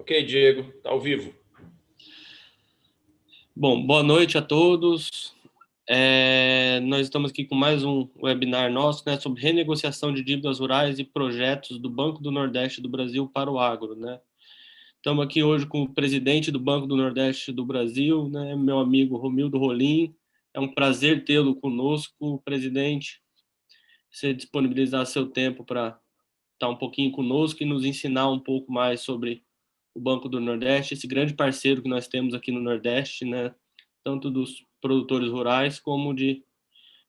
Ok, Diego, tá ao vivo. Bom, boa noite a todos. Nós estamos aqui com mais um webinar nosso, né, sobre renegociação de dívidas rurais e projetos do Banco do Nordeste do Brasil para o agro, né. Estamos aqui hoje com o presidente do Banco do Nordeste do Brasil, né, meu amigo Romildo Rolim. É um prazer tê-lo conosco, presidente. Você disponibilizar seu tempo para estar um pouquinho conosco e nos ensinar um pouco mais sobre o Banco do Nordeste, esse grande parceiro que nós temos aqui no Nordeste, né, tanto dos produtores rurais como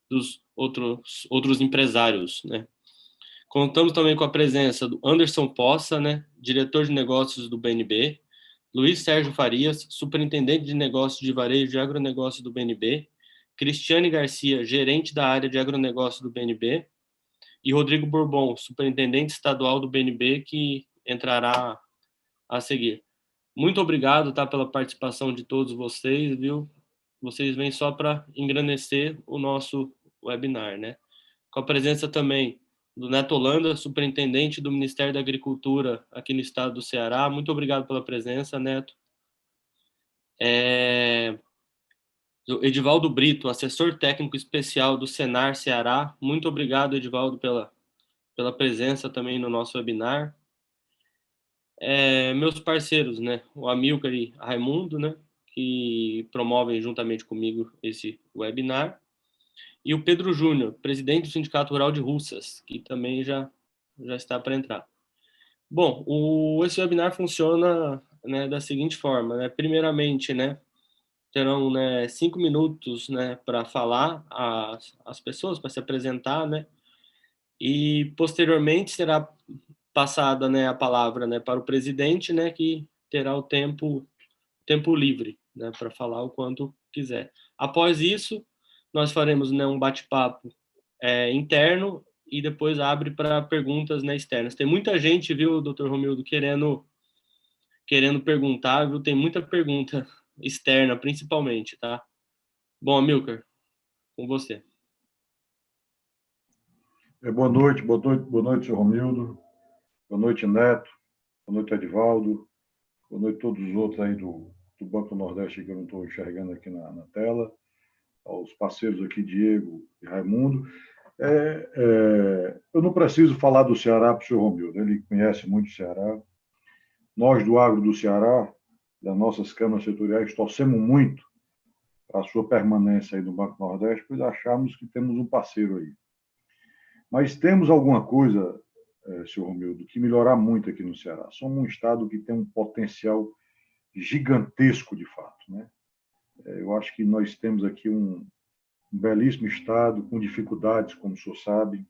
dos outros empresários, né. Contamos também com a presença do Anderson Poça, né, diretor de negócios do BNB, Luiz Sérgio Farias, superintendente de negócios de varejo e agronegócio do BNB, Cristiane Garcia, gerente da área de agronegócio do BNB, e Rodrigo Bourbon, superintendente estadual do BNB, que entrará a seguir. Muito obrigado, tá, pela participação de todos vocês, viu? Vocês vêm só para engrandecer o nosso webinar, né? Com a presença também do Neto Holanda, superintendente do Ministério da Agricultura aqui no estado do Ceará. Muito obrigado pela presença, Neto. Do Edivaldo Brito, assessor técnico especial do Senar Ceará. Muito obrigado, Edivaldo, pela presença também no nosso webinar. Meus parceiros, né, o Amilcar e Raimundo, né, que promovem juntamente comigo esse webinar, e o Pedro Júnior, presidente do Sindicato Rural de Russas, que também já está para entrar. Bom, esse webinar funciona, né, da seguinte forma, né, primeiramente, né, terão, né, 5 minutos, né, para falar as pessoas, para se apresentar, né, e posteriormente será passada, né, a palavra, né, para o presidente, né, que terá o tempo livre, né, para falar o quanto quiser. Após isso, nós faremos, né, um bate-papo interno e depois abre para perguntas, né, externas. Tem muita gente, viu, doutor Romildo, querendo perguntar, viu? Tem muita pergunta externa, principalmente, tá? Bom, Amilcar, com você. Boa noite, senhor Romildo. Boa noite, Neto. Boa noite, Edivaldo. Boa noite a todos os outros aí do Banco do Nordeste que eu não estou enxergando aqui na tela. Aos parceiros aqui, Diego e Raimundo. Eu não preciso falar do Ceará para o senhor Romildo, ele conhece muito o Ceará. Nós, do agro do Ceará, das nossas câmaras setoriais, torcemos muito para a sua permanência aí no Banco do Nordeste, pois achamos que temos um parceiro aí. Mas temos alguma coisa, senhor Romildo, que melhorar muito aqui no Ceará. Somos um estado que tem um potencial gigantesco, de fato, né? Eu acho que nós temos aqui um belíssimo estado, com dificuldades, como o senhor sabe,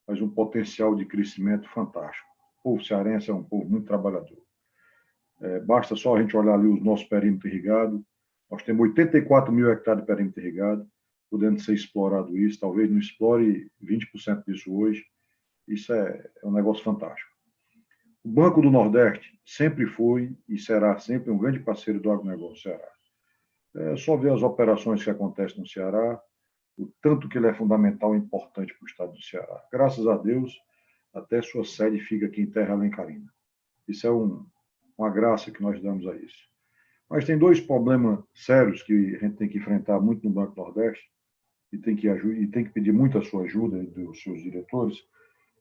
mas um potencial de crescimento fantástico. O povo cearense é um povo muito trabalhador. Basta só a gente olhar ali o nosso perímetro irrigado. Nós temos 84 mil hectares de perímetro irrigado, podendo ser explorado isso. Talvez não explore 20% disso hoje. Isso é um negócio fantástico. O Banco do Nordeste sempre foi e será sempre um grande parceiro do agronegócio Ceará. É só ver as operações que acontecem no Ceará, o tanto que ele é fundamental e importante para o estado do Ceará. Graças a Deus, até sua sede fica aqui em Terra Alencarina. Isso é uma graça que nós damos a isso. Mas tem dois problemas sérios que a gente tem que enfrentar muito no Banco do Nordeste e tem que pedir muito a sua ajuda dos seus diretores.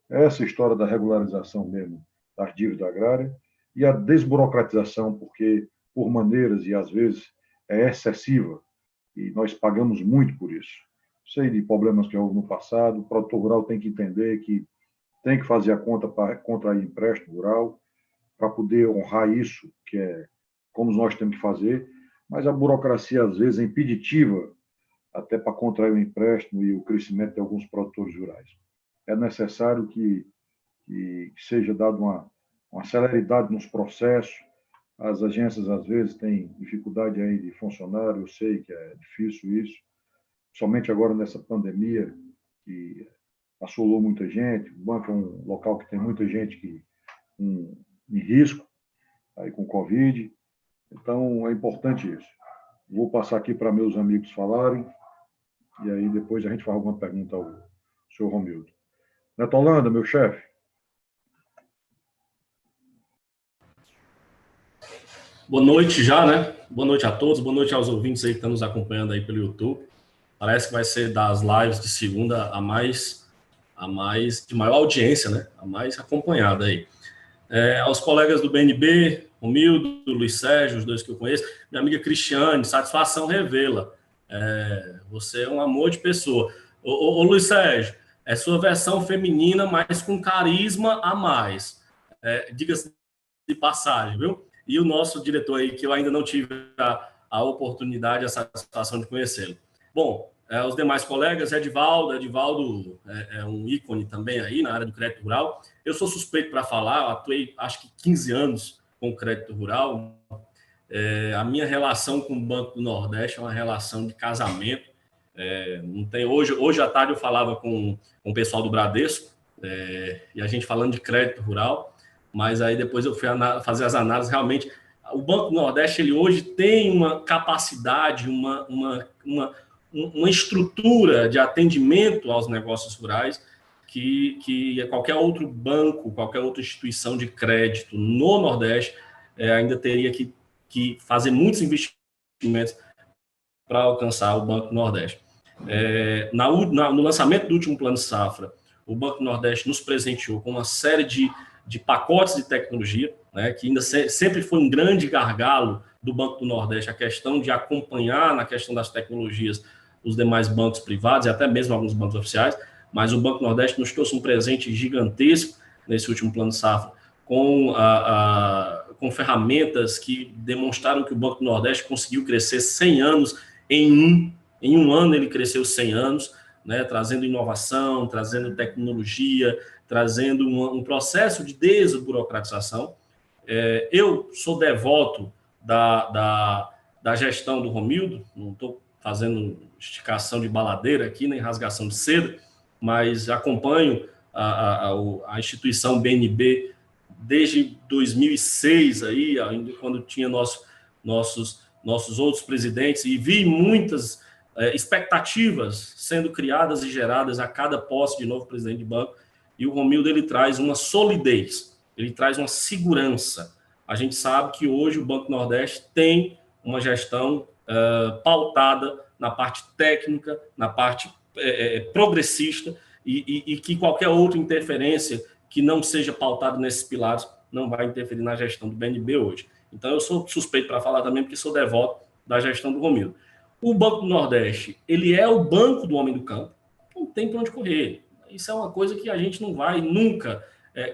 Essa história da regularização mesmo das dívidas agrárias e a desburocratização, porque por maneiras e às vezes é excessiva e nós pagamos muito por isso. Sei de problemas que houve no passado, o produtor rural tem que entender que tem que fazer a conta para contrair empréstimo rural, para poder honrar isso, que é como nós temos que fazer, mas a burocracia às vezes é impeditiva até para contrair o empréstimo e o crescimento de alguns produtores rurais. É necessário que seja dada uma celeridade nos processos. As agências, às vezes, têm dificuldade aí de funcionário, eu sei que é difícil isso, somente agora nessa pandemia, que assolou muita gente. O banco é um local que tem muita gente em risco, aí com Covid, então é importante isso. Vou passar aqui para meus amigos falarem, e aí depois a gente faz alguma pergunta ao senhor Romildo. Neto Holanda, meu chefe. Boa noite já, né? Boa noite a todos, boa noite aos ouvintes aí que estão nos acompanhando aí pelo YouTube. Parece que vai ser das lives de segunda a mais de maior audiência, né? A mais acompanhada aí. Aos colegas do BNB, Romildo, Luiz Sérgio, os dois que eu conheço, minha amiga Cristiane, satisfação revela. Você é um amor de pessoa. Ô Luiz Sérgio, é sua versão feminina, mas com carisma a mais. Diga-se de passagem, viu? E o nosso diretor aí, que eu ainda não tive a oportunidade, a satisfação de conhecê-lo. Bom, os demais colegas, Edivaldo é um ícone também aí na área do crédito rural. Eu sou suspeito para falar, atuei acho que 15 anos com o crédito rural. A minha relação com o Banco do Nordeste é uma relação de casamento. Não tem, hoje à tarde eu falava com o pessoal do Bradesco, e a gente falando de crédito rural, mas aí depois eu fui fazer as análises. Realmente, o Banco do Nordeste, ele hoje tem uma capacidade, uma estrutura de atendimento aos negócios rurais que qualquer outro banco, qualquer outra instituição de crédito no Nordeste ainda teria que fazer muitos investimentos para alcançar o Banco do Nordeste. No lançamento do último Plano Safra, o Banco do Nordeste nos presenteou com uma série de pacotes de tecnologia, né, que ainda sempre foi um grande gargalo do Banco do Nordeste, a questão de acompanhar na questão das tecnologias os demais bancos privados e até mesmo alguns bancos oficiais, mas o Banco do Nordeste nos trouxe um presente gigantesco nesse último Plano Safra, com ferramentas que demonstraram que o Banco do Nordeste conseguiu crescer 100 anos em um ano. Ele cresceu 100 anos, né, trazendo inovação, trazendo tecnologia, trazendo um processo de desburocratização. Eu sou devoto da gestão do Romildo, não estou fazendo esticação de baladeira aqui, nem rasgação de seda, mas acompanho a instituição BNB desde 2006, aí, ainda quando tinha nossos outros presidentes, e vi muitas expectativas sendo criadas e geradas a cada posse de novo presidente de banco. E o Romildo, ele traz uma solidez, ele traz uma segurança. A gente sabe que hoje o Banco Nordeste tem uma gestão pautada na parte técnica, na parte progressista, e que qualquer outra interferência que não seja pautada nesses pilares não vai interferir na gestão do BNB hoje. Então, eu sou suspeito para falar também, porque sou devoto da gestão do Romildo. O Banco do Nordeste, ele é o banco do homem do campo, não tem para onde correr. Isso é uma coisa que a gente não vai nunca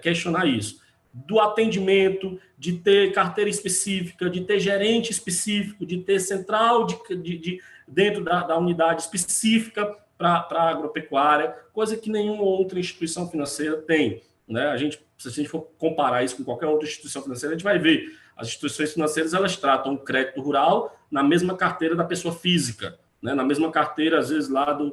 questionar isso. Do atendimento, de ter carteira específica, de ter gerente específico, de ter central dentro da unidade específica para a agropecuária, coisa que nenhuma outra instituição financeira tem. Né? Se a gente for comparar isso com qualquer outra instituição financeira, a gente vai ver. As instituições financeiras, elas tratam o crédito rural na mesma carteira da pessoa física, né? Na mesma carteira, às vezes, lá da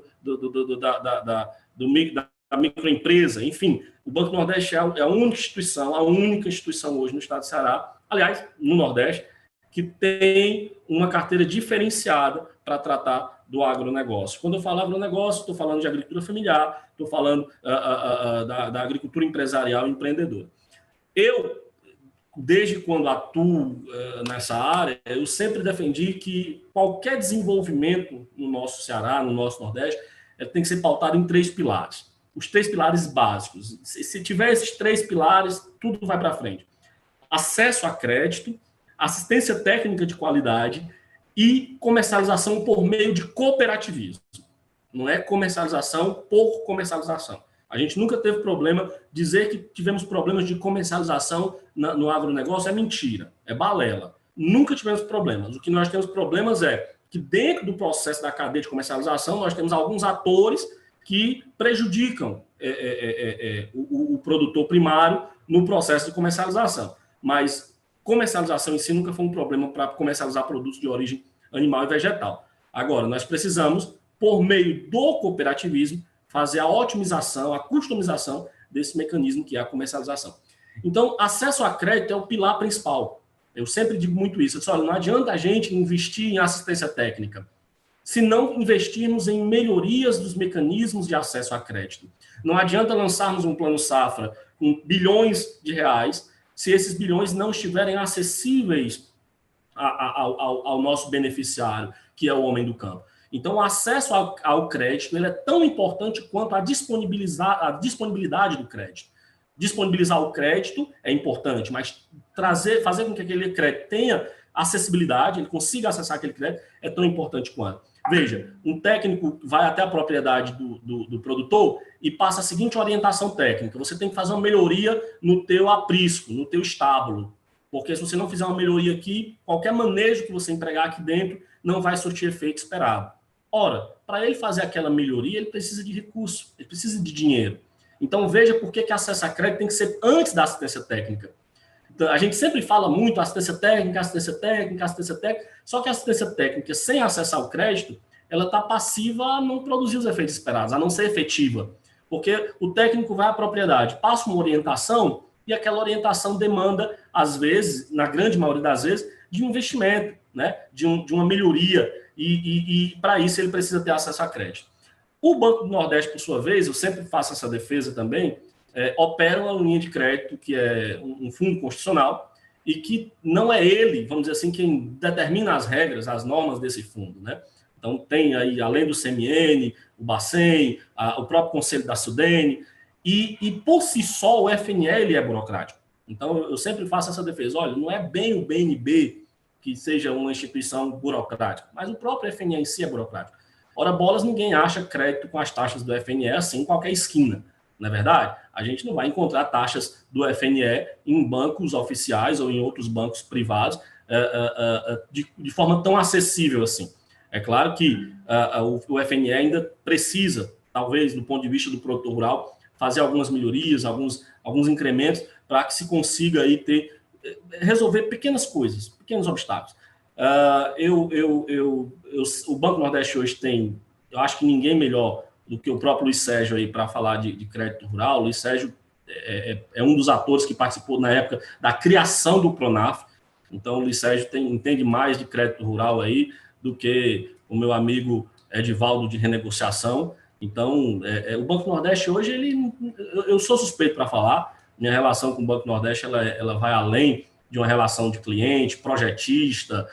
microempresa. Enfim, o Banco do Nordeste é a única instituição hoje no estado do Ceará, aliás, no Nordeste, que tem uma carteira diferenciada para tratar do agronegócio. Quando eu falo agronegócio, estou falando de agricultura familiar, estou falando da agricultura empresarial e empreendedora. Eu, desde quando atuo nessa área, eu sempre defendi que qualquer desenvolvimento no nosso Ceará, no nosso Nordeste, tem que ser pautado em 3 pilares. Os 3 pilares básicos. Se tiver esses 3 pilares, tudo vai para frente. Acesso a crédito, assistência técnica de qualidade e comercialização por meio de cooperativismo. Não é comercialização por comercialização. A gente nunca teve problema. Dizer que tivemos problemas de comercialização no agronegócio é mentira, é balela. Nunca tivemos problemas. O que nós temos problemas é que dentro do processo da cadeia de comercialização nós temos alguns atores que prejudicam o produtor primário no processo de comercialização. Mas comercialização em si nunca foi um problema para comercializar produtos de origem animal e vegetal. Agora, nós precisamos, por meio do cooperativismo, fazer a otimização, a customização desse mecanismo que é a comercialização. Então, acesso a crédito é o pilar principal. Eu sempre digo muito isso. Eu disse, olha, não adianta a gente investir em assistência técnica se não investirmos em melhorias dos mecanismos de acesso a crédito. Não adianta lançarmos um plano safra com bilhões de reais se esses bilhões não estiverem acessíveis ao nosso beneficiário, que é o homem do campo. Então, o acesso ao crédito ele é tão importante quanto a disponibilidade do crédito. Disponibilizar o crédito é importante, mas fazer com que aquele crédito tenha acessibilidade, ele consiga acessar aquele crédito, é tão importante quanto. Veja, um técnico vai até a propriedade do produtor e passa a seguinte orientação técnica: você tem que fazer uma melhoria no teu aprisco, no teu estábulo, porque se você não fizer uma melhoria aqui, qualquer manejo que você empregar aqui dentro não vai surtir efeito esperado. Ora, para ele fazer aquela melhoria, ele precisa de recurso, ele precisa de dinheiro. Então veja por que acesso a crédito tem que ser antes da assistência técnica. Então, a gente sempre fala muito assistência técnica, só que a assistência técnica, sem acessar o crédito, ela está passiva a não produzir os efeitos esperados, a não ser efetiva. Porque o técnico vai à propriedade, passa uma orientação e aquela orientação demanda, às vezes, na grande maioria das vezes, de um investimento, né? de uma melhoria, e para isso ele precisa ter acesso a crédito. O Banco do Nordeste, por sua vez, eu sempre faço essa defesa também, opera uma linha de crédito que é um fundo constitucional e que não é ele, vamos dizer assim, quem determina as regras, as normas desse fundo, né? Então tem aí, além do CMN, o Bacen, o próprio Conselho da Sudene, e por si só o FNE é burocrático. Então eu sempre faço essa defesa, olha, não é bem o BNB que seja uma instituição burocrática, mas o próprio FNE em si é burocrático. Ora, bolas, ninguém acha crédito com as taxas do FNE assim em qualquer esquina. Não é verdade? A gente não vai encontrar taxas do FNE em bancos oficiais ou em outros bancos privados de forma tão acessível assim. É claro que o FNE ainda precisa, talvez, do ponto de vista do produtor rural, fazer algumas melhorias, alguns incrementos, para que se consiga aí resolver pequenas coisas, pequenos obstáculos. O Banco Nordeste hoje tem, eu acho que ninguém melhor do que o próprio Luiz Sérgio aí para falar de crédito rural. O Luiz Sérgio é um dos atores que participou na época da criação do Pronaf. Então, o Luiz Sérgio entende mais de crédito rural aí do que o meu amigo Edivaldo de renegociação. Então, o Banco Nordeste hoje, eu sou suspeito para falar. Minha relação com o Banco Nordeste ela vai além de uma relação de cliente, projetista,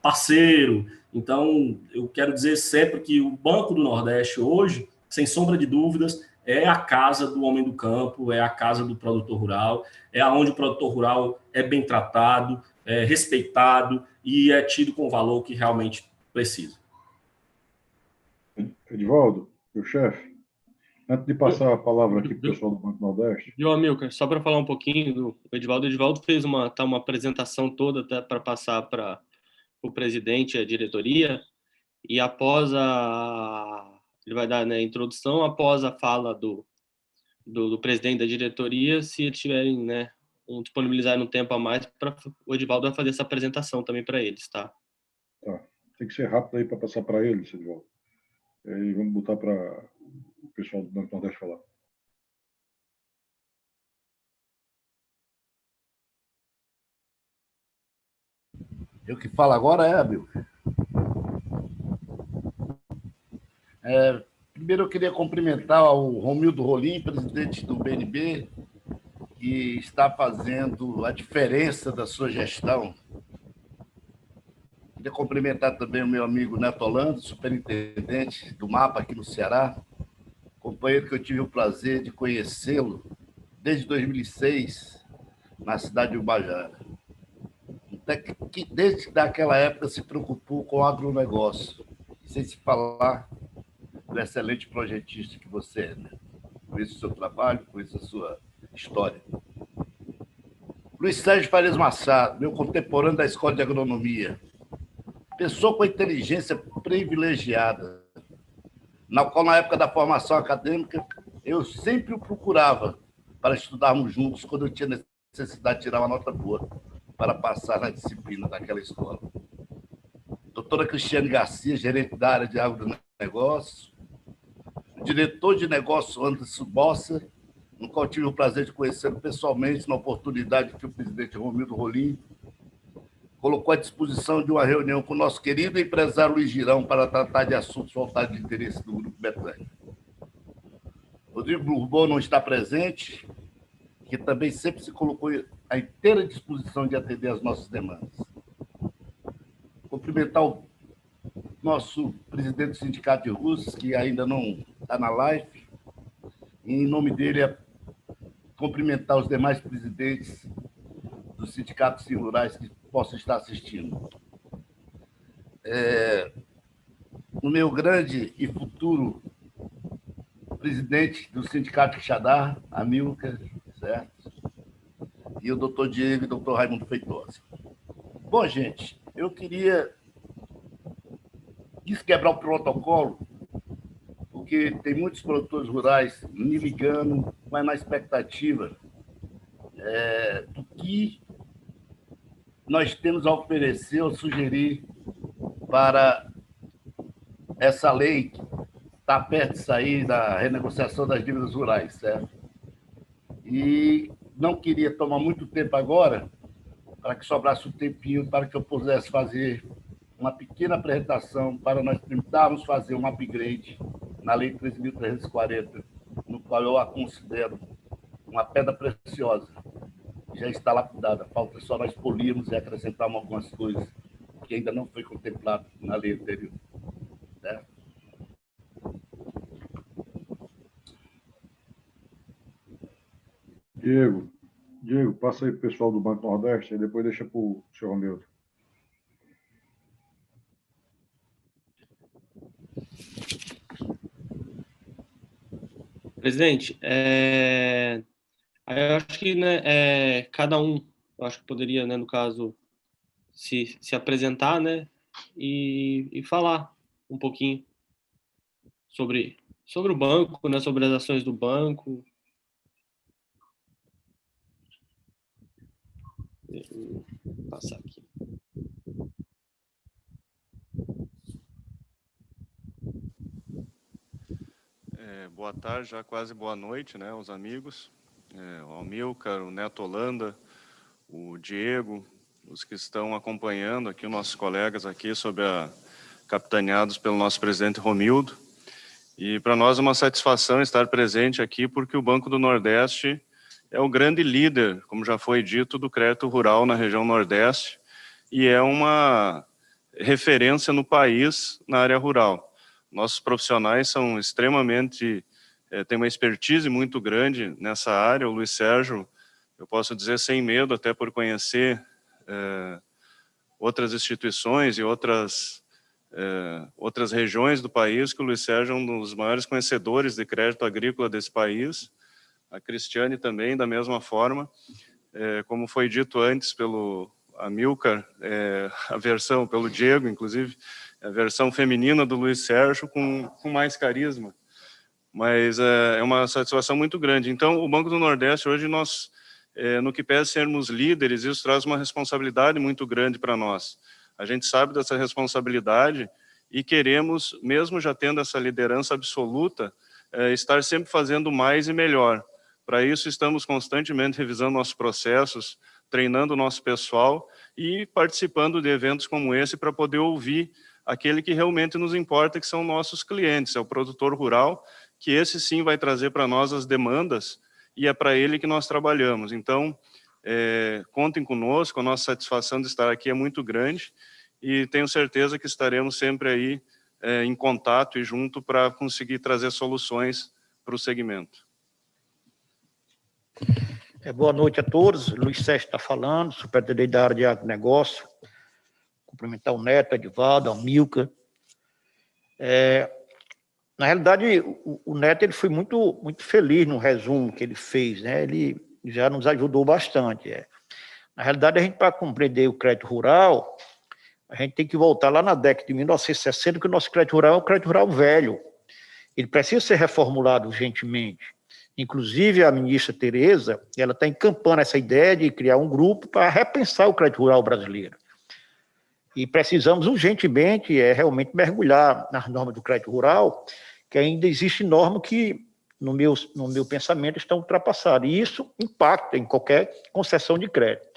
parceiro. Então, eu quero dizer sempre que o Banco do Nordeste hoje, sem sombra de dúvidas, é a casa do homem do campo, é a casa do produtor rural, é onde o produtor rural é bem tratado, é respeitado e é tido com o valor que realmente precisa. Edivaldo, meu chefe, antes de passar a palavra aqui para o pessoal do Banco Nordeste... Amilcar, só para falar um pouquinho do Edivaldo. O Edivaldo fez uma apresentação toda para passar para o presidente e a diretoria, e após ele vai dar, né, a introdução, após a fala do presidente da diretoria, se eles tiverem, né, disponibilizar um tempo a mais, o Edivaldo vai fazer essa apresentação também para eles, tá? Tá. Tem que ser rápido aí para passar para eles, Edivaldo. E aí vamos botar para o pessoal do Banco Nordeste falar. Eu que falo agora, Abel. Primeiro eu queria cumprimentar o Romildo Rolim, presidente do BNB, que está fazendo a diferença da sua gestão. Queria cumprimentar também o meu amigo Neto Holanda, superintendente do MAPA aqui no Ceará, companheiro que eu tive o prazer de conhecê-lo desde 2006, na cidade de Ubajara. Que desde aquela época se preocupou com o agronegócio, sem se falar do excelente projetista que você é, né? Conheço o seu trabalho, conheço a sua história. Luiz Sérgio Farias Machado, meu contemporâneo da Escola de Agronomia, pessoa com inteligência privilegiada, na qual, na época da formação acadêmica, eu sempre o procurava para estudarmos juntos quando eu tinha necessidade de tirar uma nota boa para passar na disciplina daquela escola. Doutora Cristiane Garcia, gerente da área de agronegócio, diretor de negócio Anderson Bossa, no qual tive o prazer de conhecê-lo pessoalmente, na oportunidade que o presidente Romildo Rolim colocou à disposição de uma reunião com o nosso querido empresário Luiz Girão para tratar de assuntos voltados de interesse do Grupo Betânia. Rodrigo Bourbon não está presente, que também sempre se colocou à inteira disposição de atender às nossas demandas. Cumprimentar o nosso presidente do Sindicato de Russas, que ainda não está na live, e, em nome dele, cumprimentar os demais presidentes dos sindicatos rurais que possam estar assistindo. O meu grande e futuro presidente do Sindicato Quixadá, Amilcar, certo? E o doutor Diego e o doutor Raimundo Feitosa. Bom, gente, eu queria quebrar o protocolo, porque tem muitos produtores rurais me ligando, mas na expectativa do que nós temos a oferecer ou sugerir para essa lei que está perto de sair da renegociação das dívidas rurais, certo? E não queria tomar muito tempo agora, para que sobrasse um tempinho para que eu pudesse fazer uma pequena apresentação para nós tentarmos fazer um upgrade na Lei 3.340, no qual eu a considero uma pedra preciosa. Já está lapidada, falta só nós polirmos e acrescentarmos algumas coisas que ainda não foi contemplado na lei anterior. Certo? Diego, passa aí para o pessoal do Banco Nordeste e depois deixa para o senhor Romildo. Presidente, eu acho que, né, cada um, eu acho que poderia, né, no caso, se apresentar, né, e falar um pouquinho sobre o banco, né, sobre as ações do banco. Vou passar aqui. Boa tarde, já quase boa noite, né, aos amigos. O Amilcar, o Neto Holanda, o Diego, os que estão acompanhando aqui, os nossos colegas aqui, capitaneados pelo nosso presidente Romildo. E para nós é uma satisfação estar presente aqui, porque o Banco do Nordeste é o grande líder, como já foi dito, do crédito rural na região Nordeste, e é uma referência no país na área rural. Nossos profissionais são extremamente, têm uma expertise muito grande nessa área. O Luiz Sérgio, eu posso dizer sem medo, até por conhecer outras instituições e outras regiões do país, que o Luiz Sérgio é um dos maiores conhecedores de crédito agrícola desse país. A Cristiane também, da mesma forma. Como foi dito antes pelo Amilcar, pelo Diego, inclusive, a versão feminina do Luiz Sérgio com mais carisma. Mas é uma satisfação muito grande. Então, o Banco do Nordeste, hoje, nós, no que pese sermos líderes, isso traz uma responsabilidade muito grande para nós. A gente sabe dessa responsabilidade e queremos, mesmo já tendo essa liderança absoluta, estar sempre fazendo mais e melhor. Para isso, estamos constantemente revisando nossos processos, treinando o nosso pessoal e participando de eventos como esse para poder ouvir aquele que realmente nos importa, que são nossos clientes, é o produtor rural, que esse sim vai trazer para nós as demandas e é para ele que nós trabalhamos. Então, contem conosco, a nossa satisfação de estar aqui é muito grande e tenho certeza que estaremos sempre aí em contato e junto para conseguir trazer soluções para o segmento. Boa noite a todos. Luiz Sérgio está falando, superintendente da área de agronegócio. Cumprimentar o Neto, Edivaldo, Amilcar. Na realidade, o Neto ele foi muito feliz no resumo que ele fez, né? Ele já nos ajudou bastante. Na realidade, a gente, para compreender o crédito rural, a gente tem que voltar lá na década de 1960, que o nosso crédito rural é um crédito rural velho. Ele precisa ser reformulado urgentemente. Inclusive, a ministra Tereza, ela está encampando essa ideia de criar um grupo para repensar o crédito rural brasileiro. E precisamos urgentemente realmente mergulhar nas normas do crédito rural, que ainda existe norma que, no meu pensamento, estão ultrapassadas. E isso impacta em qualquer concessão de crédito.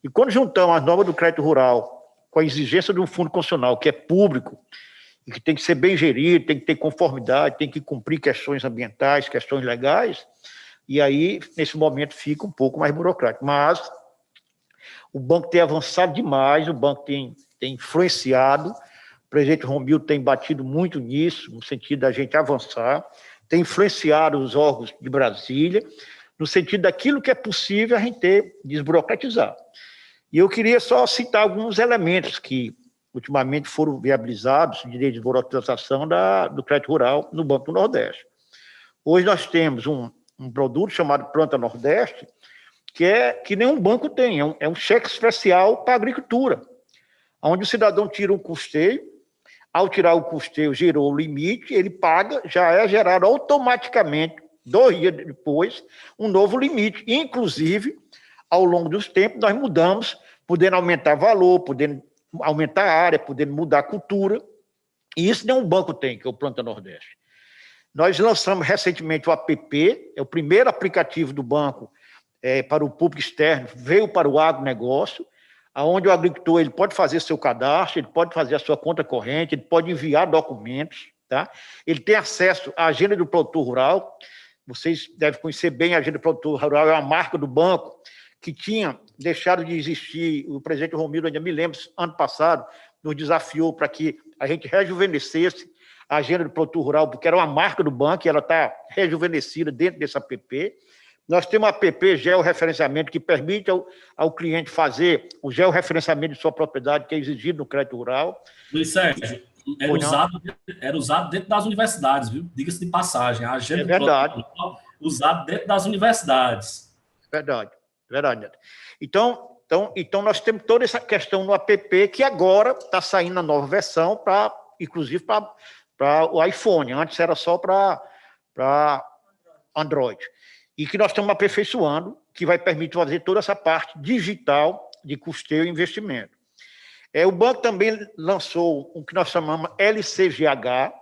E quando juntamos as normas do crédito rural com a exigência de um fundo constitucional, que é público, e que tem que ser bem gerido, tem que ter conformidade, tem que cumprir questões ambientais, questões legais, e aí, nesse momento, fica um pouco mais burocrático. Mas o banco tem avançado demais, o banco tem influenciado, o presidente Romildo tem batido muito nisso, no sentido da gente avançar, tem influenciado os órgãos de Brasília, no sentido daquilo que é possível a gente desburocratizar. E eu queria só citar alguns elementos que ultimamente foram viabilizados de desburocratização do crédito rural no Banco do Nordeste. Hoje nós temos um produto chamado Planta Nordeste, que nenhum banco tem, é um cheque especial para a agricultura, onde o cidadão tira um custeio, ao tirar o custeio, gerou o limite, ele paga, já é gerado automaticamente, 2 dias depois, um novo limite. Inclusive, ao longo dos tempos, nós mudamos, podendo aumentar valor, podendo aumentar a área, podendo mudar a cultura, e isso nenhum banco tem, que é o Planta Nordeste. Nós lançamos recentemente o app, é o primeiro aplicativo do banco para o público externo, veio para o agronegócio, onde o agricultor ele pode fazer seu cadastro, ele pode fazer a sua conta corrente, ele pode enviar documentos, tá? Ele tem acesso à agenda do produtor rural. Vocês devem conhecer bem a agenda do produtor rural, é uma marca do banco que tinha deixado de existir. O presidente Romildo, ainda me lembro, ano passado, nos desafiou para que a gente rejuvenescesse a agenda do produtor rural, porque era uma marca do banco e ela está rejuvenescida dentro desse app. Nós temos um app georreferenciamento que permite ao cliente fazer o georreferenciamento de sua propriedade, que é exigido no crédito rural. Luiz Sérgio, era usado dentro das universidades, viu? Diga-se de passagem. A agenda É verdade. Usado dentro das universidades. Verdade. Então, nós temos toda essa questão no app, que agora está saindo a nova versão, inclusive para o iPhone. Antes era só para Android. E que nós estamos aperfeiçoando, que vai permitir fazer toda essa parte digital de custeio e investimento. O banco também lançou o que nós chamamos LCGH,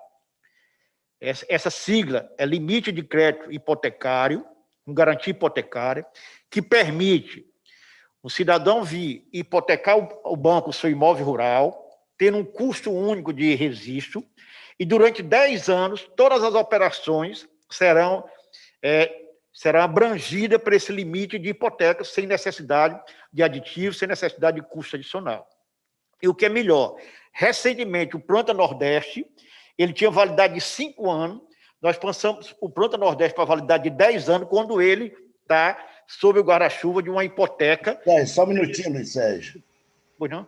essa sigla é Limite de Crédito Hipotecário, com garantia hipotecária, que permite o cidadão vir hipotecar o banco, o seu imóvel rural, tendo um custo único de registro, e durante 10 anos, todas as operações serão abrangida por esse limite de hipoteca, sem necessidade de aditivos, sem necessidade de custo adicional. E o que é melhor, recentemente, o Planta Nordeste, ele tinha validade de 5 anos, nós passamos o Planta Nordeste para validade de 10 anos, quando ele está sob o guarda-chuva de uma hipoteca. Só um minutinho, Luiz Sérgio. Pois não?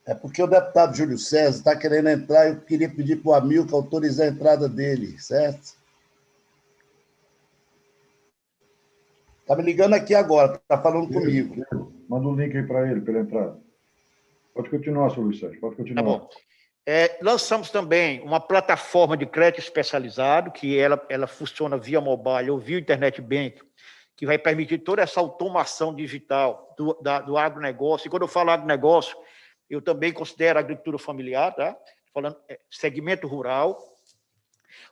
É porque o deputado Júlio César está querendo entrar, eu queria pedir para o Amilcar autorizar a entrada dele, certo? Está me ligando aqui agora, está falando comigo. Manda um link aí para ele entrar. Pode continuar, senhor Luiz Sérgio, pode continuar. Tá bom. Lançamos também uma plataforma de crédito especializado, que ela funciona via mobile ou via internet bank, que vai permitir toda essa automação digital do agronegócio. E quando eu falo agronegócio, eu também considero a agricultura familiar, tá? Falando segmento rural.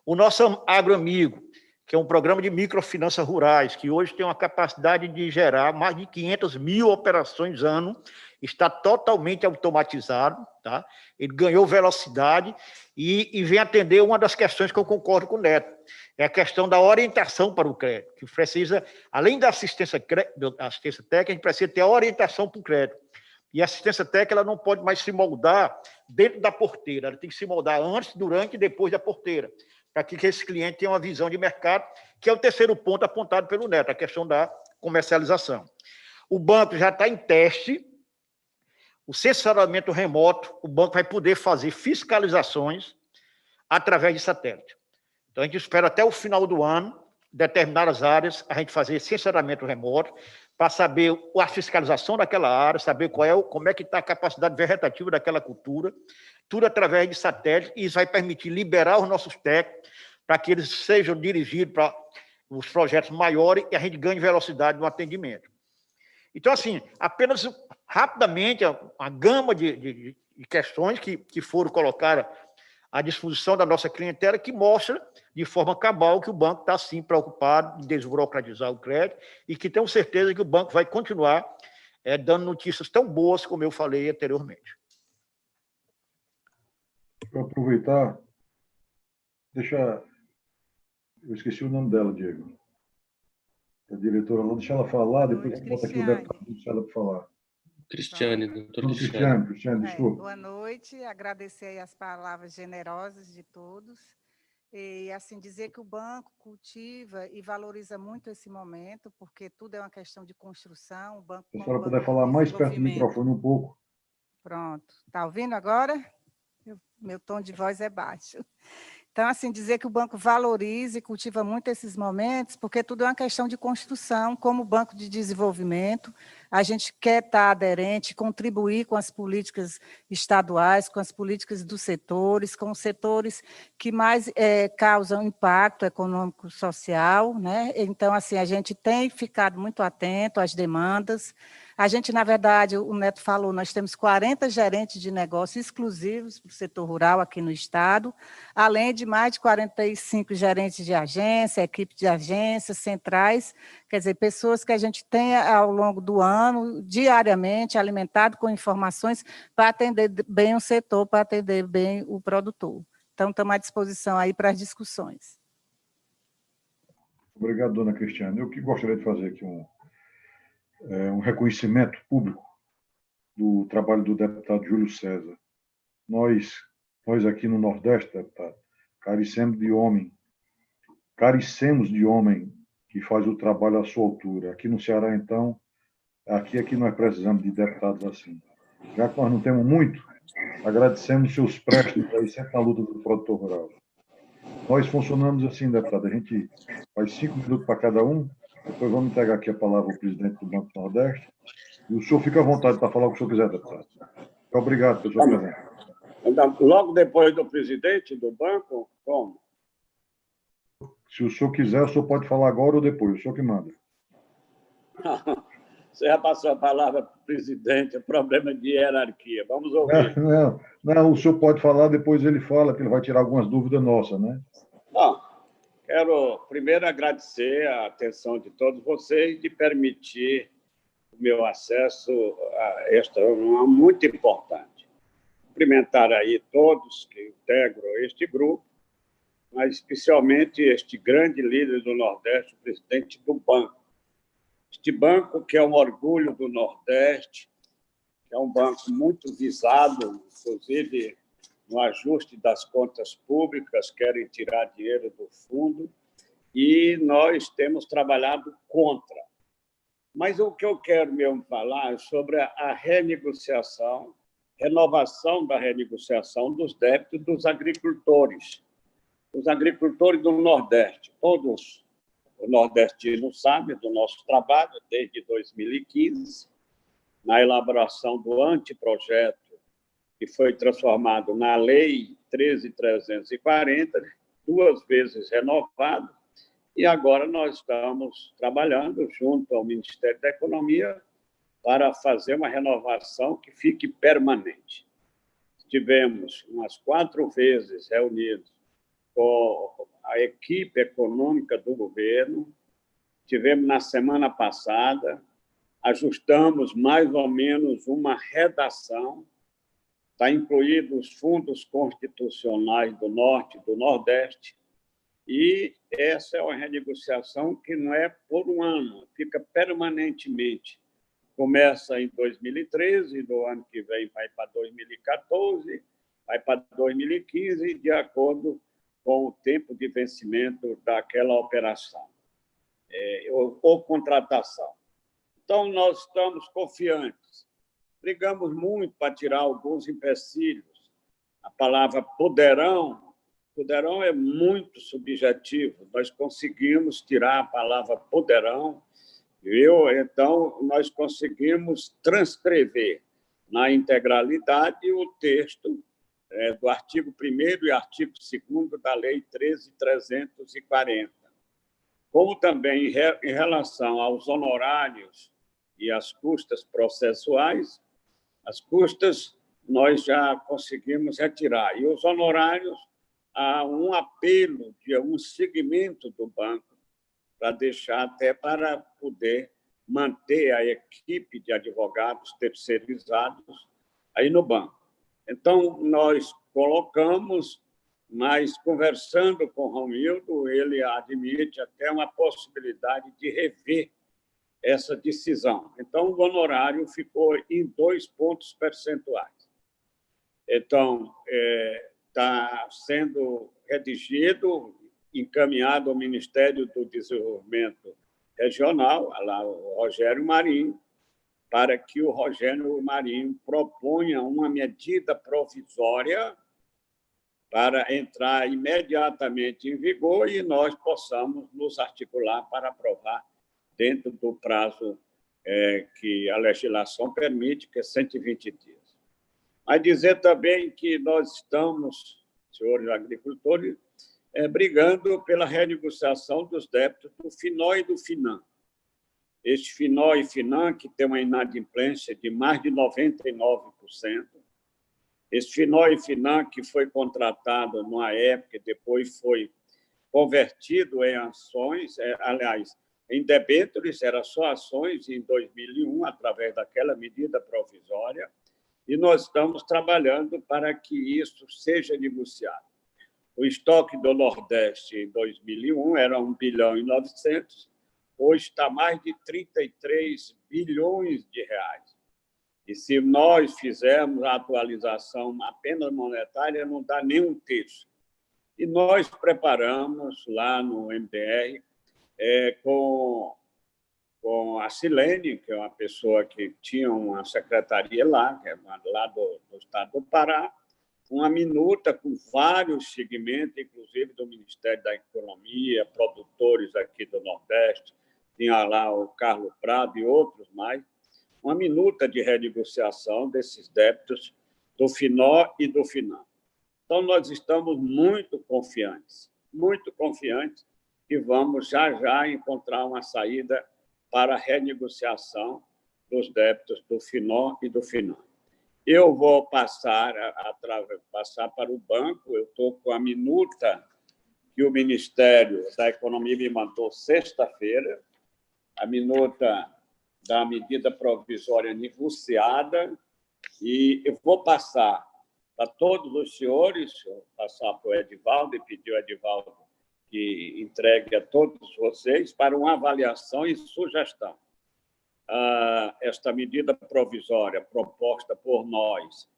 O nosso AgroAmigo, que é um programa de microfinanças rurais, que hoje tem uma capacidade de gerar mais de 500 mil operações ano, está totalmente automatizado, tá? Ele ganhou velocidade e vem atender uma das questões que eu concordo com o Neto, é a questão da orientação para o crédito, que precisa, além da assistência técnica, a gente precisa ter a orientação para o crédito. E a assistência técnica ela não pode mais se moldar dentro da porteira, ela tem que se moldar antes, durante e depois da porteira, para que esse cliente tenha uma visão de mercado, que é o terceiro ponto apontado pelo Neto, a questão da comercialização. O banco já está em teste, o censuramento remoto, o banco vai poder fazer fiscalizações através de satélite. Então, a gente espera até o final do ano, determinadas áreas, a gente fazer censuramento remoto, para saber a fiscalização daquela área, saber como é que está a capacidade vegetativa daquela cultura, tudo através de satélite, e isso vai permitir liberar os nossos técnicos para que eles sejam dirigidos para os projetos maiores e a gente ganhe velocidade no atendimento. Então, assim, apenas rapidamente, a gama de questões que foram colocadas à disposição da nossa clientela, que mostra de forma cabal que o banco está, sim, preocupado em desburocratizar o crédito e que tenho certeza que o banco vai continuar dando notícias tão boas como eu falei anteriormente. Para aproveitar, eu esqueci o nome dela, Diego. A diretora lá, deixa ela falar, Boa depois noite, bota aqui o Cristiane. deputado, deixa ela falar. Cristiane, Pronto. doutor Não, Cristiane. Cristiane, desculpa. Boa noite, agradecer aí as palavras generosas de todos. E, assim, dizer que o banco cultiva e valoriza muito esse momento, porque tudo é uma questão de construção, o banco Se a como senhora banco puder de falar mais perto do desenvolvimento. microfone um pouco. Pronto. Está ouvindo agora? Meu tom de voz é baixo. Então, assim, dizer que o banco valoriza e cultiva muito esses momentos, porque tudo é uma questão de construção, como banco de desenvolvimento, a gente quer estar aderente, contribuir com as políticas estaduais, com as políticas dos setores, com os setores que mais causam impacto econômico e social, né? Então, assim, a gente tem ficado muito atento às demandas. A gente, na verdade, o Neto falou, nós temos 40 gerentes de negócio exclusivos para o setor rural aqui no estado, além de mais de 45 gerentes de agência, equipe de agências, centrais, quer dizer, pessoas que a gente tem ao longo do ano, diariamente, alimentado com informações para atender bem o setor, para atender bem o produtor. Então, estamos à disposição aí para as discussões. Obrigado, dona Cristiane. Eu que gostaria de fazer aqui um reconhecimento público do trabalho do deputado Júlio César. Nós aqui no Nordeste, deputado, carecemos de homem que faz o trabalho à sua altura. Aqui no Ceará, então, aqui nós precisamos de deputados assim. Já que nós não temos muito, agradecemos seus préstimos aí sempre na luta do produtor rural. Nós funcionamos assim, deputado, a gente faz 5 minutos para cada um, depois vamos entregar aqui a palavra ao presidente do Banco do Nordeste, e o senhor fica à vontade para falar o que o senhor quiser, deputado. Obrigado pela sua presença. Então, logo depois do presidente do banco, como? Se o senhor quiser, o senhor pode falar agora ou depois, o senhor que manda. Você já passou a palavra para o presidente, é problema de hierarquia. Vamos ouvir. Não, o senhor pode falar, depois ele fala, que ele vai tirar algumas dúvidas nossas, né? Bom, quero primeiro agradecer a atenção de todos vocês de permitir o meu acesso a esta reunião muito importante. Cumprimentar aí todos que integram este grupo, mas especialmente este grande líder do Nordeste, o presidente do banco. Este banco que é um orgulho do Nordeste, que é um banco muito visado, inclusive no ajuste das contas públicas, querem tirar dinheiro do fundo, e nós temos trabalhado contra. Mas o que eu quero mesmo falar é sobre a renegociação, renovação da renegociação dos débitos dos agricultores. Os agricultores do Nordeste, todos os nordestinos sabem do nosso trabalho desde 2015, na elaboração do anteprojeto, que foi transformado na Lei 13.340, 2 vezes renovado, e agora nós estamos trabalhando junto ao Ministério da Economia para fazer uma renovação que fique permanente. Tivemos umas 4 vezes reunidos com a equipe econômica do governo, tivemos na semana passada, ajustamos mais ou menos uma redação, está incluído os fundos constitucionais do Norte e do Nordeste, e essa é uma renegociação que não é por um ano, fica permanentemente. Começa em 2013, do ano que vem vai para 2014, vai para 2015, de acordo com o tempo de vencimento daquela operação ou contratação. Então, nós estamos confiantes. Brigamos muito para tirar alguns empecilhos. A palavra poderão é muito subjetivo. Nós conseguimos tirar a palavra poderão, então, nós conseguimos transcrever na integralidade o texto do artigo 1º e artigo 2º da Lei 13.340. Como também em relação aos honorários e às custas processuais, as custas nós já conseguimos retirar. E os honorários, há um apelo de um segmento do banco para deixar até para poder manter a equipe de advogados terceirizados aí no banco. Então, nós colocamos mas, conversando com o Romildo, ele admite até uma possibilidade de rever essa decisão. Então, o honorário ficou em 2 pontos percentuais. Então, está sendo redigido, encaminhado ao Ministério do Desenvolvimento Regional, lá o Rogério Marinho, para que o Rogério Marinho proponha uma medida provisória para entrar imediatamente em vigor e nós possamos nos articular para aprovar dentro do prazo que a legislação permite, que é 120 dias. Mas dizer também que nós estamos, senhores agricultores, brigando pela renegociação dos débitos do FINO e do FINAM. Este FINO e FINAM, que tem uma inadimplência de mais de 99%, esse FINO e FINAM, que foi contratado numa época e depois foi convertido em ações, aliás, em debêntures, era só ações em 2001, através daquela medida provisória, e nós estamos trabalhando para que isso seja negociado. O estoque do Nordeste em 2001 era 1 bilhão e 900, hoje está mais de 33 bilhões de reais. E se nós fizermos a atualização apenas monetária, não dá nem um terço. E nós preparamos lá no MDR, com a Silene, que é uma pessoa que tinha uma secretaria lá, que é lá do estado do Pará, uma minuta com vários segmentos, inclusive do Ministério da Economia, produtores aqui do Nordeste, tinha lá o Carlos Prado e outros mais, uma minuta de renegociação desses débitos do FINO e do FINAM. Então, nós estamos muito confiantes que vamos já encontrar uma saída para a renegociação dos débitos do FINO e do FINAM. Eu vou passar para o banco, eu estou com a minuta que o Ministério da Economia me mandou sexta-feira, a minuta da medida provisória negociada, e eu vou passar para todos os senhores, vou passar para o Edivaldo e pedir ao Edivaldo que entregue a todos vocês para uma avaliação e sugestão. Esta medida provisória proposta por nós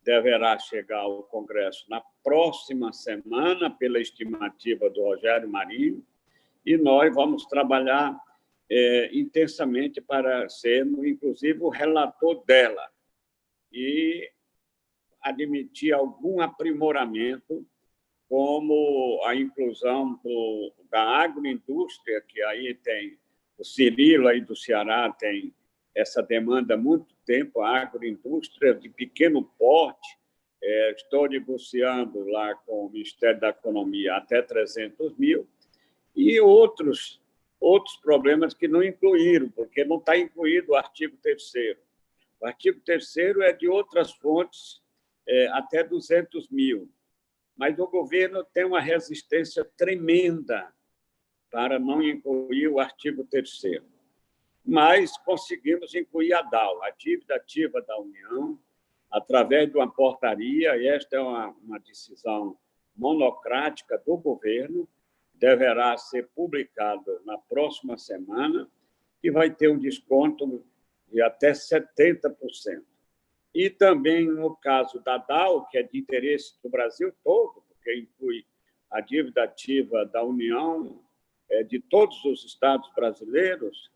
deverá chegar ao Congresso na próxima semana, pela estimativa do Rogério Marinho, e nós vamos trabalhar intensamente para sermos, inclusive, o relator dela e admitir algum aprimoramento, como a inclusão da agroindústria, que aí tem o Cirilo aí do Ceará, tem essa demanda há muito tempo, a agroindústria de pequeno porte. Estou negociando lá com o Ministério da Economia até 300 mil, e outros problemas que não incluíram, porque não está incluído o artigo 3º. O artigo 3º é de outras fontes, até 200 mil. Mas o governo tem uma resistência tremenda para não incluir o artigo 3º. Mas conseguimos incluir a DAO, a dívida ativa da União, através de uma portaria, e esta é uma decisão monocrática do governo, deverá ser publicado na próxima semana, e vai ter um desconto de até 70%. E também, no caso da DAO, que é de interesse do Brasil todo, porque inclui a dívida ativa da União, de todos os estados brasileiros,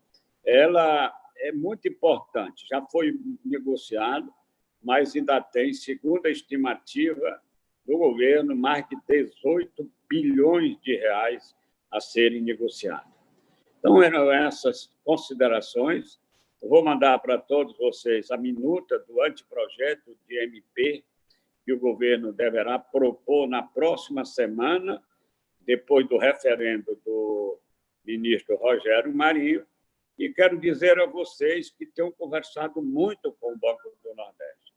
ela é muito importante. Já foi negociado, mas ainda tem, segundo a estimativa do governo, mais de 18 bilhões de reais a serem negociados. Então, eram essas considerações. Eu vou mandar para todos vocês a minuta do anteprojeto de MP que o governo deverá propor na próxima semana, depois do referendo do ministro Rogério Marinho, e quero dizer a vocês que tenho conversado muito com o Banco do Nordeste,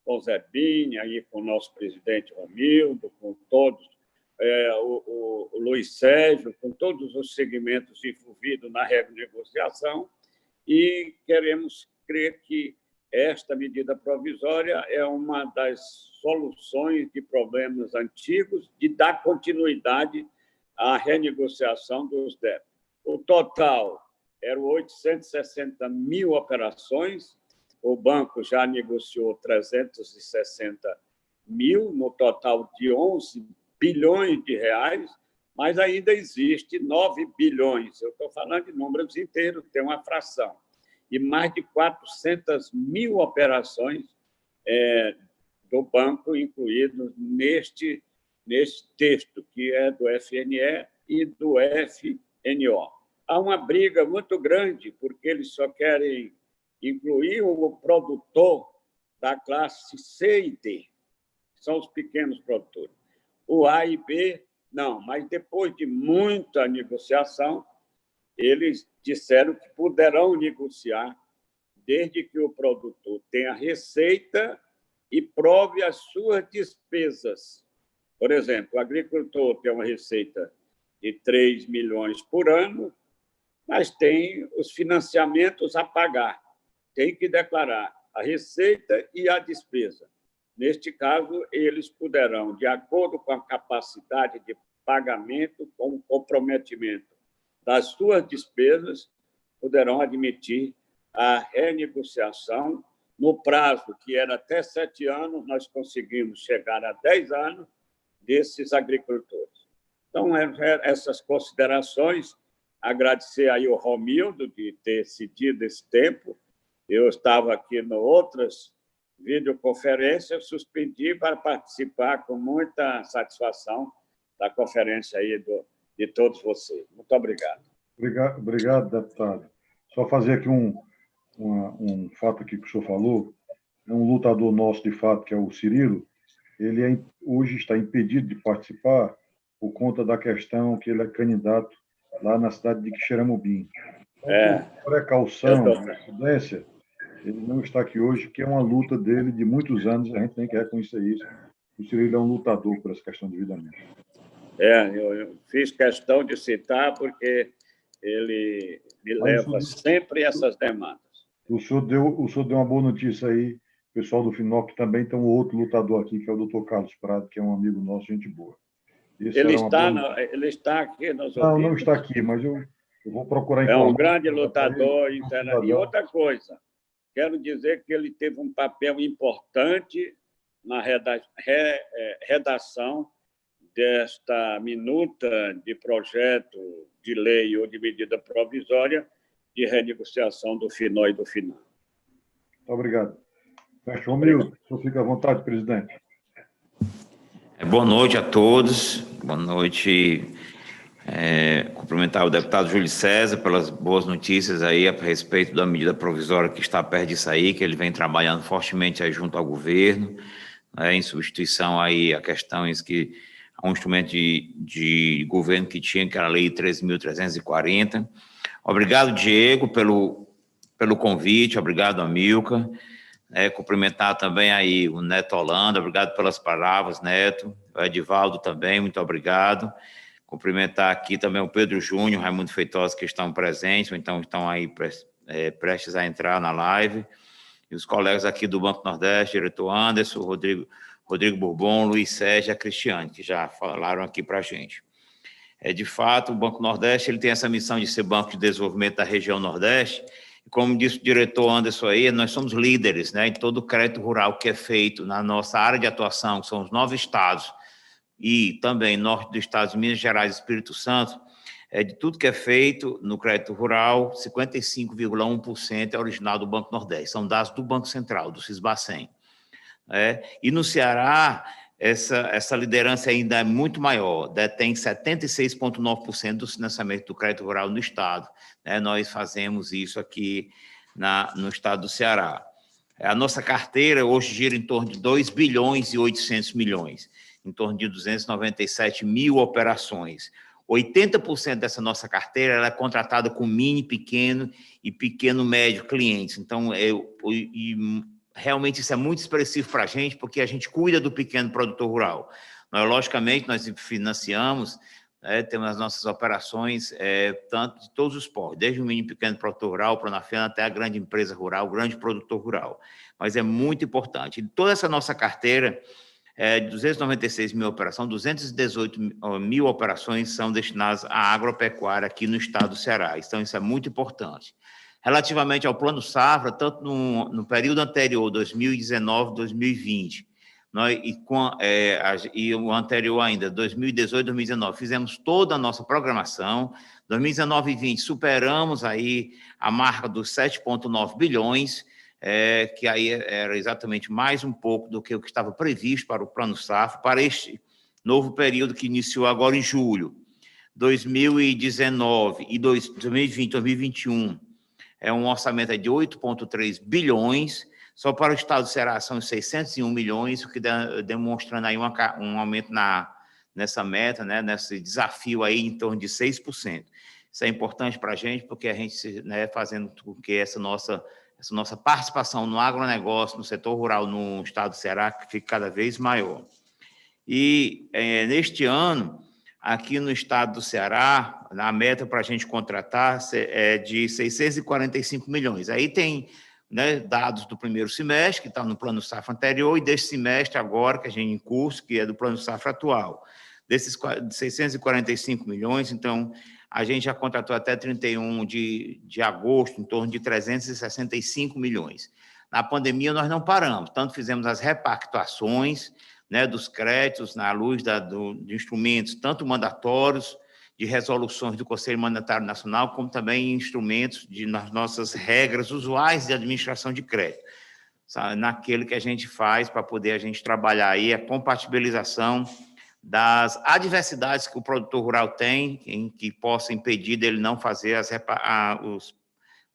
com o Zerbini, aí com o nosso presidente Romildo, com todos, o Luiz Sérgio, com todos os segmentos envolvidos na renegociação, e queremos crer que esta medida provisória é uma das soluções de problemas antigos de dar continuidade à renegociação dos débitos. O total eram 860 mil operações, o banco já negociou 360 mil, no total de 11 bilhões de reais, mas ainda existe 9 bilhões. Eu estou falando de números inteiros, tem uma fração. E mais de 400 mil operações do banco incluídas neste texto, que é do FNE e do FNO. Há uma briga muito grande, porque eles só querem incluir o produtor da classe C e D, que são os pequenos produtores. O A e B, não, mas depois de muita negociação, eles disseram que poderão negociar desde que o produtor tenha receita e prove as suas despesas. Por exemplo, o agricultor tem uma receita de 3 milhões por ano, mas tem os financiamentos a pagar. Tem que declarar a receita e a despesa. Neste caso, eles poderão, de acordo com a capacidade de pagamento, com o comprometimento das suas despesas, poderão admitir a renegociação no prazo, que era até 7 anos, nós conseguimos chegar a 10 anos desses agricultores. Então, essas considerações, agradecer aí ao Romildo de ter cedido esse tempo. Eu estava aqui em outras videoconferências, suspendi para participar com muita satisfação da conferência aí de todos vocês. Muito obrigado. Obrigado, deputado. Só fazer aqui um fato aqui que o senhor falou. É um lutador nosso, de fato, que é o Cirilo. Ele hoje está impedido de participar por conta da questão que ele é candidato lá na cidade de Quixeramobim. Por precaução, prudência, ele não está aqui hoje, que é uma luta dele de muitos anos, a gente tem que reconhecer isso. O Cirilo é um lutador por essa questão de endividamento. Eu fiz questão de citar porque ele me leva sempre essas demandas. O senhor deu uma boa notícia aí, o pessoal do FINOC também tem um outro lutador aqui, que é o Dr. Carlos Prado, que é um amigo nosso, gente boa. Ele está aqui nos ouvindo? Não está aqui, mas eu vou procurar informar. É um grande lutador. E outra coisa, quero dizer que ele teve um papel importante na redação desta minuta de projeto de lei ou de medida provisória de renegociação do FINO e do FINAM. Muito obrigado. Romildo, o senhor fica à vontade, presidente. Boa noite a todos. Boa noite. Cumprimentar o deputado Júlio César pelas boas notícias aí a respeito da medida provisória que está perto de sair, que ele vem trabalhando fortemente aí junto ao governo, em substituição aí a questões que a um instrumento de governo que tinha, que era a Lei 13.340. Obrigado, Diego, pelo convite, obrigado, Amilcar. Cumprimentar também aí o Neto Holanda, obrigado pelas palavras, Neto. O Edivaldo também, muito obrigado. Cumprimentar aqui também o Pedro Júnior, Raimundo Feitosa, que estão presentes, ou então estão aí prestes a entrar na live. E os colegas aqui do Banco Nordeste, diretor Anderson, Rodrigo Bourbon, Luiz Sérgio e a Cristiane, que já falaram aqui para a gente. De fato, o Banco Nordeste ele tem essa missão de ser banco de desenvolvimento da região Nordeste. E como disse o diretor Anderson aí, nós somos líderes, em todo o crédito rural que é feito na nossa área de atuação, que são os 9 estados, e também norte do estado de Minas Gerais e Espírito Santo, de tudo que é feito no crédito rural, 55,1% é original do Banco Nordeste. São dados do Banco Central, do Sisbacen. E no Ceará, essa liderança ainda é muito maior, detém 76,9% do financiamento do crédito rural no estado. Nós fazemos isso aqui no estado do Ceará. A nossa carteira hoje gira em torno de 2 bilhões e 800 milhões, em torno de 297 mil operações. 80% dessa nossa carteira ela é contratada com mini, pequeno e pequeno médio clientes. Então, realmente isso é muito expressivo para a gente, porque a gente cuida do pequeno produtor rural. Logicamente, nós financiamos temos as nossas operações, tanto de todos os portos, desde o mini e pequeno produtor rural, Pronafiana, até a grande empresa rural, o grande produtor rural. Mas é muito importante. E toda essa nossa carteira, de 296 mil operações, 218 mil operações são destinadas à agropecuária aqui no estado do Ceará. Então, isso é muito importante. Relativamente ao Plano Safra, tanto no período anterior, 2019, 2020, e o anterior ainda, 2018, 2019, fizemos toda a nossa programação. 2019 e 2020 superamos aí a marca dos 7,9 bilhões, que aí era exatamente mais um pouco do que o que estava previsto para o Plano Safra, para este novo período que iniciou agora em julho. 2019 e 2020, 2021, um orçamento de 8,3 bilhões, só para o estado do Ceará são 601 milhões, o que demonstrando aí um aumento nessa meta, né, nesse desafio aí em torno de 6%. Isso é importante para a gente, porque a gente, né, fazendo com que essa nossa participação no agronegócio, no setor rural no estado do Ceará, fique cada vez maior. E neste ano, aqui no estado do Ceará, a meta para a gente contratar é de 645 milhões. Aí tem, né, dados do primeiro semestre, que está no Plano Safra anterior, e deste semestre agora, que a gente em curso, que é do Plano Safra atual. Desses 645 milhões, então, a gente já contratou até 31 de agosto, em torno de 365 milhões. Na pandemia, nós não paramos, tanto fizemos as repactuações, né, dos créditos na luz de instrumentos, tanto mandatórios, de resoluções do Conselho Monetário Nacional, como também instrumentos nas nossas regras usuais de administração de crédito, sabe? Naquele que a gente faz para poder a gente trabalhar aí a compatibilização das adversidades que o produtor rural tem, em que possa impedir dele não fazer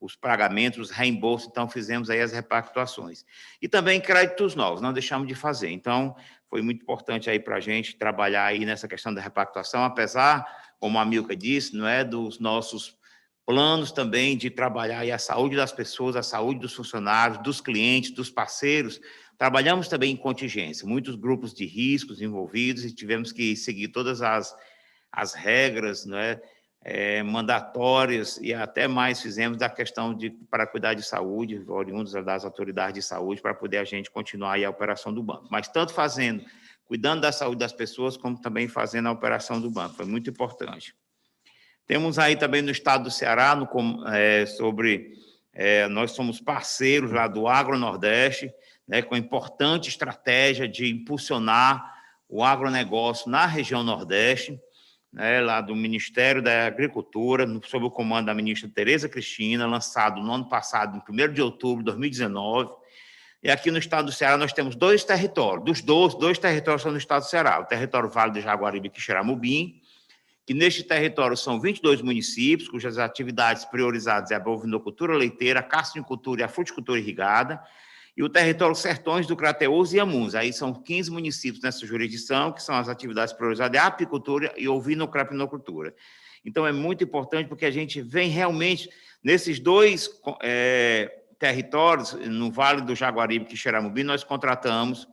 os pagamentos, os reembolsos. Então, fizemos aí as repactuações. E também créditos novos, não deixamos de fazer. Então, foi muito importante aí para a gente trabalhar aí nessa questão da repactuação, apesar, como a Milka disse, não é dos nossos planos também de trabalhar aí a saúde das pessoas, a saúde dos funcionários, dos clientes, dos parceiros. Trabalhamos também em contingência, muitos grupos de riscos envolvidos e tivemos que seguir todas as regras, não é? Mandatórias, e até mais fizemos da questão para cuidar de saúde, oriundos das autoridades de saúde, para poder a gente continuar aí a operação do banco. Mas tanto cuidando da saúde das pessoas, como também fazendo a operação do banco. Foi muito importante. Temos aí também no estado do Ceará, nós somos parceiros lá do Agronordeste, né, com a importante estratégia de impulsionar o agronegócio na região Nordeste, né, lá do Ministério da Agricultura, sob o comando da ministra Tereza Cristina, lançado no ano passado, em 1º de outubro de 2019. E aqui no estado do Ceará nós temos 2 territórios, dois territórios são no estado do Ceará, o território Vale do Jaguaribe e Quixeramobim, que neste território são 22 municípios, cujas atividades priorizadas é a bovinocultura leiteira, a cassinicultura e a fruticultura irrigada, e o território Sertões do Crateús e Amuns. Aí são 15 municípios nessa jurisdição, que são as atividades priorizadas, a apicultura e ovino-crapinocultura. Então, é muito importante, porque a gente vem realmente, nesses 2 territórios, no Vale do Jaguaribe e Quixeramobim, nós contratamos,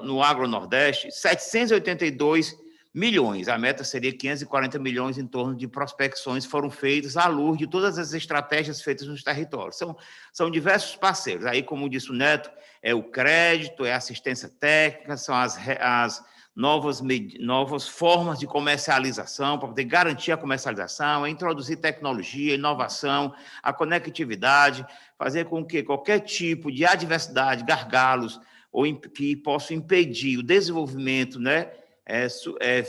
no Agro-Nordeste, 782 milhões. A meta seria 540 milhões em torno de prospecções foram feitas à luz de todas as estratégias feitas nos territórios. São diversos parceiros. Aí, como disse o Neto, é o crédito, é a assistência técnica, são as novas formas de comercialização, para poder garantir a comercialização, é introduzir tecnologia, inovação, a conectividade, fazer com que qualquer tipo de adversidade, gargalos, ou que possam impedir o desenvolvimento, né,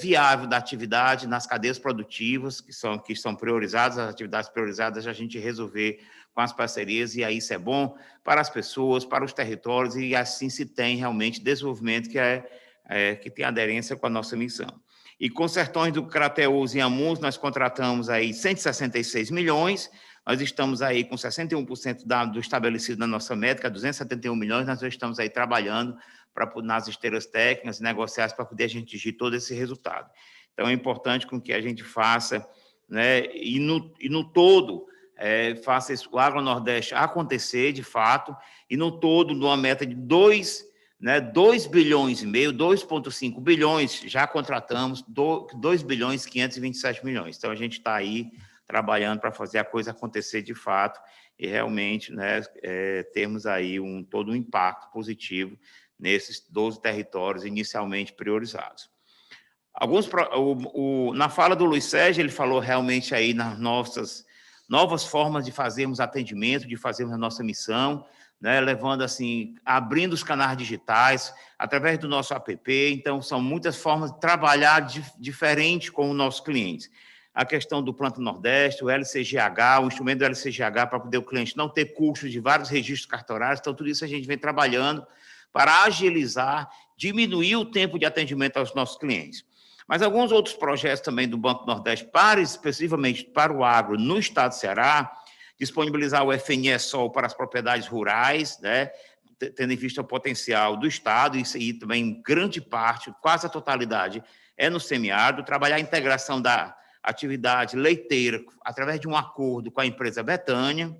viável da atividade nas cadeias produtivas, que são priorizadas, as atividades priorizadas, a gente resolver com as parcerias, e aí isso é bom para as pessoas, para os territórios, e assim se tem realmente desenvolvimento que tem aderência com a nossa missão. E com Sertões do Crateús e Amuns, nós contratamos aí 166 milhões, nós estamos aí com 61% do estabelecido na nossa métrica, 271 milhões, nós estamos aí trabalhando nas esteiras técnicas, negociais, para poder a gente atingir todo esse resultado. Então, é importante com que a gente faça, né, e no todo, faça o Agro-Nordeste acontecer, de fato, e no todo, numa meta de 2 né, 2 bilhões e meio, 2,5 bilhões, já contratamos 2 bilhões e 527 milhões. Então, a gente está aí trabalhando para fazer a coisa acontecer de fato e realmente, né, temos aí todo um impacto positivo nesses 12 territórios inicialmente priorizados. Na fala do Luiz Sérgio, ele falou realmente aí nas nossas novas formas de fazermos atendimento, de fazermos a nossa missão, né, levando assim, abrindo os canais digitais, através do nosso app. Então, são muitas formas de trabalhar diferente com os nossos clientes. A questão do Planta Nordeste, o LCGH, o instrumento do LCGH para poder o cliente não ter custos de vários registros cartorários. Então, tudo isso a gente vem trabalhando para agilizar, diminuir o tempo de atendimento aos nossos clientes. Mas alguns outros projetos também do Banco Nordeste, especificamente para o agro no estado do Ceará, disponibilizar o FNE Sol para as propriedades rurais, né, tendo em vista o potencial do estado, isso aí também, em grande parte, quase a totalidade, é no semiárido, trabalhar a integração da atividade leiteira através de um acordo com a empresa Betânia,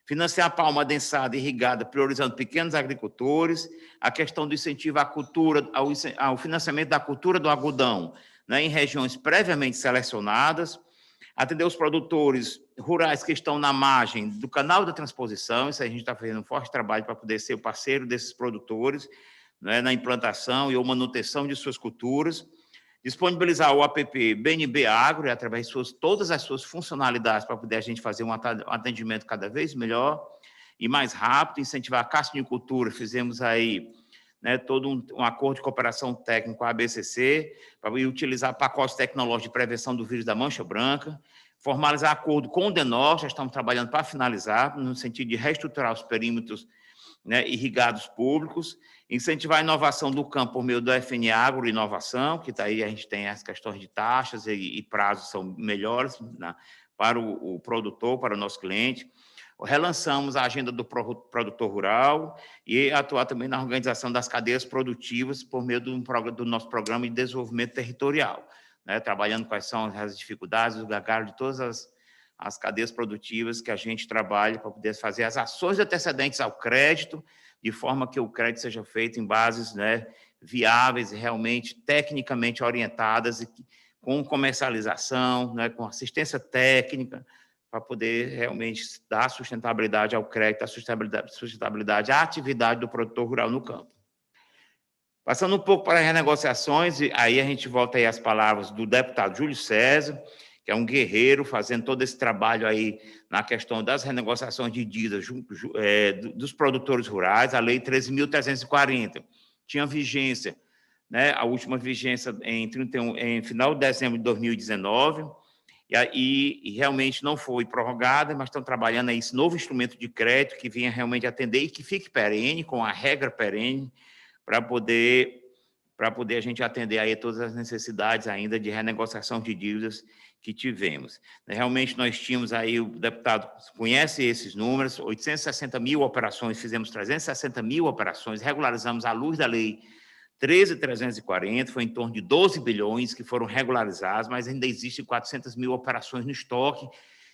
financiar a palma adensada e irrigada, priorizando pequenos agricultores, a questão do incentivo à cultura, ao financiamento da cultura do algodão, né, em regiões previamente selecionadas, atender os produtores rurais que estão na margem do canal da transposição, isso a gente está fazendo um forte trabalho para poder ser o parceiro desses produtores, né, na implantação e ou manutenção de suas culturas, disponibilizar o app BNB Agro, através de todas as suas funcionalidades, para poder a gente fazer um atendimento cada vez melhor e mais rápido, incentivar a cassinicultura, fizemos aí, né, todo um acordo de cooperação técnica com a ABCC, para utilizar pacotes tecnológicos de prevenção do vírus da mancha branca, formalizar acordo com o DENOR, já estamos trabalhando para finalizar, no sentido de reestruturar os perímetros, né, irrigados públicos, incentivar a inovação do campo por meio do FNE Agro Inovação, que está aí, a gente tem as questões de taxas e prazos são melhores, né, para o produtor, para o nosso cliente. Relançamos a agenda do produtor rural e atuar também na organização das cadeias produtivas por meio do nosso programa de desenvolvimento territorial, né, trabalhando quais são as dificuldades, os gargalos de todas as cadeias produtivas que a gente trabalha para poder fazer as ações antecedentes ao crédito, de forma que o crédito seja feito em bases, né, viáveis e realmente tecnicamente orientadas, e com comercialização, né, com assistência técnica, para poder realmente dar sustentabilidade ao crédito, a sustentabilidade à atividade do produtor rural no campo. Passando um pouco para as renegociações, e aí a gente volta aí às palavras do deputado Júlio César, que é um guerreiro, fazendo todo esse trabalho aí na questão das renegociações de dívidas dos produtores rurais. A Lei 13.340 tinha vigência, né, a última vigência em final de dezembro de 2019, e realmente não foi prorrogada, mas estão trabalhando aí esse novo instrumento de crédito que venha realmente atender e que fique perene, com a regra perene, para poder a gente atender aí todas as necessidades ainda de renegociação de dívidas que tivemos. Realmente nós tínhamos aí, o deputado conhece esses números, 860 mil operações, fizemos 360 mil operações, regularizamos à luz da Lei 13.340, foi em torno de 12 bilhões que foram regularizados, mas ainda existem 400 mil operações no estoque,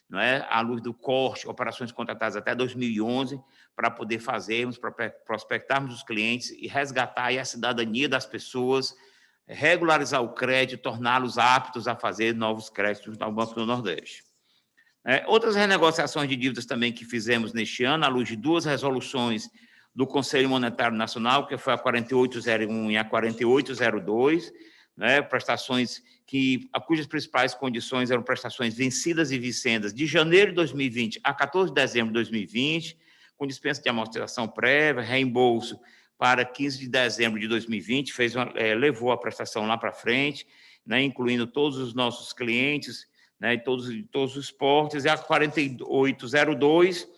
não é? À luz do corte, operações contratadas até 2011, para poder fazermos, para prospectarmos os clientes e resgatar aí a cidadania das pessoas, regularizar o crédito, torná-los aptos a fazer novos créditos no Banco do Nordeste. Outras renegociações de dívidas também que fizemos neste ano, à luz de duas resoluções do Conselho Monetário Nacional, que foi a 4801 e a 4802, né, prestações cujas principais condições eram prestações vencidas e vincendas de janeiro de 2020 a 14 de dezembro de 2020, com dispensa de amortização prévia, reembolso para 15 de dezembro de 2020, levou a prestação lá para frente, né, incluindo todos os nossos clientes, né, todos os portes, e a 4802,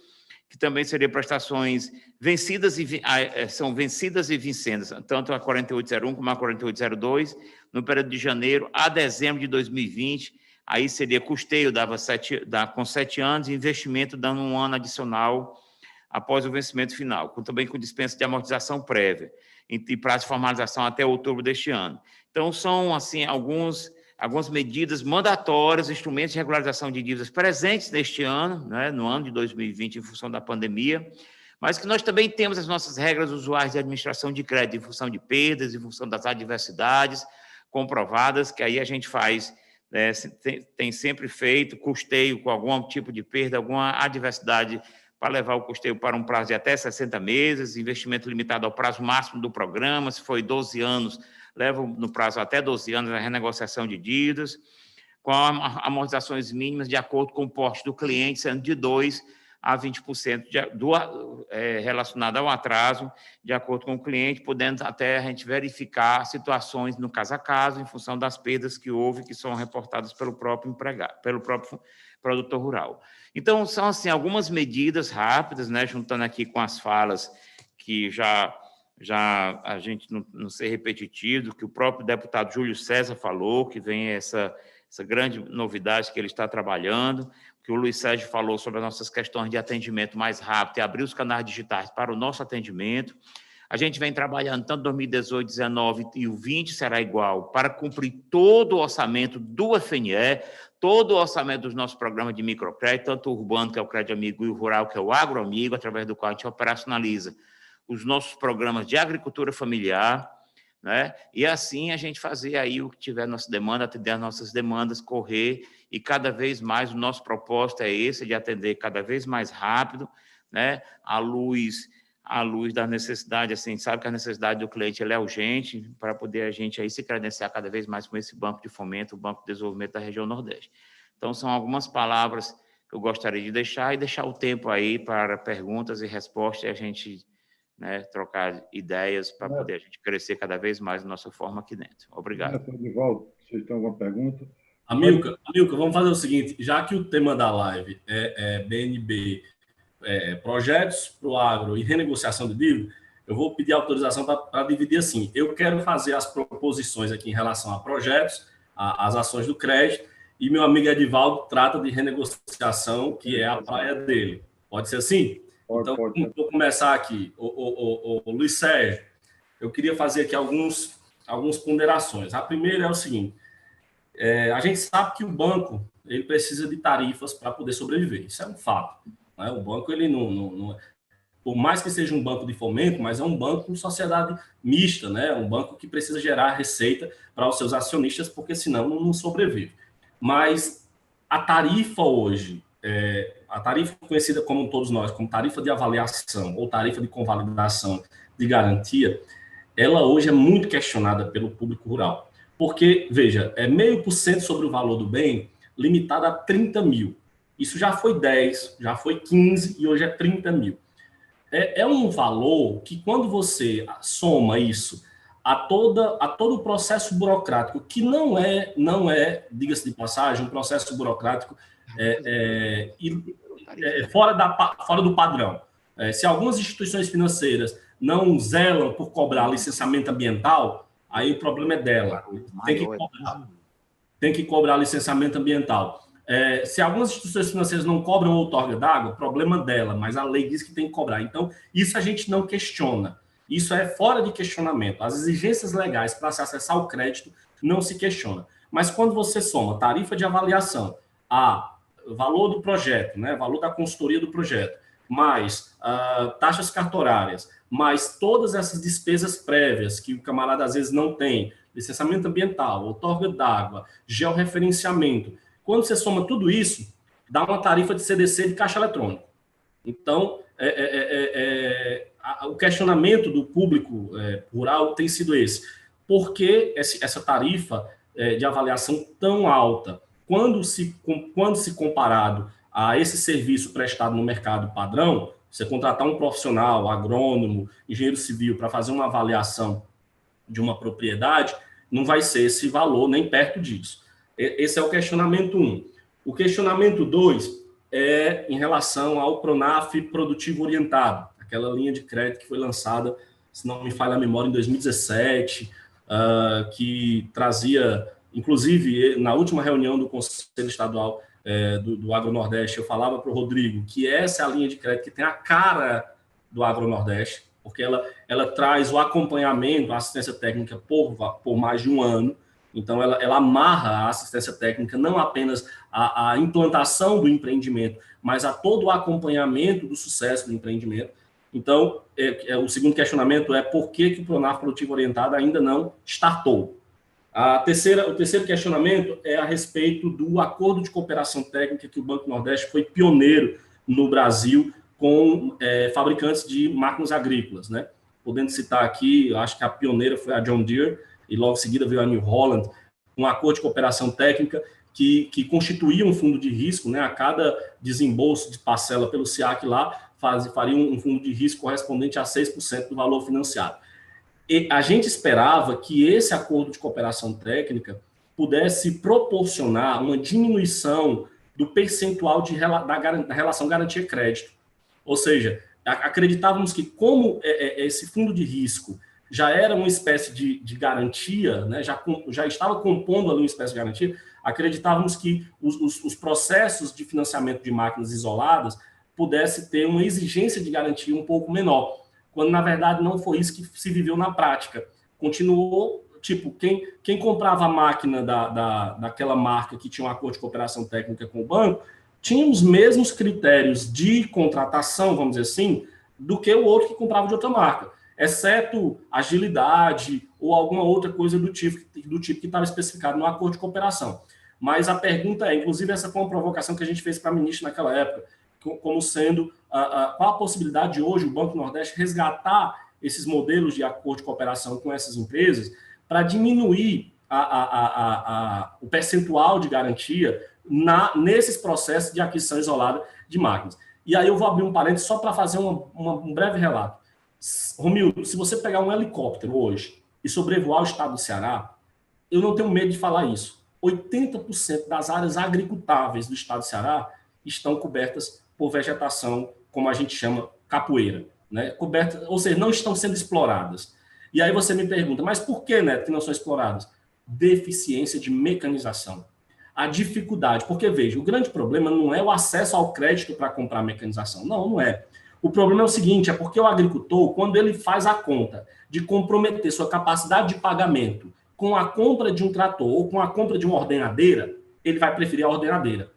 que também seria prestações vencidas são vencidas e vincendas, tanto a 4801 como a 4802, no período de janeiro a dezembro de 2020, aí seria custeio, com 7 anos, e investimento dando um ano adicional após o vencimento final, também com dispensa de amortização prévia, e prazo de formalização até outubro deste ano. Então, são, assim, algumas medidas mandatórias, instrumentos de regularização de dívidas presentes neste ano, né, no ano de 2020, em função da pandemia, mas que nós também temos as nossas regras usuais de administração de crédito em função de perdas, em função das adversidades comprovadas, que aí a gente faz, tem sempre feito custeio com algum tipo de perda, alguma adversidade, para levar o custeio para um prazo de até 60 meses, investimento limitado ao prazo máximo do programa, se foi 12 anos, leva no prazo até 12 anos a renegociação de dívidas, com amortizações mínimas de acordo com o porte do cliente, sendo de 2% a 20% relacionado ao atraso, de acordo com o cliente, podendo até a gente verificar situações no caso a caso, em função das perdas que houve, que são reportadas pelo próprio empregado, pelo próprio produtor rural. Então, são assim, algumas medidas rápidas, né, juntando aqui com as falas que já a gente não ser repetitivo, que o próprio deputado Júlio César falou, que vem essa grande novidade que ele está trabalhando, que o Luiz Sérgio falou sobre as nossas questões de atendimento mais rápido e abrir os canais digitais para o nosso atendimento. A gente vem trabalhando tanto 2018, 2019 e o 20 será igual, para cumprir todo o orçamento do FNE, todo o orçamento dos nossos programas de microcrédito, tanto o urbano, que é o Crédito Amigo, e o rural, que é o Agroamigo, através do qual a gente operacionaliza os nossos programas de agricultura familiar, né? E assim a gente fazer aí o que tiver nossa demanda, atender as nossas demandas, correr, e cada vez mais o nosso propósito é esse, de atender cada vez mais rápido, né? À luz da necessidade, assim, sabe que a necessidade do cliente ela é urgente, para poder a gente aí se credenciar cada vez mais com esse banco de fomento, o Banco de Desenvolvimento da Região Nordeste. Então, são algumas palavras que eu gostaria de deixar, e deixar o tempo aí para perguntas e respostas, e a gente, né, trocar ideias para poder a gente crescer cada vez mais a nossa forma aqui dentro. Obrigado. Edivaldo, vocês têm alguma pergunta? Amilcar, vamos fazer o seguinte, já que o tema da live é BNB, projetos para o agro e renegociação de dívida, eu vou pedir autorização para dividir assim. Eu quero fazer as proposições aqui em relação a projetos, as ações do crédito, e meu amigo Edivaldo trata de renegociação, que é a praia dele. Pode ser assim? Então, vou começar aqui. O Luiz Sérgio, eu queria fazer aqui algumas ponderações. A primeira é o seguinte, a gente sabe que o banco ele precisa de tarifas para poder sobreviver. Isso é um fato. Né? O banco, ele não, por mais que seja um banco de fomento, mas é um banco com sociedade mista, né? Um banco que precisa gerar receita para os seus acionistas, porque senão não sobrevive. Mas a tarifa hoje, a tarifa conhecida como todos nós, como tarifa de avaliação ou tarifa de convalidação de garantia, ela hoje é muito questionada pelo público rural. Porque, veja, é 0,5% sobre o valor do bem, limitado a 30 mil. Isso já foi 10, já foi 15 e hoje é 30 mil. É um valor que, quando você soma isso a todo o processo burocrático, que não é, diga-se de passagem, um processo burocrático fora do padrão. Se algumas instituições financeiras não zelam por cobrar licenciamento ambiental, aí o problema é dela. Tem que cobrar licenciamento ambiental. Se algumas instituições financeiras não cobram outorga d'água, problema dela, mas a lei diz que tem que cobrar. Então, isso a gente não questiona. Isso é fora de questionamento. As exigências legais para se acessar o crédito não se questiona. Mas quando você soma tarifa de avaliação a valor do projeto, né, valor da consultoria do projeto, mais taxas cartorárias, mais todas essas despesas prévias que o camarada às vezes não tem, licenciamento ambiental, outorga d'água, georreferenciamento, quando você soma tudo isso, dá uma tarifa de CDC de caixa eletrônico. Então, o questionamento do público rural tem sido esse. Por que essa tarifa de avaliação tão alta? Quando se comparado a esse serviço prestado no mercado padrão, você contratar um profissional, agrônomo, engenheiro civil, para fazer uma avaliação de uma propriedade, não vai ser esse valor nem perto disso. Esse é o questionamento 1. O questionamento 2 é em relação ao Pronaf Produtivo Orientado, aquela linha de crédito que foi lançada, se não me falha a memória, em 2017, que trazia, inclusive, na última reunião do Conselho Estadual do Agro Nordeste, eu falava para o Rodrigo que essa é a linha de crédito que tem a cara do Agro Nordeste, porque ela traz o acompanhamento, a assistência técnica por mais de um ano. Então, ela amarra a assistência técnica não apenas à implantação do empreendimento, mas a todo o acompanhamento do sucesso do empreendimento. Então, o segundo questionamento é por que o Pronaf Produtivo Orientado ainda não startou. O terceiro questionamento é a respeito do acordo de cooperação técnica que o Banco Nordeste foi pioneiro no Brasil com fabricantes de máquinas agrícolas, né? Podendo citar aqui, eu acho que a pioneira foi a John Deere, e logo em seguida veio a New Holland, um acordo de cooperação técnica que constituía um fundo de risco, né? A cada desembolso de parcela pelo SIAC lá, faria um fundo de risco correspondente a 6% do valor financiado. E a gente esperava que esse acordo de cooperação técnica pudesse proporcionar uma diminuição do percentual da relação garantia-crédito. Ou seja, acreditávamos que como esse fundo de risco já era uma espécie de garantia, né, já estava compondo ali uma espécie de garantia, acreditávamos que os processos de financiamento de máquinas isoladas pudesse ter uma exigência de garantia um pouco menor, quando, na verdade, não foi isso que se viveu na prática. Continuou, tipo, quem comprava a máquina daquela marca que tinha um acordo de cooperação técnica com o banco, tinha os mesmos critérios de contratação, vamos dizer assim, do que o outro que comprava de outra marca, exceto agilidade ou alguma outra coisa do tipo que estava especificado no acordo de cooperação. Mas a pergunta é, inclusive essa foi uma provocação que a gente fez para a ministra naquela época, como sendo qual a possibilidade de hoje o Banco Nordeste resgatar esses modelos de acordo de cooperação com essas empresas para diminuir o percentual de garantia nesses processos de aquisição isolada de máquinas. E aí eu vou abrir um parênteses só para fazer um breve relato. Romildo, se você pegar um helicóptero hoje e sobrevoar o estado do Ceará, eu não tenho medo de falar isso. 80% das áreas agricultáveis do estado do Ceará estão cobertas por vegetação, como a gente chama, capoeira, né? Cobertas, ou seja, não estão sendo exploradas. E aí você me pergunta, mas por que, Neto, que não são exploradas? Deficiência de mecanização. A dificuldade, porque, veja, o grande problema não é o acesso ao crédito para comprar mecanização. Não é. O problema é o seguinte, é porque o agricultor, quando ele faz a conta de comprometer sua capacidade de pagamento com a compra de um trator ou com a compra de uma ordenadeira, ele vai preferir a ordenadeira.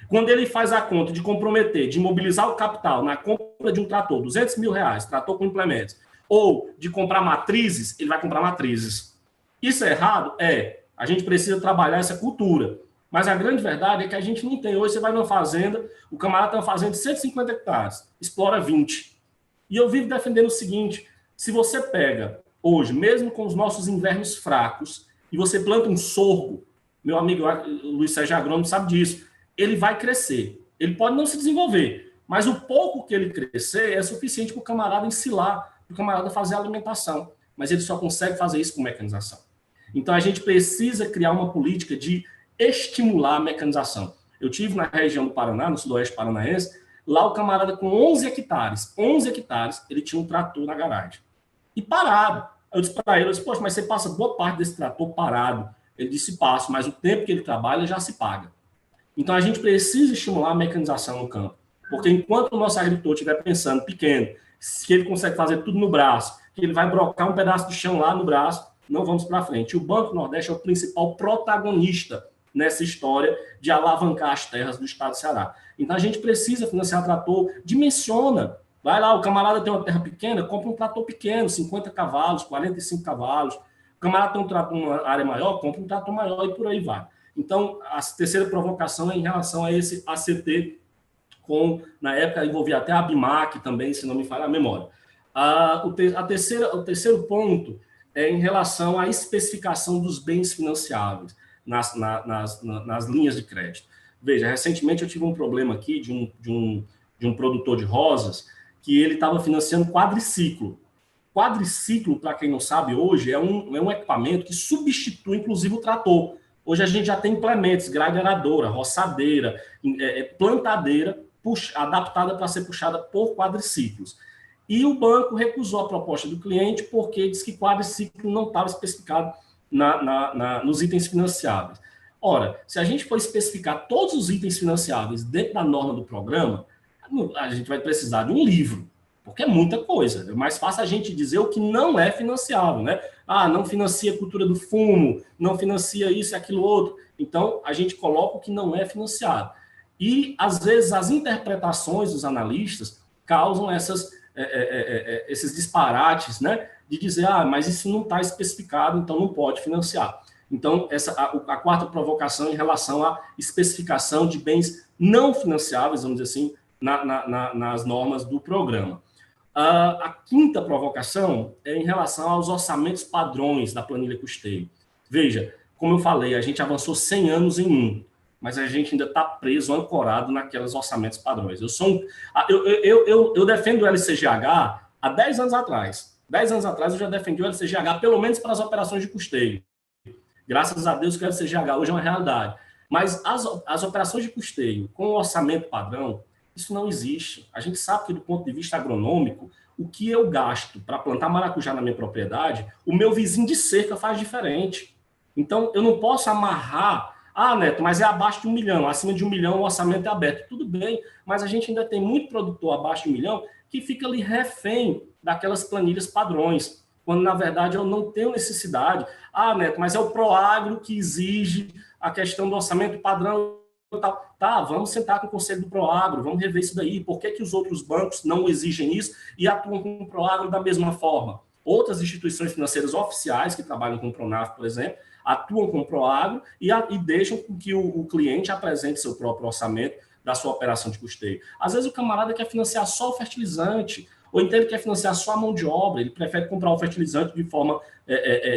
Quando ele faz a conta de comprometer, de mobilizar o capital na compra de um trator, R$200 mil, trator com implementos, ou de comprar matrizes, ele vai comprar matrizes. Isso é errado? É. A gente precisa trabalhar essa cultura. Mas a grande verdade é que a gente não tem. Hoje você vai numa fazenda, o camarada tem uma fazenda de 150 hectares, explora 20. E eu vivo defendendo o seguinte, se você pega hoje, mesmo com os nossos invernos fracos, e você planta um sorgo, meu amigo Luiz Sérgio Agrônomo sabe disso, ele vai crescer. Ele pode não se desenvolver, mas o pouco que ele crescer é suficiente para o camarada ensilar, para o camarada fazer a alimentação. Mas ele só consegue fazer isso com mecanização. Então, a gente precisa criar uma política de estimular a mecanização. Eu tive na região do Paraná, no sudoeste paranaense, lá o camarada com 11 hectares, ele tinha um trator na garagem. E parado. Eu disse para ele, poxa, mas você passa boa parte desse trator parado. Ele disse, passo, mas o tempo que ele trabalha já se paga. Então, a gente precisa estimular a mecanização no campo. Porque enquanto o nosso agricultor estiver pensando pequeno, que ele consegue fazer tudo no braço, que ele vai brocar um pedaço do chão lá no braço, não vamos para frente. E o Banco Nordeste é o principal protagonista nessa história de alavancar as terras do estado do Ceará. Então, a gente precisa financiar trator, dimensiona. Vai lá, o camarada tem uma terra pequena, compra um trator pequeno, 50 cavalos, 45 cavalos. O camarada tem uma área maior, compra um trator maior e por aí vai. Então, a terceira provocação é em relação a esse ACT, na época envolvia até a ABIMAC também, se não me falha a memória. O terceiro ponto é em relação à especificação dos bens financiáveis nas linhas de crédito. Veja, recentemente eu tive um problema aqui de um produtor de rosas que ele estava financiando quadriciclo. Quadriciclo, para quem não sabe, hoje é um equipamento que substitui, inclusive, o trator. Hoje a gente já tem implementos, grade aradora, roçadeira, plantadeira, adaptada para ser puxada por quadriciclos. E o banco recusou a proposta do cliente porque disse que quadriciclo não estava especificado nos itens financiáveis. Ora, se a gente for especificar todos os itens financiáveis dentro da norma do programa, a gente vai precisar de um livro, porque é muita coisa. É mais fácil a gente dizer o que não é financiável, né? Não financia a cultura do fumo, não financia isso e aquilo outro. Então, a gente coloca o que não é financiado. E, às vezes, as interpretações dos analistas causam essas esses disparates, né, de dizer, mas isso não está especificado, então não pode financiar. Então, a quarta provocação em relação à especificação de bens não financiáveis, vamos dizer assim, nas normas do programa. A quinta provocação é em relação aos orçamentos padrões da planilha custeio. Veja, como eu falei, a gente avançou 100 anos em um, mas a gente ainda está preso, ancorado naqueles orçamentos padrões. Eu defendo o LCGH há 10 anos atrás. 10 anos atrás eu já defendi o LCGH, pelo menos para as operações de custeio. Graças a Deus que o LCGH hoje é uma realidade. Mas as operações de custeio com orçamento padrão, isso não existe. A gente sabe que, do ponto de vista agronômico, o que eu gasto para plantar maracujá na minha propriedade, o meu vizinho de cerca faz diferente. Então, eu não posso amarrar, Neto, mas é abaixo de 1 milhão, acima de 1 milhão o orçamento é aberto. Tudo bem, mas a gente ainda tem muito produtor abaixo de 1 milhão que fica ali refém daquelas planilhas padrões, quando, na verdade, eu não tenho necessidade. Neto, mas é o Proagro que exige a questão do orçamento padrão. Tá, vamos sentar com o conselho do Proagro, vamos rever isso daí. Por que os outros bancos não exigem isso e atuam com o Proagro da mesma forma? Outras instituições financeiras oficiais que trabalham com o Pronaf, por exemplo, atuam com o Proagro e deixam que o cliente apresente seu próprio orçamento da sua operação de custeio. Às vezes o camarada quer financiar só o fertilizante, ou então ele quer financiar só a mão de obra, ele prefere comprar o fertilizante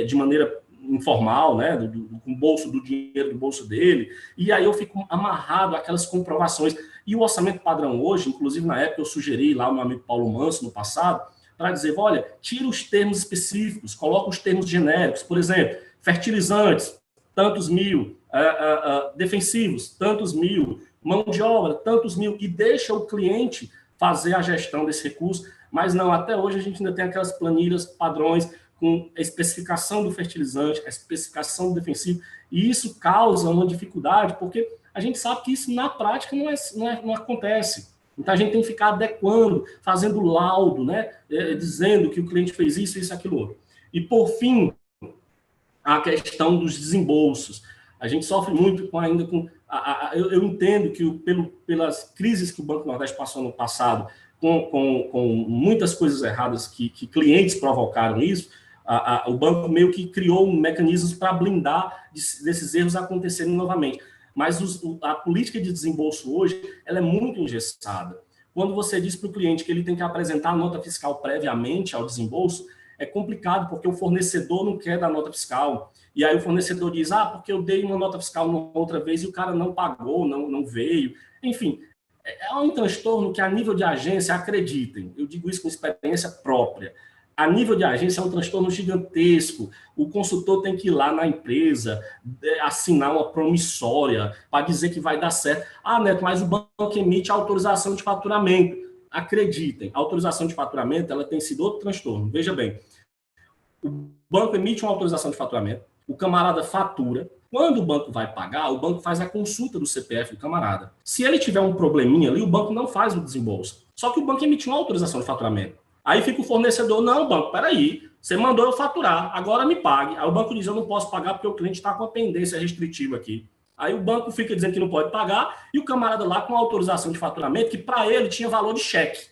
de maneira informal, né, com o bolso do dinheiro do bolso dele, e aí eu fico amarrado àquelas comprovações. E o orçamento padrão hoje, inclusive na época eu sugeri lá o meu amigo Paulo Manso no passado, para dizer, olha, tira os termos específicos, coloca os termos genéricos, por exemplo, fertilizantes, tantos mil, defensivos, tantos mil, mão de obra, tantos mil, e deixa o cliente fazer a gestão desse recurso, mas não, até hoje a gente ainda tem aquelas planilhas padrões com a especificação do fertilizante, a especificação do defensivo, e isso causa uma dificuldade, porque a gente sabe que isso na prática não acontece. Então a gente tem que ficar adequando, fazendo laudo, né, dizendo que o cliente fez isso, aquilo outro. E por fim, a questão dos desembolsos. A gente sofre muito ainda com... Eu entendo que pelas crises que o Banco Nordeste passou no passado, com muitas coisas erradas que clientes provocaram isso, o banco meio que criou mecanismos para blindar desses erros acontecerem novamente. Mas a política de desembolso hoje ela é muito engessada. Quando você diz para o cliente que ele tem que apresentar a nota fiscal previamente ao desembolso, é complicado, porque o fornecedor não quer dar nota fiscal. E aí o fornecedor diz, porque eu dei uma nota fiscal outra vez e o cara não pagou, não veio. Enfim, é um transtorno que, a nível de agência, acreditem, eu digo isso com experiência própria, a nível de agência é um transtorno gigantesco. O consultor tem que ir lá na empresa, assinar uma promissória para dizer que vai dar certo. Neto, mas o banco emite autorização de faturamento. Acreditem, a autorização de faturamento ela tem sido outro transtorno. Veja bem, o banco emite uma autorização de faturamento, o camarada fatura. Quando o banco vai pagar, o banco faz a consulta do CPF do camarada. Se ele tiver um probleminha ali, o banco não faz o desembolso. Só que o banco emitiu uma autorização de faturamento. Aí fica o fornecedor, não, banco, peraí, você mandou eu faturar, agora me pague. Aí o banco diz, eu não posso pagar porque o cliente está com a pendência restritiva aqui. Aí o banco fica dizendo que não pode pagar e o camarada lá com a autorização de faturamento, que para ele tinha valor de cheque.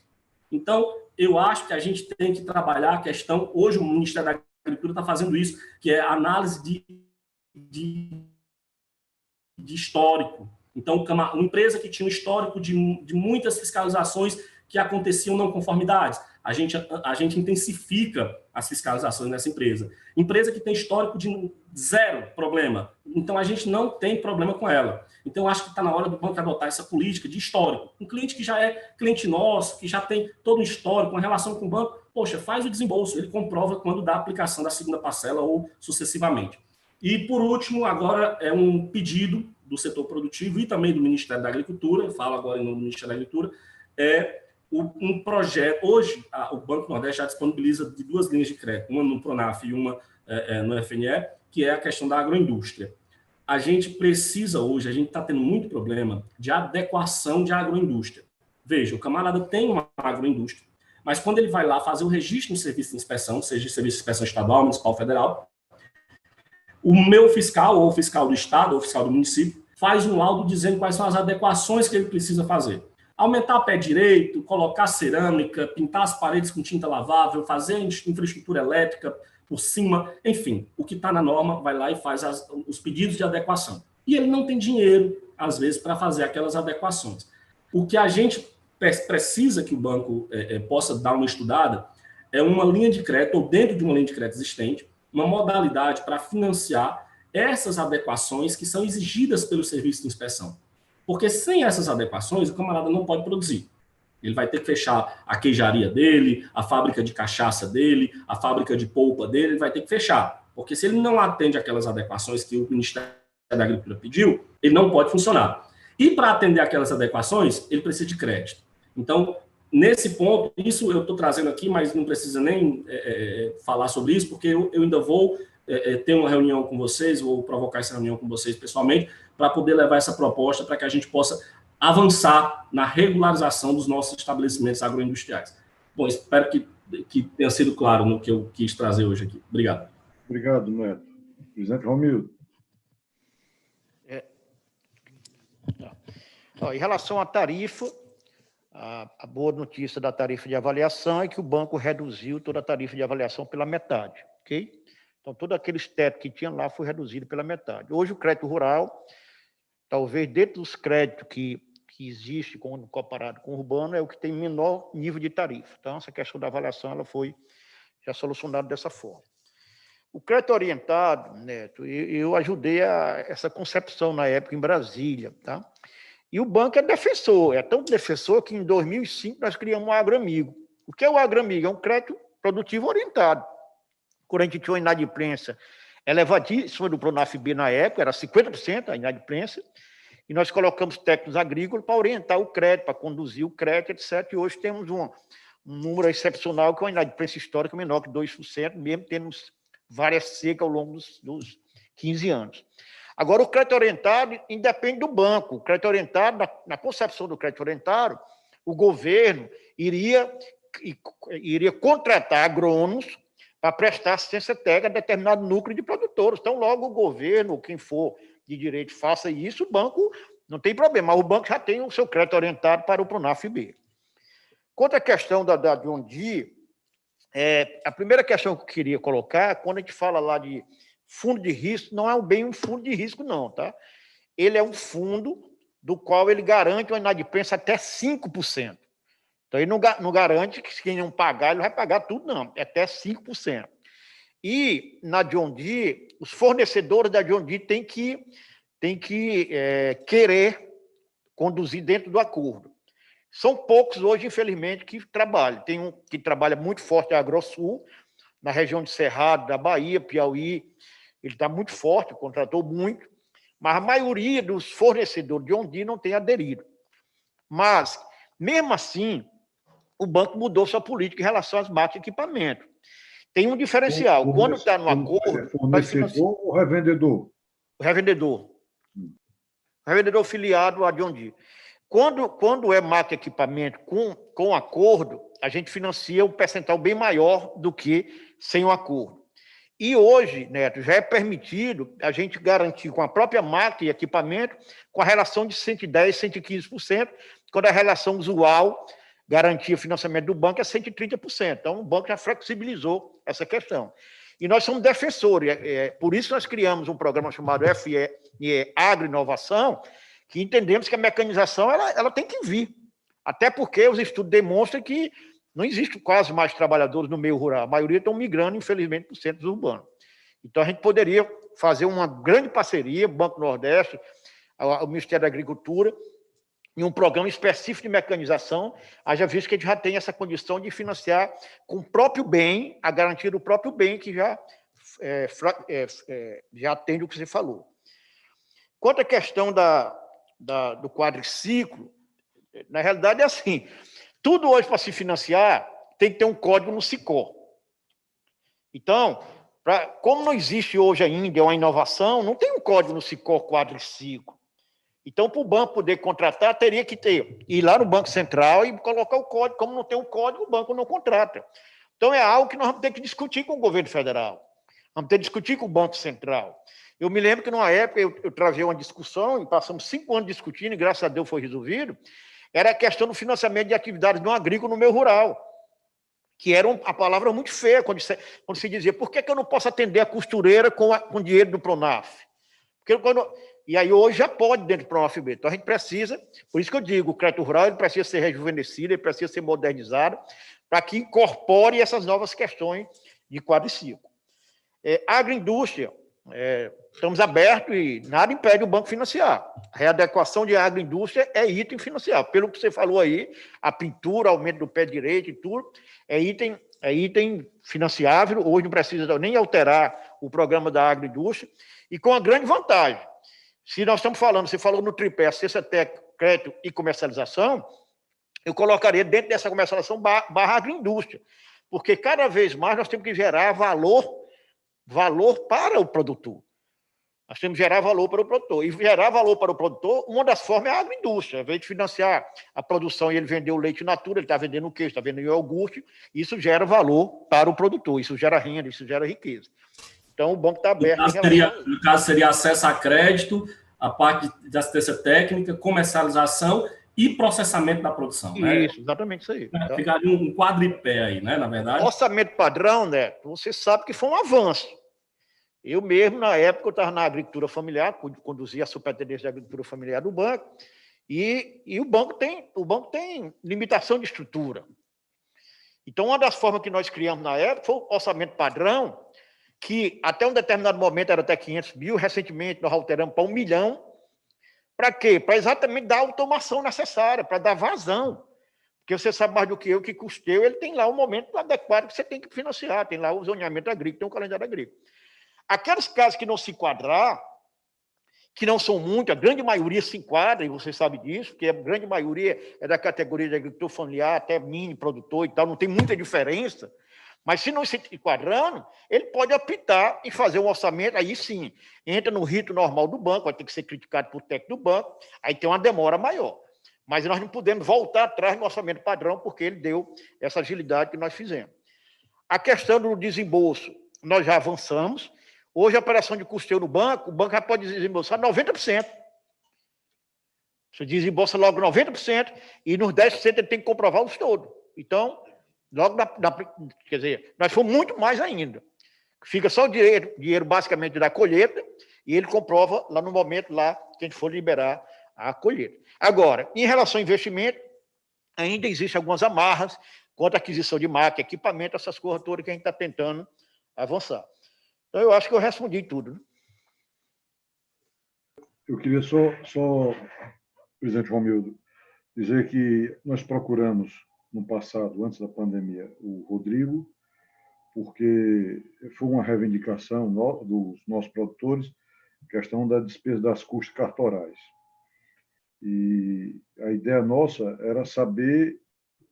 Então, eu acho que a gente tem que trabalhar a questão, hoje o Ministério da Agricultura está fazendo isso, que é a análise de histórico. Então, uma empresa que tinha um histórico de muitas fiscalizações que aconteciam não conformidades, a gente intensifica as fiscalizações nessa empresa. Empresa que tem histórico de 0 problema, então a gente não tem problema com ela. Então, acho que está na hora do banco adotar essa política de histórico. Um cliente que já é cliente nosso, que já tem todo um histórico, uma relação com o banco, poxa, faz o desembolso, ele comprova quando dá a aplicação da segunda parcela ou sucessivamente. E, por último, agora é um pedido do setor produtivo e também do Ministério da Agricultura, eu falo agora no Ministério da Agricultura, um projeto. Hoje, o Banco Nordeste já disponibiliza de 2 linhas de crédito, uma no Pronaf e uma no FNE, que é a questão da agroindústria. A gente precisa hoje, a gente está tendo muito problema de adequação de agroindústria. Veja, o camarada tem uma agroindústria, mas quando ele vai lá fazer o registro no serviço de inspeção, seja serviço de inspeção estadual, municipal, federal, o meu fiscal, ou o fiscal do estado, ou o fiscal do município, faz um laudo dizendo quais são as adequações que ele precisa fazer. aumentar pé direito, colocar cerâmica, pintar as paredes com tinta lavável, fazer infraestrutura elétrica por cima, enfim, o que está na norma vai lá e faz os pedidos de adequação. E ele não tem dinheiro, às vezes, para fazer aquelas adequações. O que a gente precisa que o banco possa dar uma estudada é uma linha de crédito, ou dentro de uma linha de crédito existente, uma modalidade para financiar essas adequações que são exigidas pelo serviço de inspeção. Porque sem essas adequações, o camarada não pode produzir. Ele vai ter que fechar a queijaria dele, a fábrica de cachaça dele, a fábrica de polpa dele, ele vai ter que fechar. Porque se ele não atende aquelas adequações que o Ministério da Agricultura pediu, ele não pode funcionar. E para atender aquelas adequações, ele precisa de crédito. Então, nesse ponto, isso eu estou trazendo aqui, mas não precisa nem falar sobre isso, porque eu ainda vou ter uma reunião com vocês, vou provocar essa reunião com vocês pessoalmente, para poder levar essa proposta para que a gente possa avançar na regularização dos nossos estabelecimentos agroindustriais. Bom, espero que tenha sido claro no que eu quis trazer hoje aqui. Obrigado. Obrigado, Neto. Presidente Romildo. Em relação à tarifa, a boa notícia da tarifa de avaliação é que o banco reduziu toda a tarifa de avaliação pela metade, ok? Então, todos aqueles tetos que tinha lá foi reduzido pela metade. Hoje, o crédito rural, talvez dentro dos créditos que existe comparado com o urbano, é o que tem menor nível de tarifa. Então, essa questão da avaliação ela foi já solucionada dessa forma. O crédito orientado, Neto, eu ajudei a essa concepção na época em Brasília, tá? E o banco é defensor, é tão defensor que em 2005 nós criamos o AgroAmigo. O que é o AgroAmigo? É um crédito produtivo orientado. Quando a gente tinha uma inadimplência elevadíssima do Pronaf-B na época, era 50% a inadimplência, e nós colocamos técnicos agrícolas para orientar o crédito, para conduzir o crédito, etc. E hoje temos um número excepcional, que é uma inadimplência histórica menor que 2%, mesmo tendo várias secas ao longo dos 15 anos. Agora, o crédito orientado independe do banco. O crédito orientado, na concepção do crédito orientado, o governo iria contratar agrônomos para prestar assistência técnica a determinado núcleo de produtores. Então, logo o governo, quem for de direito, faça isso, o banco não tem problema. O banco já tem o seu crédito orientado para o Pronaf-B. Quanto à questão da John Deere, a primeira questão que eu queria colocar, quando a gente fala lá de fundo de risco, não é bem um fundo de risco, não, tá? Ele é um fundo do qual ele garante uma inadimplência até 5%. Então, ele não garante que quem não pagar, ele vai pagar tudo, não. É até 5%. E, na John Deere, os fornecedores da John Deere têm que querer conduzir dentro do acordo. São poucos hoje, infelizmente, que trabalham. Tem um que trabalha muito forte, a AgroSul, na região de Cerrado, da Bahia, Piauí. Ele está muito forte, contratou muito, mas a maioria dos fornecedores de John Deere não tem aderido. Mas, mesmo assim, o banco mudou sua política em relação às máquinas de equipamento. Tem um diferencial. Quando está no acordo... Fornecedor ou revendedor? O revendedor. O revendedor filiado a John Deere. Quando é máquina de equipamento com acordo, a gente financia um percentual bem maior do que sem o acordo. E hoje, Neto, já é permitido a gente garantir com a própria máquina e equipamento com a relação de 110%, 115%, quando a relação usual, garantia financiamento do banco, é 130%. Então, o banco já flexibilizou essa questão. E nós somos defensores. Por isso, nós criamos um programa chamado FE Agroinovação, que entendemos que a mecanização ela tem que vir. Até porque os estudos demonstram que não existe quase mais trabalhadores no meio rural. A maioria estão migrando, infelizmente, para os centros urbanos. Então, a gente poderia fazer uma grande parceria, Banco Nordeste, o Ministério da Agricultura, em um programa específico de mecanização, haja visto que a gente já tem essa condição de financiar com o próprio bem, a garantia do próprio bem, que já atende o que você falou. Quanto à questão do quadriciclo, na realidade é assim, tudo hoje para se financiar tem que ter um código no SICOR. Então, como não existe hoje ainda uma inovação, não tem um código no SICOR quadriciclo. Então, para o banco poder contratar, teria que ir lá no Banco Central e colocar o código. Como não tem um código, o banco não contrata. Então, é algo que nós vamos ter que discutir com o governo federal. Vamos ter que discutir com o Banco Central. Eu me lembro que, numa época, eu travei uma discussão, e passamos 5 anos discutindo, e graças a Deus foi resolvido, era a questão do financiamento de atividades não agrícolas no meio rural, que era a palavra muito feia, quando se dizia, por que eu não posso atender a costureira com dinheiro do Pronaf? E aí hoje já pode dentro do Pronaf-B. Então a gente precisa, por isso que eu digo, o crédito rural ele precisa ser rejuvenescido, ele precisa ser modernizado, para que incorpore essas novas questões de quadriciclo. Agroindústria, estamos abertos e nada impede o banco financiar. A readequação de agroindústria é item financiável. Pelo que você falou aí, a pintura, aumento do pé direito e tudo, é item financiável. Hoje não precisa nem alterar o programa da agroindústria. E com a grande vantagem, se nós estamos falando, você falou no tripé, assistência técnica, crédito e comercialização, eu colocaria dentro dessa comercialização barra agroindústria, porque cada vez mais nós temos que gerar valor para o produtor. Nós temos que gerar valor para o produtor. E gerar valor para o produtor, uma das formas é a agroindústria. Ao invés de financiar a produção e ele vender o leite natura, ele está vendendo o queijo, está vendendo o iogurte, isso gera valor para o produtor, isso gera renda, isso gera riqueza. Então, o banco está aberto. No caso, seria acesso a crédito, a parte de assistência técnica, comercialização e processamento da produção. Isso, né? Exatamente isso aí. Então, ficaria um quadripé aí, né, na verdade. Orçamento padrão, né? Você sabe que foi um avanço. Eu mesmo, na época, eu estava na agricultura familiar, conduzia a superintendência de agricultura familiar do banco, e o banco tem limitação de estrutura. Então, uma das formas que nós criamos na época foi o orçamento padrão, que até um determinado momento era até 500 mil, recentemente nós alteramos para 1 milhão. Para quê? Para exatamente dar a automação necessária, para dar vazão. Porque você sabe mais do que eu que custeio, ele tem lá um momento adequado que você tem que financiar, tem lá o zoneamento agrícola, tem um calendário agrícola. Aquelas casas que não se enquadrar, que não são muitas, a grande maioria se enquadra, e você sabe disso, porque a grande maioria é da categoria de agricultor familiar, até mini produtor e tal, não tem muita diferença. Mas se não se enquadrando, ele pode optar em fazer um orçamento, aí sim, entra no rito normal do banco, vai ter que ser criticado por técnico do banco, aí tem uma demora maior. Mas nós não podemos voltar atrás no orçamento padrão, porque ele deu essa agilidade que nós fizemos. A questão do desembolso, nós já avançamos. Hoje, a operação de custeio no banco, o banco já pode desembolsar 90%. Você desembolsa logo 90% e nos 10% ele tem que comprovar os todos. Então, logo quer dizer, nós fomos muito mais ainda. Fica só o dinheiro basicamente da colheita e ele comprova lá no momento lá que a gente for liberar a colheita. Agora, em relação ao investimento, ainda existem algumas amarras quanto à aquisição de máquina, equipamento, essas coisas todas que a gente está tentando avançar. Então, eu acho que eu respondi tudo. Né? Eu queria só, presidente Romildo, dizer que nós procuramos, no passado, antes da pandemia, o Rodrigo, porque foi uma reivindicação dos nossos produtores, a questão da despesa das custas cartorais. E a ideia nossa era saber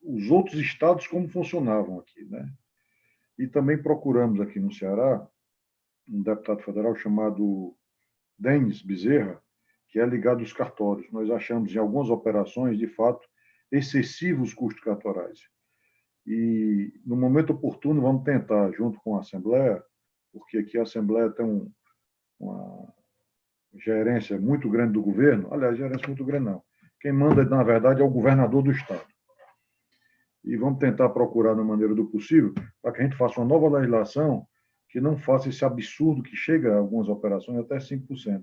os outros estados como funcionavam aqui, né? E também procuramos aqui no Ceará um deputado federal chamado Denis Bezerra, que é ligado aos cartórios. Nós achamos em algumas operações, de fato, excessivos custos cartorais. E, no momento oportuno, vamos tentar, junto com a Assembleia, porque aqui a Assembleia tem uma gerência muito grande do governo, aliás, gerência muito grande não. Quem manda, na verdade, é o governador do Estado. E vamos tentar procurar, na maneira do possível, para que a gente faça uma nova legislação que não faça esse absurdo que chega a algumas operações até 5%.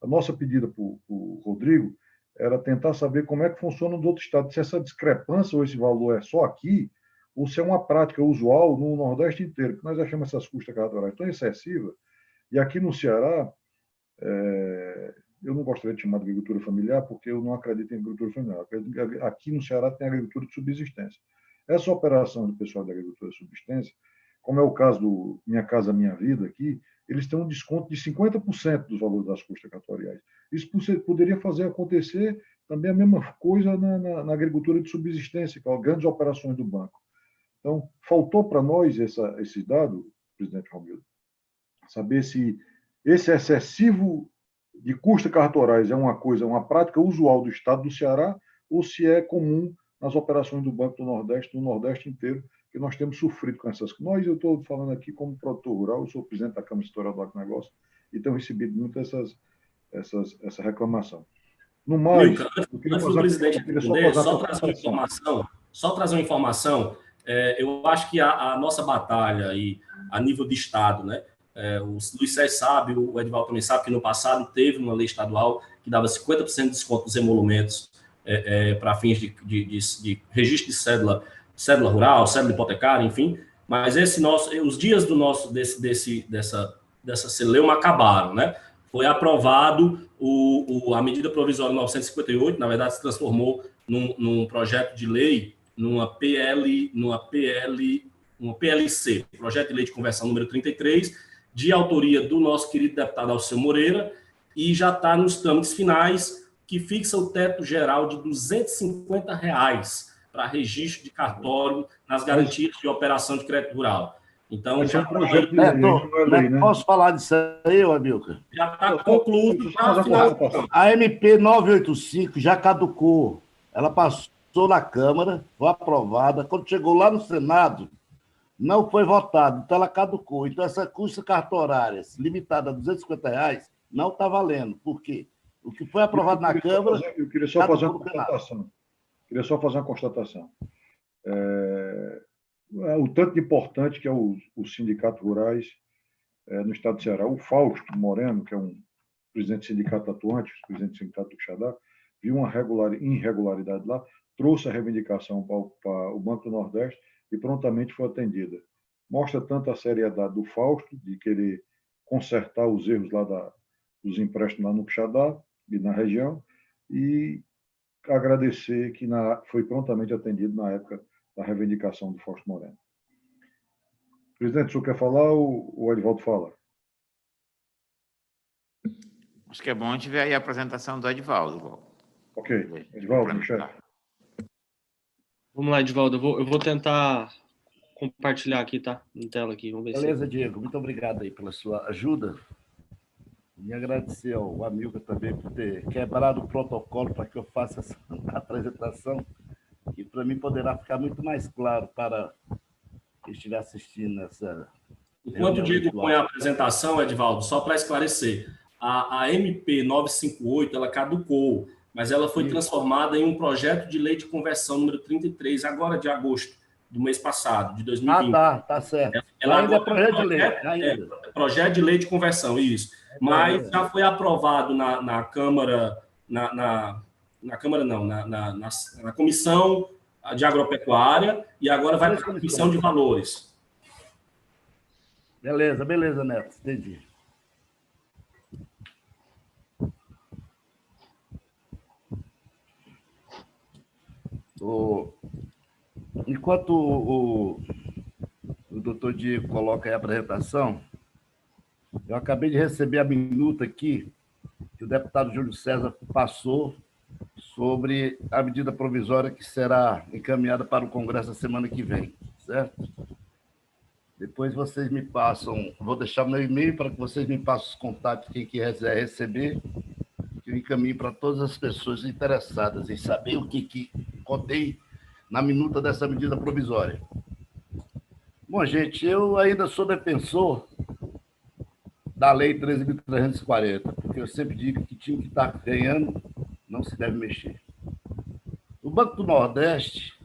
A nossa pedida para o Rodrigo era tentar saber como é que funciona nos outros estados, se essa discrepância ou esse valor é só aqui, ou se é uma prática usual no Nordeste inteiro, porque nós achamos essas custas cartorais tão excessivas. E aqui no Ceará, eu não gostaria de chamar de agricultura familiar, porque eu não acredito em agricultura familiar. Aqui no Ceará tem agricultura de subsistência. Essa operação do pessoal da agricultura de subsistência, como é o caso do Minha Casa Minha Vida aqui, eles têm um desconto de 50% dos valores das custas cartoriais. Isso poderia fazer acontecer também a mesma coisa na agricultura de subsistência, que é grandes operações do banco. Então, faltou para nós esse dado, presidente Romildo, saber se esse excessivo de custas cartorais é uma prática usual do Estado do Ceará ou se é comum nas operações do Banco do Nordeste inteiro, que nós temos sofrido com essas coisas. Eu estou falando aqui como produtor rural, eu sou presidente da Câmara Setorial do Agronegócio e tenho recebido muito essa reclamação. No mais, Milka, eu queria antes do presidente queria responder, só só trazer uma informação. Eu acho que a nossa batalha aí, a nível de Estado, né? O Luiz Sérgio sabe, o Edivaldo também sabe que no passado teve uma lei estadual que dava 50% de desconto nos emolumentos para fins de registro de cédula rural, cédula hipotecária, enfim. Mas os dias dessa celeuma acabaram, né? Foi aprovado a medida provisória 958, na verdade se transformou num projeto de lei, uma PLC, Projeto de Lei de Conversão número 33, de autoria do nosso querido deputado Alceu Moreira, e já está nos trâmites finais, que fixa o teto geral de R$ 250 para registro de cartório nas garantias de operação de crédito rural. Então, já projeto de lei, não é lei, né? Posso falar disso aí, Amilcar? Já está concluído. A MP 985 já caducou. Ela passou na Câmara, foi aprovada. Quando chegou lá no Senado, não foi votado, então ela caducou. Então, essa custa cartorária limitada a R$ 250 não está valendo. Por quê? O que foi aprovado na Câmara... Eu queria só fazer uma constatação. O tanto de importante que é os sindicatos rurais no estado de Ceará. O Fausto Moreno, que é um presidente do sindicato atuante, presidente do sindicato do Quixadá, viu uma irregularidade lá, trouxe a reivindicação para o Banco do Nordeste e prontamente foi atendida. Mostra tanto a seriedade do Fausto, de querer consertar os erros lá dos empréstimos lá no Quixadá e na região, e agradecer que foi prontamente atendido na época da reivindicação do Fausto Moreno. Presidente, o senhor quer falar ou o Edivaldo fala? Acho que é bom a gente ver aí a apresentação do Edivaldo. Ok. Edivaldo, meu chefe. Vamos lá, Edivaldo. Eu vou tentar compartilhar aqui, tá? Na tela aqui. Vamos ver. Beleza, Diego. Muito obrigado aí pela sua ajuda. E agradecer ao Amilcar também por ter quebrado o protocolo para que eu faça essa apresentação, que para mim poderá ficar muito mais claro para quem estiver assistindo essa. Enquanto o Diego põe a apresentação, Edivaldo, só para esclarecer, a MP 958 ela caducou, mas ela foi transformada em um projeto de lei de conversão número 33, agora de agosto do mês passado, de 2020. Tá certo. Ela ainda é projeto de lei. Projeto de lei de conversão, isso. Mas já foi aprovado na Câmara, na Câmara não, na Comissão de Agropecuária, e agora vai para a Comissão de Valores. Beleza, Neto, entendi. Enquanto o doutor Diego coloca aí a apresentação, eu acabei de receber a minuta aqui que o deputado Júlio César passou sobre a medida provisória que será encaminhada para o Congresso na semana que vem, certo? Depois vocês me passam, vou deixar meu e-mail para que vocês me passem os contatos, quem quiser receber, que eu encaminho para todas as pessoas interessadas em saber o que contém na minuta dessa medida provisória. Bom, gente, eu ainda sou defensor da Lei 13.340, porque eu sempre digo que time que está ganhando não se deve mexer. O Banco do Nordeste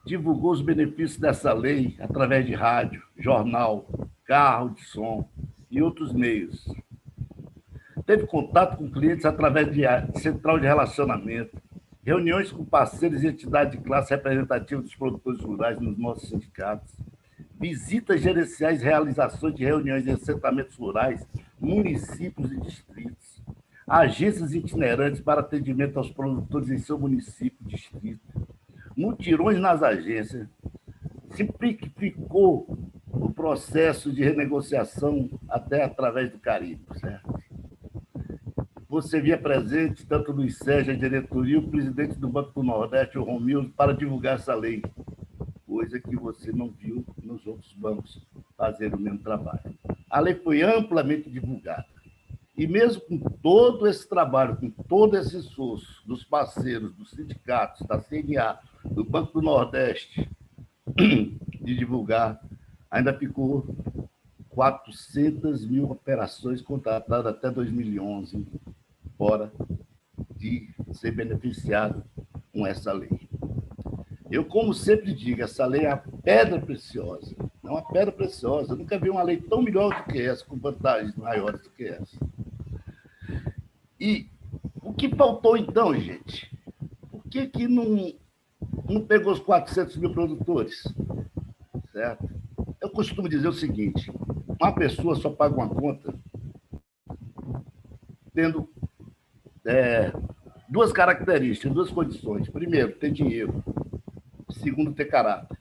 divulgou os benefícios dessa lei através de rádio, jornal, carro de som e outros meios. Teve contato com clientes através de central de relacionamento, reuniões com parceiros e entidades de classe representativa dos produtores rurais nos nossos sindicatos, visitas gerenciais, realizações de reuniões em assentamentos rurais, municípios e distritos, agências itinerantes para atendimento aos produtores em seu município e distrito, mutirões nas agências, simplificou o processo de renegociação até através do carimbo, certo? Você via presente, tanto Luiz Sérgio, a diretoria, o presidente do Banco do Nordeste, o Romildo, para divulgar essa lei, coisa que você não viu nos outros bancos fazerem o mesmo trabalho. A lei foi amplamente divulgada. E mesmo com todo esse trabalho, com todo esse esforço dos parceiros, dos sindicatos, da CNA, do Banco do Nordeste, de divulgar, ainda ficou 400 mil operações contratadas até 2011, fora de ser beneficiado com essa lei. Eu, como sempre digo, essa lei é a pedra preciosa. É uma pedra preciosa. Eu nunca vi uma lei tão melhor do que essa, com vantagens maiores do que essa. E o que faltou, então, gente? Por que não pegou os 400 mil produtores? Certo? Eu costumo dizer o seguinte: uma pessoa só paga uma conta tendo duas características, duas condições. Primeiro, ter dinheiro. Segundo, ter caráter.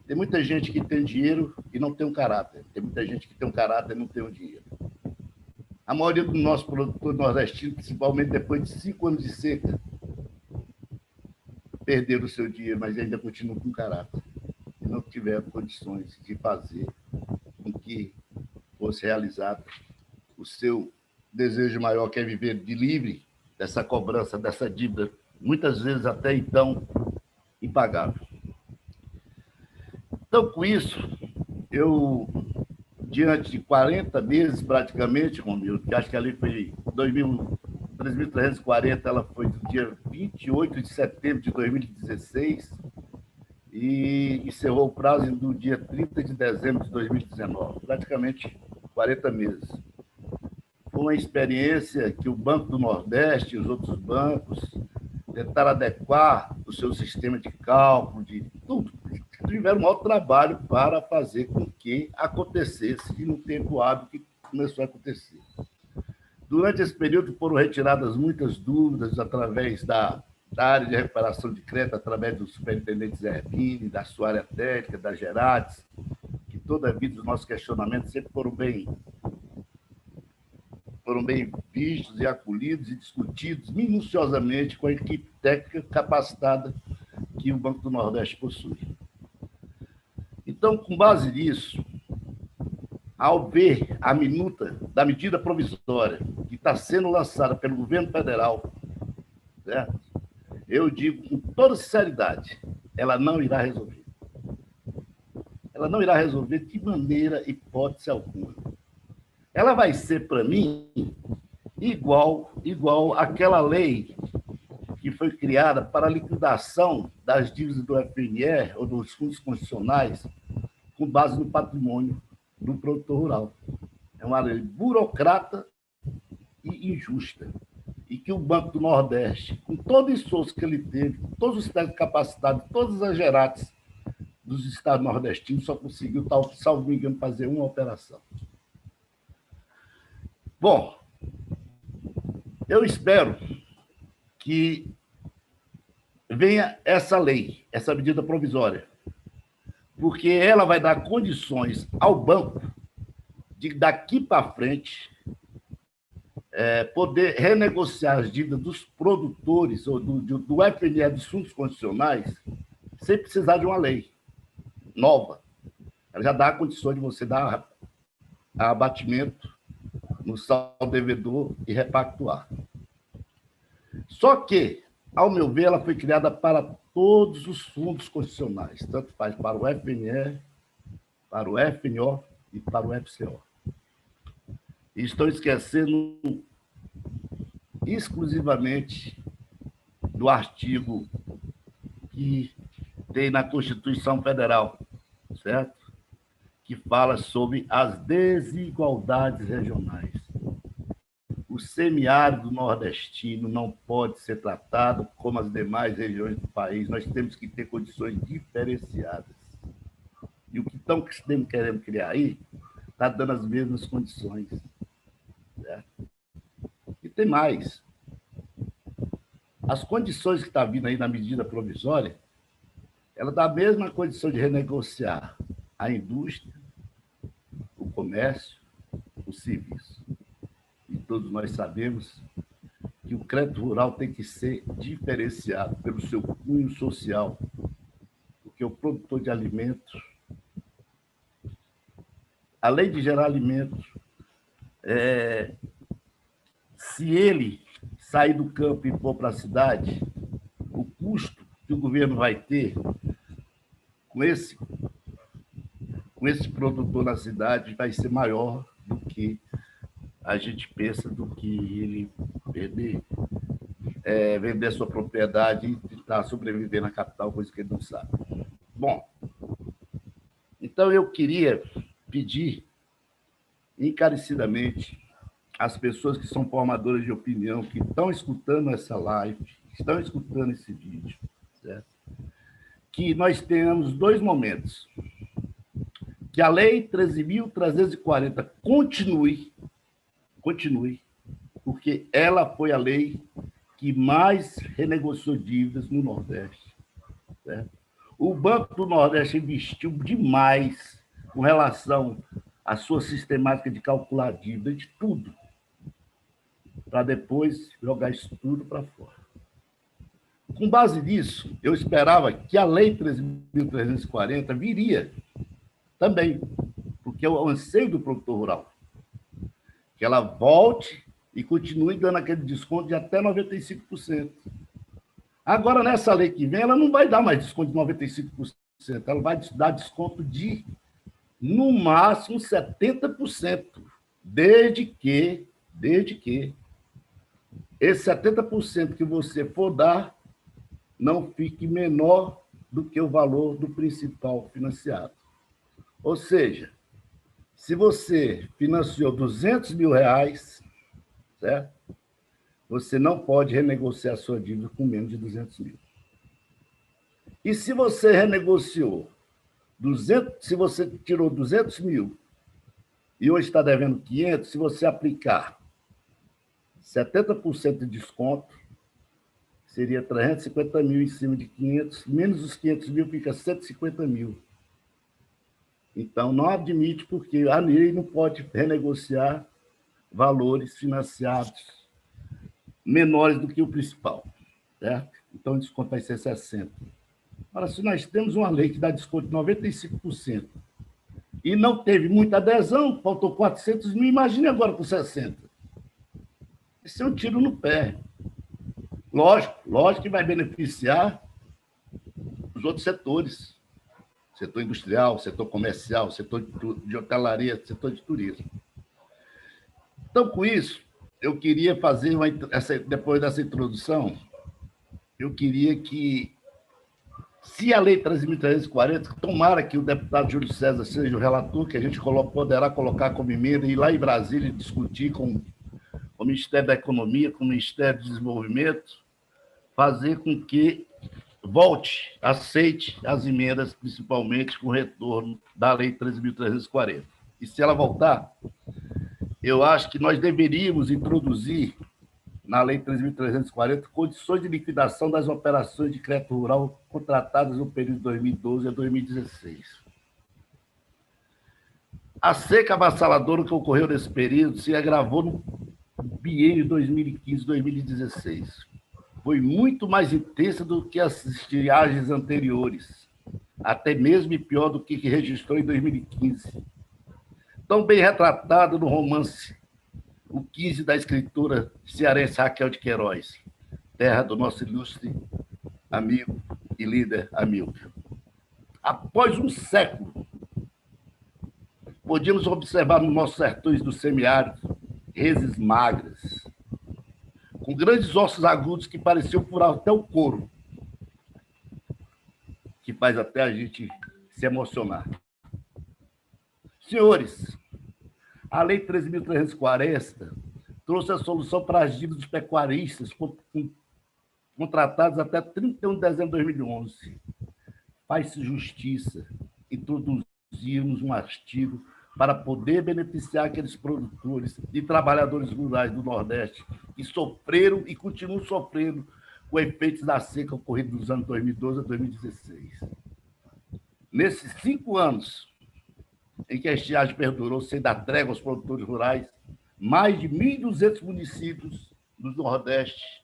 Tem muita gente que tem dinheiro e não tem um caráter. Tem muita gente que tem um caráter e não tem um dinheiro. A maioria dos nossos produtores nordestinos, principalmente depois de 5 anos de seca, perderam o seu dinheiro, mas ainda continuam com caráter. E não tiveram condições de fazer com que fosse realizado o seu desejo maior, que é viver de livre dessa cobrança, dessa dívida, muitas vezes até então impagável. Então, com isso, eu, diante de 40 meses praticamente, Romildo, que acho que ali foi 3.340, ela foi do dia 28 de setembro de 2016 e encerrou o prazo no dia 30 de dezembro de 2019, praticamente 40 meses. Foi uma experiência que o Banco do Nordeste e os outros bancos tentaram adequar o seu sistema de cálculo, de tudo. Tiveram um alto trabalho para fazer com que acontecesse no tempo hábil que começou a acontecer. Durante esse período foram retiradas muitas dúvidas através da área de recuperação de crédito, através do superintendente Zé Herbini, da sua área técnica, da Gerades, que toda a vida os nossos questionamentos sempre foram bem vistos e acolhidos e discutidos minuciosamente com a equipe técnica capacitada que o Banco do Nordeste possui. Então, com base nisso, ao ver a minuta da medida provisória que está sendo lançada pelo governo federal, certo? Eu digo com toda sinceridade, ela não irá resolver. Ela não irá resolver de maneira, hipótese alguma. Ela vai ser, para mim, igual àquela lei que foi criada para a liquidação das dívidas do FNE ou dos fundos constitucionais com base no patrimônio do produtor rural. É uma lei burocrata e injusta. E que o Banco do Nordeste, com todo o esforço que ele teve, com todos os técnicos capacitados, todas as gerates dos estados nordestinos, só conseguiu, salvo me engano, fazer uma operação. Bom, eu espero que venha essa lei, essa medida provisória, porque ela vai dar condições ao banco de, daqui para frente, poder renegociar as dívidas dos produtores ou do FNE, dos fundos constitucionais, sem precisar de uma lei nova. Ela já dá condições de você dar abatimento no saldo devedor e repactuar. Só que, ao meu ver, ela foi criada para todos os fundos constitucionais, tanto faz para o FNE, para o FNO e para o FCO. E estão esquecendo exclusivamente do artigo que tem na Constituição Federal, certo? Que fala sobre as desigualdades regionais. O semiárido nordestino não pode ser tratado como as demais regiões do país. Nós temos que ter condições diferenciadas. E o que estão querendo criar aí está dando as mesmas condições. Certo? E tem mais. As condições que estão vindo aí na medida provisória, ela dá a mesma condição de renegociar a indústria, o comércio, o serviço. E todos nós sabemos que o crédito rural tem que ser diferenciado pelo seu cunho social, porque o produtor de alimentos, além de gerar alimentos, se ele sair do campo e for para a cidade, o custo que o governo vai ter com esse produtor na cidade vai ser maior do que a gente pensa, do que ele perder vender sua propriedade e tentar sobreviver na capital, coisa que ele não sabe. Bom, então eu queria pedir encarecidamente às pessoas que são formadoras de opinião, que estão escutando essa live, que estão escutando esse vídeo, certo? Que nós tenhamos dois momentos. Que a Lei 13.340 continue, porque ela foi a lei que mais renegociou dívidas no Nordeste, certo? O Banco do Nordeste investiu demais com relação à sua sistemática de calcular dívida, de tudo, para depois jogar isso tudo para fora. Com base nisso, eu esperava que a Lei 13.340 viria também, porque é o anseio do produtor rural, que ela volte e continue dando aquele desconto de até 95%. Agora, nessa lei que vem, ela não vai dar mais desconto de 95%, ela vai dar desconto de, no máximo, 70%, desde que esse 70% que você for dar não fique menor do que o valor do principal financiado. Ou seja, se você financiou R$200 mil, certo? Você não pode renegociar sua dívida com menos de 200 mil. E se você renegociou, se você tirou 200 mil e hoje está devendo 500, se você aplicar 70% de desconto, seria 350 mil em cima de 500, menos os 500 mil fica 150 mil. Então, não admite, porque a lei não pode renegociar valores financiados menores do que o principal, certo? Então, o desconto vai ser 60%. Agora, se nós temos uma lei que dá desconto de 95% e não teve muita adesão, faltou 400 mil, imagine agora com 60%. Isso é um tiro no pé. Lógico que vai beneficiar os outros setores. Setor industrial, setor comercial, setor de hotelaria, setor de turismo. Então, com isso, eu queria fazer, depois dessa introdução, eu queria que, se a Lei 13.340, tomara que o deputado Júlio César seja o relator, que a gente poderá colocar como emenda e ir lá em Brasília discutir com o Ministério da Economia, com o Ministério do Desenvolvimento, fazer com que volte, aceite as emendas, principalmente com o retorno da Lei 13.340. E se ela voltar, eu acho que nós deveríamos introduzir na Lei 13.340 condições de liquidação das operações de crédito rural contratadas no período de 2012 a 2016. A seca avassaladora que ocorreu nesse período se agravou no biênio 2015-2016. Foi muito mais intensa do que as estiagens anteriores, até mesmo e pior do que registrou em 2015. Tão bem retratado no romance O 15, da escritora cearense Raquel de Queiroz, terra do nosso ilustre amigo e líder Hamilton. Após um século, podíamos observar nos nossos sertões do semiárido reses magras, com grandes ossos agudos que pareciam furar até o couro, que faz até a gente se emocionar. Senhores, a Lei 13.340 trouxe a solução para as dívidas dos pecuaristas contratados até 31 de dezembro de 2011. Faz-se justiça, introduzimos um artigo para poder beneficiar aqueles produtores e trabalhadores rurais do Nordeste que sofreram e continuam sofrendo com efeitos da seca ocorrida dos anos 2012 a 2016. Nesses 5 anos em que a estiagem perdurou sem dar trégua aos produtores rurais, mais de 1.200 municípios do Nordeste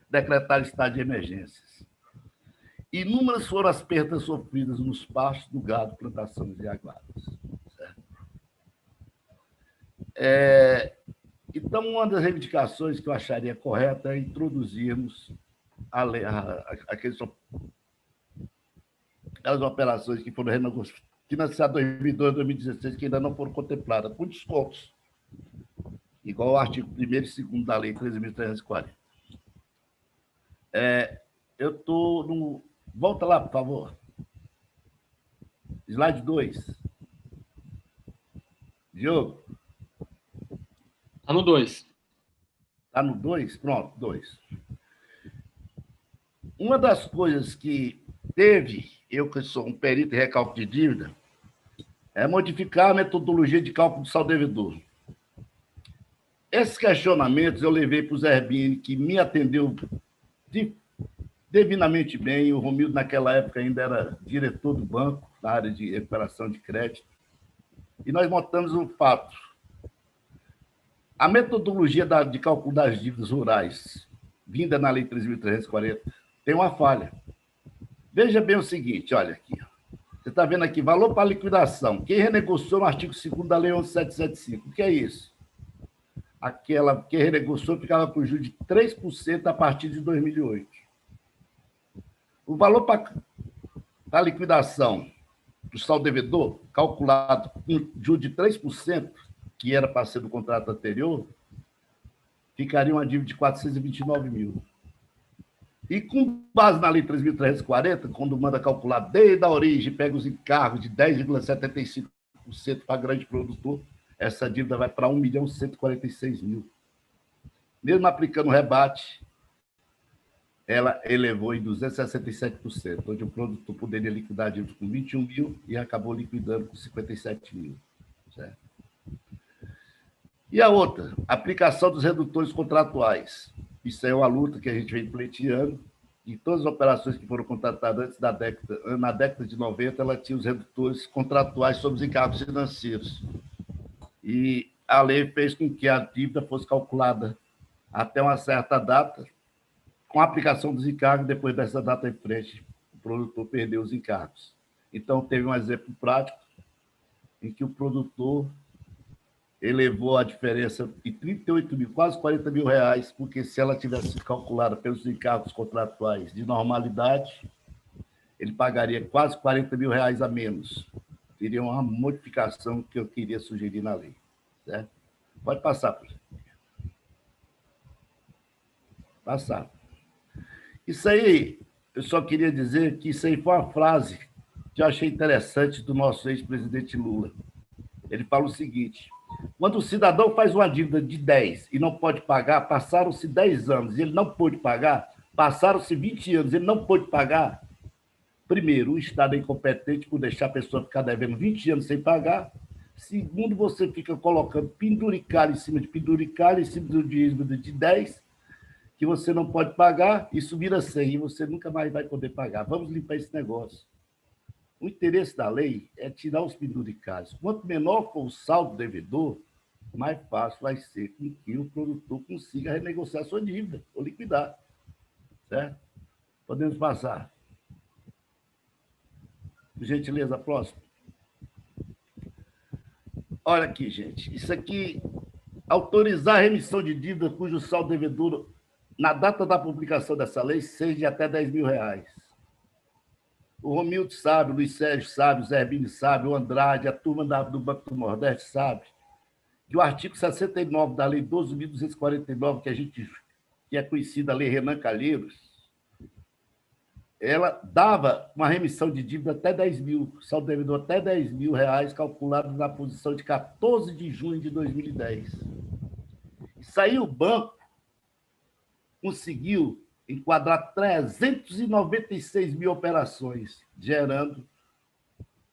decretaram estado de emergências. Inúmeras foram as perdas sofridas nos pastos do gado, plantações e aguadas. Então, uma das reivindicações que eu acharia correta é introduzirmos aquelas operações que foram financiadas em 2012 e 2016, que ainda não foram contempladas, com descontos, igual ao artigo 1º e 2º da Lei 13.340. Eu estou no... Volta lá, por favor. Slide 2. Diogo. Está no 2. Está no 2? Pronto, 2. Uma das coisas que teve, eu que sou um perito em recálculo de dívida, é modificar a metodologia de cálculo do saldo devedor. Esses questionamentos eu levei para o Zerbini, que me atendeu divinamente bem. O Romildo, naquela época, ainda era diretor do banco, na área de recuperação de crédito. E nós montamos um fato. A metodologia de cálculo das dívidas rurais, vinda na Lei 3.340, tem uma falha. Veja bem o seguinte, olha aqui. Você está vendo aqui, valor para liquidação. Quem renegociou no artigo 2º da Lei 11.775? O que é isso? Aquela que renegociou ficava com juros de 3% a partir de 2008. O valor para a liquidação do saldo devedor, calculado com juros de 3%, que era para ser do contrato anterior, ficaria uma dívida de 429 mil. E com base na Lei 3.340, quando manda calcular desde a origem, pega os encargos de 10,75% para grande produtor, essa dívida vai para 1.146.000. Mesmo aplicando o rebate, ela elevou em 267%, onde o produtor poderia liquidar a dívida com 21 mil e acabou liquidando com 57 mil. Certo? E a outra, aplicação dos redutores contratuais. Isso é uma luta que a gente vem pleiteando. E todas as operações que foram contratadas antes na década de 90, ela tinha os redutores contratuais sobre os encargos financeiros. E a lei fez com que a dívida fosse calculada até uma certa data, com a aplicação dos encargos, depois dessa data em frente, o produtor perdeu os encargos. Então, teve um exemplo prático em que o produtor elevou a diferença de 38 mil, quase 40 mil reais, porque se ela tivesse sido calculada pelos encargos contratuais de normalidade, ele pagaria quase 40 mil reais a menos. Seria uma modificação que eu queria sugerir na lei. Certo? Pode passar, por exemplo. Passar. Isso aí, eu só queria dizer que isso aí foi uma frase que eu achei interessante do nosso ex-presidente Lula. Ele fala o seguinte: quando o cidadão faz uma dívida de 10 e não pode pagar, passaram-se 10 anos e ele não pôde pagar, passaram-se 20 anos e ele não pôde pagar, primeiro, o Estado é incompetente por deixar a pessoa ficar devendo 20 anos sem pagar. Segundo, você fica colocando penduricalho em cima de penduricalho, em cima do dívida de 10, que você não pode pagar, isso vira 100 e você nunca mais vai poder pagar. Vamos limpar esse negócio. O interesse da lei é tirar os penduricalhos. Quanto menor for o saldo devedor, mais fácil vai ser com que o produtor consiga renegociar sua dívida ou liquidar. Certo? Podemos passar. Por gentileza, próximo. Olha aqui, gente. Isso aqui, autorizar a remissão de dívida cujo saldo devedor, na data da publicação dessa lei, seja de até 10 mil reais. O Romildo sabe, o Luiz Sérgio sabe, o Zerbini sabe, o Andrade, a turma do Banco do Nordeste sabe, que o artigo 69 da Lei 12.249, que é conhecida a Lei Renan Calheiros, ela dava uma remissão de dívida até 10 mil, saldo devedor até 10 mil reais, calculado na posição de 14 de junho de 2010. Isso aí o banco conseguiu enquadrar 396 mil operações, gerando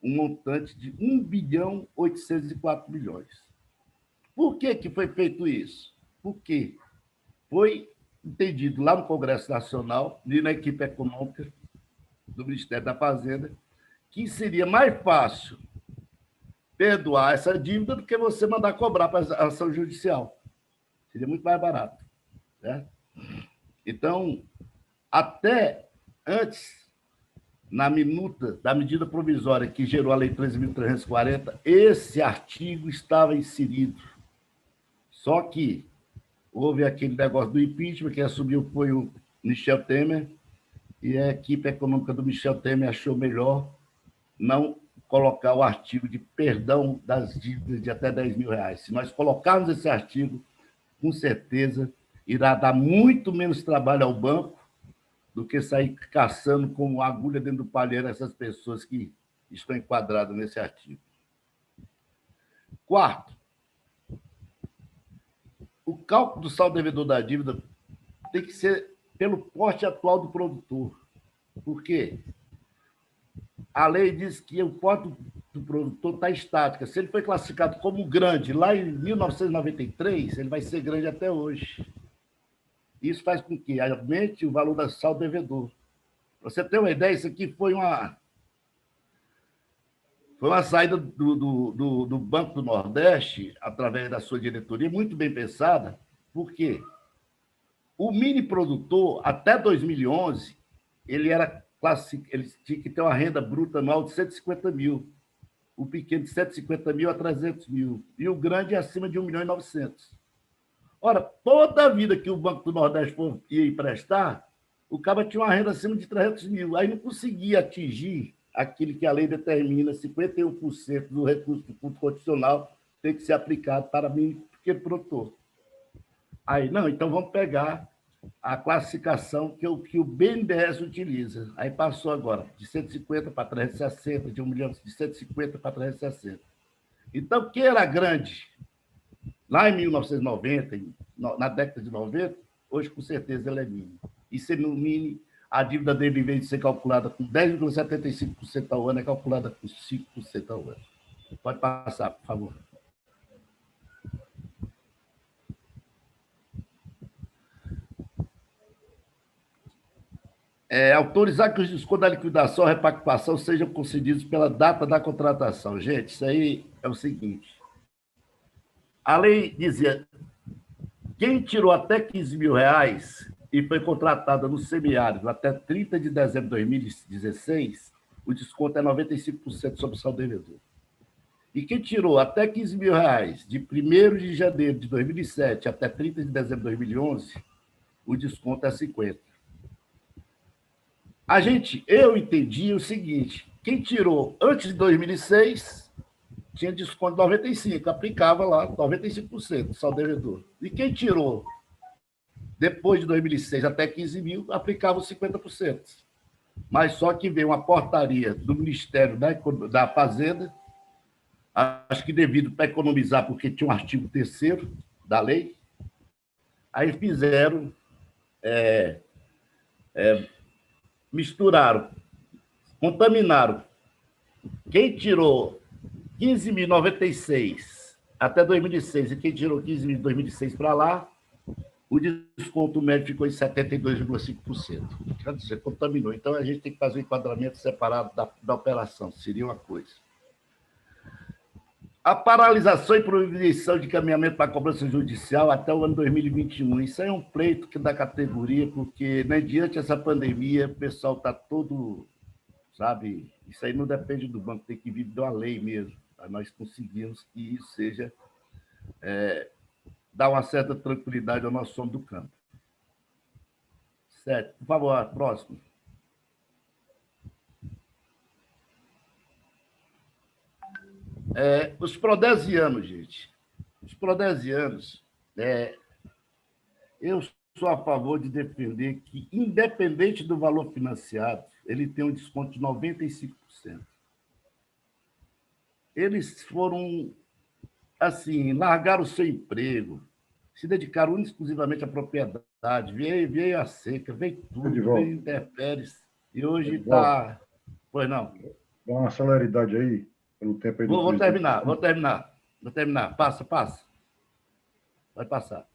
um montante de 1.804 bilhões. Por que que foi feito isso? Porque foi entendido lá no Congresso Nacional e na equipe econômica do Ministério da Fazenda que seria mais fácil perdoar essa dívida do que você mandar cobrar para a ação judicial. Seria muito mais barato. Certo? Então, até antes, na minuta da medida provisória que gerou a Lei 13.340, esse artigo estava inserido. Só que houve aquele negócio do impeachment, quem assumiu foi o Michel Temer, e a equipe econômica do Michel Temer achou melhor não colocar o artigo de perdão das dívidas de até 10 mil reais. Se nós colocarmos esse artigo, com certeza irá dar muito menos trabalho ao banco do que sair caçando como agulha dentro do palheiro essas pessoas que estão enquadradas nesse artigo. Quarto, o cálculo do saldo devedor da dívida tem que ser pelo porte atual do produtor. Por quê? A lei diz que o porte do produtor está estática. Se ele foi classificado como grande lá em 1993, ele vai ser grande até hoje. Isso faz com que aumente o valor do saldo devedor. Para você ter uma ideia, isso aqui foi uma saída do Banco do Nordeste, através da sua diretoria, muito bem pensada, porque o mini produtor, até 2011, ele tinha que ter uma renda bruta anual de 150 mil, o pequeno de 150 mil a 300 mil, e o grande acima de 1.900.000. Ora, toda a vida que o Banco do Nordeste ia emprestar, o cara tinha uma renda acima de 300 mil, aí não conseguia atingir aquilo que a lei determina, 51% do recurso do fundo condicional tem que ser aplicado para mim, pequeno produtor. Aí, não, então vamos pegar a classificação que o BNDES utiliza. Aí passou agora de 150 para 360, de 1 milhão de 150 para 360. Então, quem era grande lá em 1990, na década de 90, hoje, com certeza, ele é mini. E se no mini, a dívida dele, em vez de ser calculada com 10,75% ao ano, é calculada com 5% ao ano. Pode passar, por favor. Autorizar que os descontos da liquidação ou repactuação sejam concedidos pela data da contratação. Gente, isso aí é o seguinte. A lei dizia, quem tirou até R$15 mil e foi contratada no semiárido até 30 de dezembro de 2016, o desconto é 95% sobre o saldo devedor. E quem tirou até R$15 mil de 1º de janeiro de 2007 até 30 de dezembro de 2011, o desconto é 50%. Eu entendi o seguinte, quem tirou antes de 2006 tinha desconto de 95%, aplicava lá 95% saldo devedor. E quem tirou depois de 2006 até 15 mil, aplicava os 50%. Mas só que veio uma portaria do Ministério da Fazenda, acho que devido para economizar, porque tinha um artigo 3º da lei, aí fizeram, misturaram, contaminaram. Quem tirou 15.096 até 2006 e quem tirou 15.000 de 2006 para lá, o desconto médio ficou em 72,5%. Quer dizer, contaminou. Então, a gente tem que fazer um enquadramento separado da operação, seria uma coisa. A paralisação e proibição de encaminhamento para a cobrança judicial até o ano 2021. Isso aí é um pleito da categoria, porque, né, diante dessa pandemia, o pessoal está todo, sabe, isso aí não depende do banco, tem que vir de uma lei mesmo, para nós conseguirmos que isso seja, dar uma certa tranquilidade ao nosso homem do campo. Certo. Por favor, próximo. Os prodesianos, gente. Os prodesianos, eu sou a favor de defender que, independente do valor financiado, ele tem um desconto de 95%. Eles foram, assim, largaram o seu emprego, se dedicaram exclusivamente à propriedade, veio a seca, veio tudo, veio intempéries, e hoje está... Pois não. Dá uma celeridade aí, pelo tempo aí. Vou terminar. Passa. Vai passar.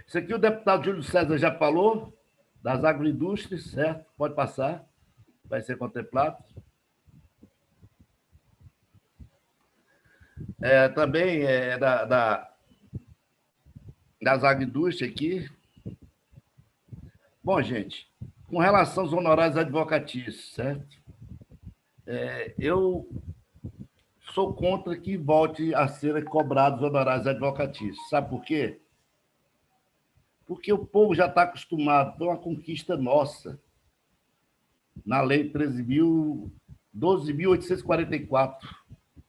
Isso aqui o deputado Júlio César já falou, das agroindústrias, certo? Pode passar, vai ser contemplado. Também das agroindústrias aqui. Bom, gente, com relação aos honorários advocatícios, certo? Eu sou contra que volte a ser cobrados honorários advocatícios. Sabe por quê? Porque o povo já está acostumado, é uma conquista nossa, na Lei 12.844,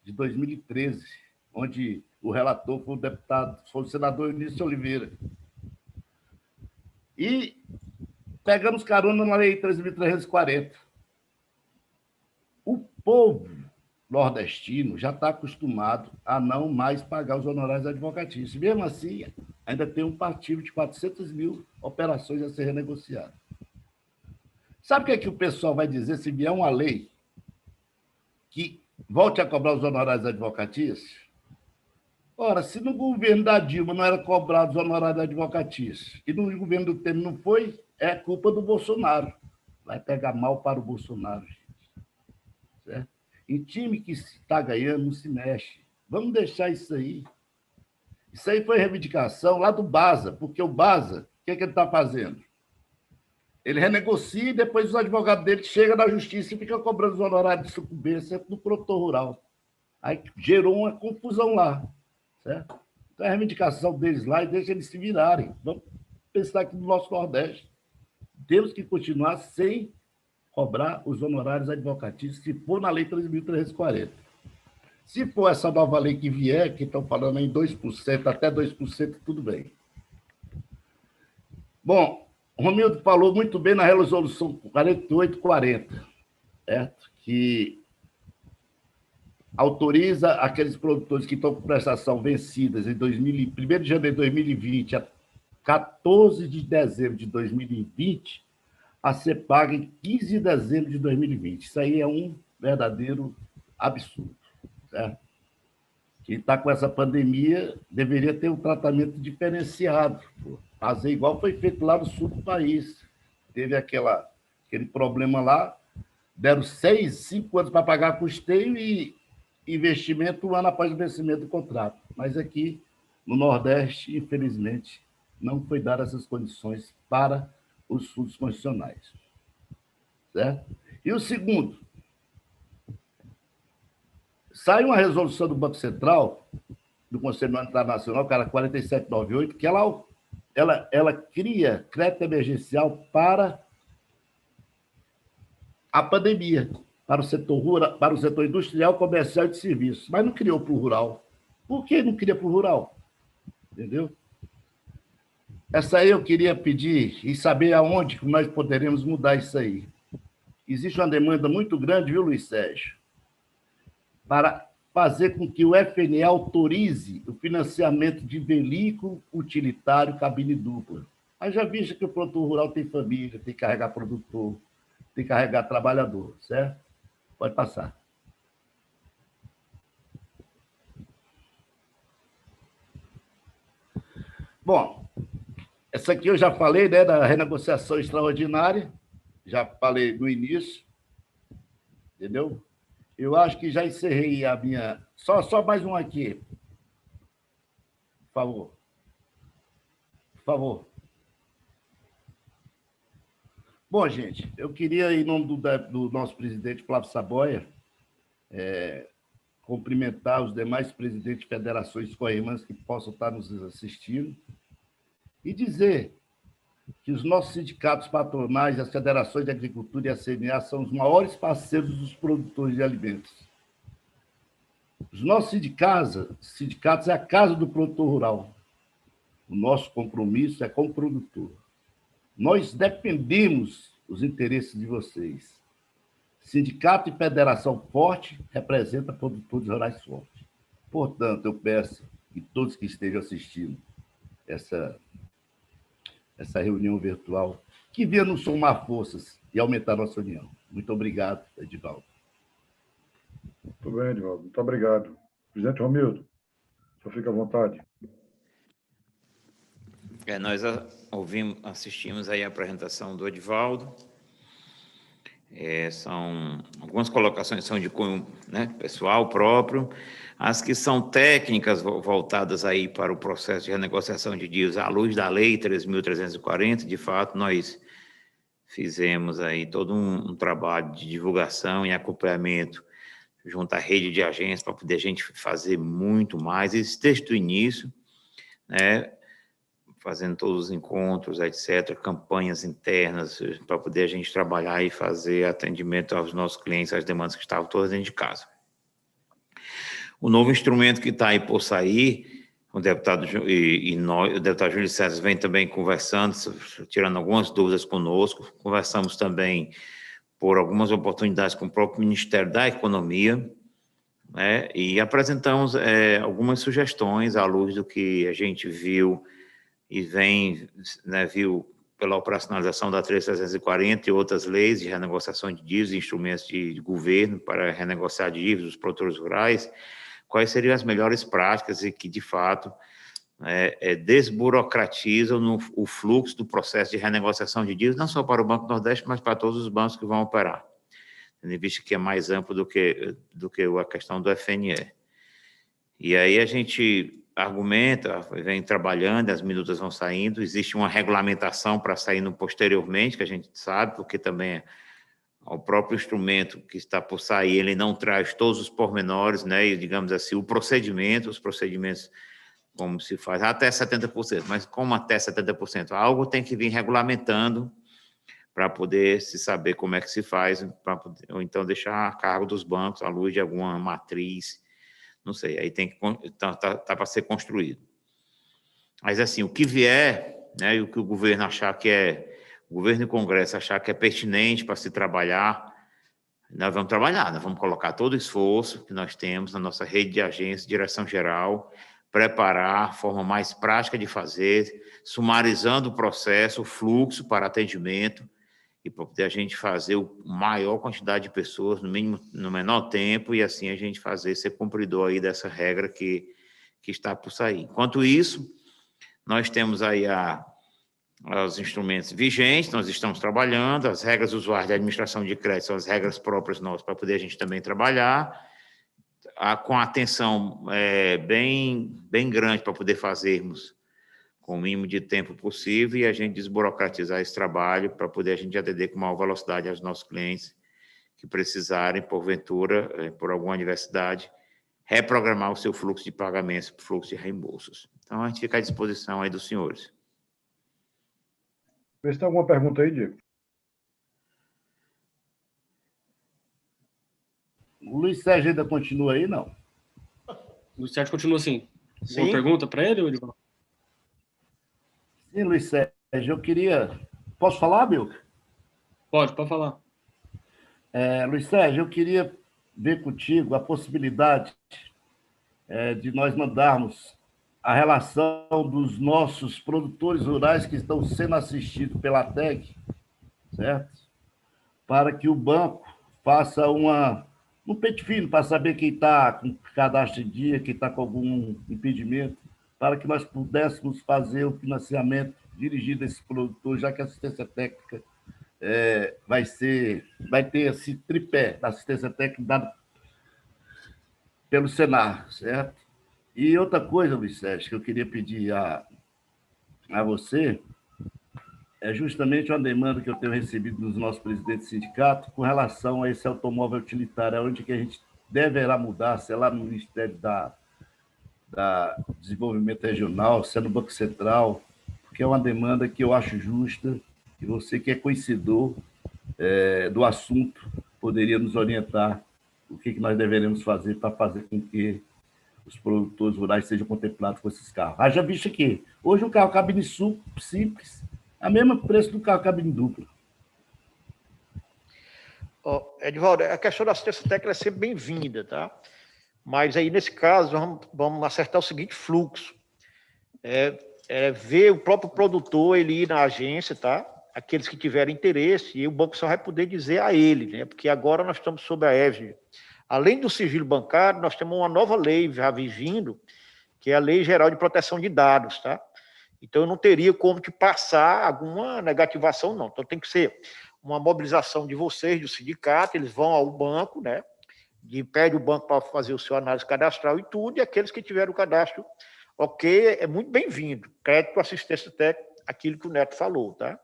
de 2013, onde o relator foi o senador Eunício Oliveira. E pegamos carona na Lei 3.340. O povo nordestino já está acostumado a não mais pagar os honorários advocatícios. Mesmo assim, ainda tem um partido de 400 mil operações a ser renegociadas. Sabe o que é que o pessoal vai dizer se vier uma lei que volte a cobrar os honorários advocatícios? Ora, se no governo da Dilma não era cobrado os honorários advocatícios e no governo do Temer não foi, é culpa do Bolsonaro. Vai pegar mal para o Bolsonaro, gente. Certo? Em time que está ganhando, não se mexe. Vamos deixar isso aí. Isso aí foi reivindicação lá do BASA, porque o BASA, o que ele está fazendo? Ele renegocia e depois os advogados dele chegam na justiça e ficam cobrando os honorários de sucumbência do produtor rural. Aí gerou uma confusão lá. Certo? Então, a reivindicação deles lá e deixa eles se virarem. Vamos pensar aqui no nosso Nordeste. Temos que continuar sem cobrar os honorários advocatícios, se for na Lei 3.340. Se for essa nova lei que vier, que estão falando em 2%, até 2%, tudo bem. Bom, o Romildo falou muito bem na resolução 4840, certo? Que autoriza aqueles produtores que estão com prestação vencidas em 1 de janeiro de 2020 a 14 de dezembro de 2020 a ser paga em 15 de dezembro de 2020. Isso aí é um verdadeiro absurdo. Certo? Quem está com essa pandemia deveria ter um tratamento diferenciado. Fazer igual foi feito lá no sul do país. Teve aquele problema lá, deram 5 anos para pagar custeio e investimento 1 ano após o vencimento do contrato. Mas aqui, no Nordeste, infelizmente, não foi dar essas condições para os fundos constitucionais. Certo? E o segundo, sai uma resolução do Banco Central, do Conselho Monetário Nacional, cara 4798, que ela cria crédito emergencial para a pandemia, para o setor rural, para o setor industrial, comercial e de serviços, mas não criou para o rural. Por que não cria para o rural? Entendeu? Essa aí eu queria pedir e saber aonde nós poderemos mudar isso aí. Existe uma demanda muito grande, viu, Luiz Sérgio, para fazer com que o FNE autorize o financiamento de veículo utilitário cabine dupla. Mas já visto que o produtor rural tem família, tem que carregar produtor, tem que carregar trabalhador, certo? Pode passar. Bom, essa aqui eu já falei, né, da renegociação extraordinária, já falei no início, entendeu? Eu acho que já encerrei a minha... Só mais um aqui. Por favor. Por favor. Bom, gente, eu queria, em nome do nosso presidente, Flávio Saboia, cumprimentar os demais presidentes de federações co-irmãs que possam estar nos assistindo e dizer que os nossos sindicatos patronais, as federações de agricultura e a CNA são os maiores parceiros dos produtores de alimentos. Os nossos sindicatos é a casa do produtor rural. O nosso compromisso é com o produtor. Nós defendemos os interesses de vocês. Sindicato e federação forte representa produtores rurais fortes. Portanto, eu peço que todos que estejam assistindo essa reunião virtual, que venha nos somar forças e aumentar nossa união. Muito obrigado, Edivaldo. Muito bem, Edivaldo. Muito obrigado. Presidente Romildo, só fica à vontade. Nós assistimos aí a apresentação do Edivaldo. São algumas colocações são de cunho, né, pessoal próprio, as que são técnicas voltadas aí para o processo de renegociação de dias à luz da Lei 3.340. De fato, nós fizemos aí todo um trabalho de divulgação e acompanhamento junto à rede de agências para poder a gente fazer muito mais, desde o início, né, fazendo todos os encontros, etc., campanhas internas, para poder a gente trabalhar e fazer atendimento aos nossos clientes, às demandas que estavam todas dentro de casa. O novo instrumento que está aí por sair o deputado o deputado Júlio César vem também conversando, tirando algumas dúvidas conosco. Conversamos também por algumas oportunidades com o próprio Ministério da Economia, né, e apresentamos algumas sugestões à luz do que a gente viu e viu pela operacionalização da 1340 e outras leis de renegociação de dívidas e instrumentos de governo para renegociar dívidas dos produtores rurais, quais seriam as melhores práticas e que, de fato, desburocratizam o fluxo do processo de renegociação de dívidas, não só para o Banco do Nordeste, mas para todos os bancos que vão operar, visto que é mais amplo do que a questão do FNE. E aí a gente argumenta, vem trabalhando, as minutas vão saindo, existe uma regulamentação para saindo posteriormente, que a gente sabe, porque também o próprio instrumento que está por sair, ele não traz todos os pormenores, né, e, digamos assim, os procedimentos, como se faz, até 70%, mas como até 70%? Algo tem que vir regulamentando para poder se saber como é que se faz, ou então deixar a cargo dos bancos, à luz de alguma matriz, não sei, aí tem que tá para ser construído. Mas, assim, o que vier, né, e o que o governo achar o governo e o Congresso achar que é pertinente para se trabalhar, nós vamos trabalhar, nós vamos colocar todo o esforço que nós temos na nossa rede de agências, direção geral, preparar a forma mais prática de fazer, sumarizando o processo, o fluxo para atendimento, e para poder a gente fazer a maior quantidade de pessoas, no menor tempo, e assim a gente ser cumpridor aí dessa regra que está por sair. Enquanto isso, nós temos aí os instrumentos vigentes, nós estamos trabalhando, as regras usuárias de administração de crédito são as regras próprias nossas para poder a gente também trabalhar, com atenção bem grande para poder fazermos com o mínimo de tempo possível e a gente desburocratizar esse trabalho para poder a gente atender com maior velocidade aos nossos clientes que precisarem, porventura, por alguma adversidade, reprogramar o seu fluxo de pagamentos, fluxo de reembolsos. Então, a gente fica à disposição aí dos senhores. Vê se tem alguma pergunta aí, Diego. O Luiz Sérgio ainda continua aí, não? O Luiz Sérgio continua assim. Sim. Uma pergunta para ele, Edivaldo? Sim, Luiz Sérgio, eu queria... Posso falar, Milka? Pode falar. Luiz Sérgio, eu queria ver contigo a possibilidade de nós mandarmos a relação dos nossos produtores rurais que estão sendo assistidos pela TEG, certo? Para que o banco faça um pente fino para saber quem está com cadastro em dia, quem está com algum impedimento, para que nós pudéssemos fazer o financiamento dirigido a esse produtor, já que a assistência técnica vai ter esse tripé da assistência técnica dado pelo Senar, certo? E outra coisa, Luiz Sérgio, que eu queria pedir a você, é justamente uma demanda que eu tenho recebido dos nossos presidentes de sindicato com relação a esse automóvel utilitário, onde que a gente deverá mudar, se é lá no Ministério da Desenvolvimento Regional, se é no Banco Central, porque é uma demanda que eu acho justa, e você que é conhecedor do assunto poderia nos orientar o que nós deveremos fazer para fazer com que os produtores rurais sejam contemplados com esses carros. Haja visto que hoje o carro cabine simples é o mesmo preço do carro cabine dupla. Edivaldo, a questão da assistência técnica é sempre bem-vinda, tá? Mas aí, nesse caso, vamos acertar o seguinte fluxo. Ver o próprio produtor, ele ir na agência, tá? Aqueles que tiverem interesse, e o banco só vai poder dizer a ele, né? Porque agora nós estamos sob a égide. Além do sigilo bancário, nós temos uma nova lei já vindo, que é a Lei Geral de Proteção de Dados, tá? Então, eu não teria como te passar alguma negativação, não. Então, tem que ser uma mobilização de vocês, do sindicato, eles vão ao banco, né? Pede o banco para fazer o seu análise cadastral e tudo, e aqueles que tiveram o cadastro, ok, é muito bem-vindo. Crédito, assistência técnica, aquilo que o Neto falou, tá?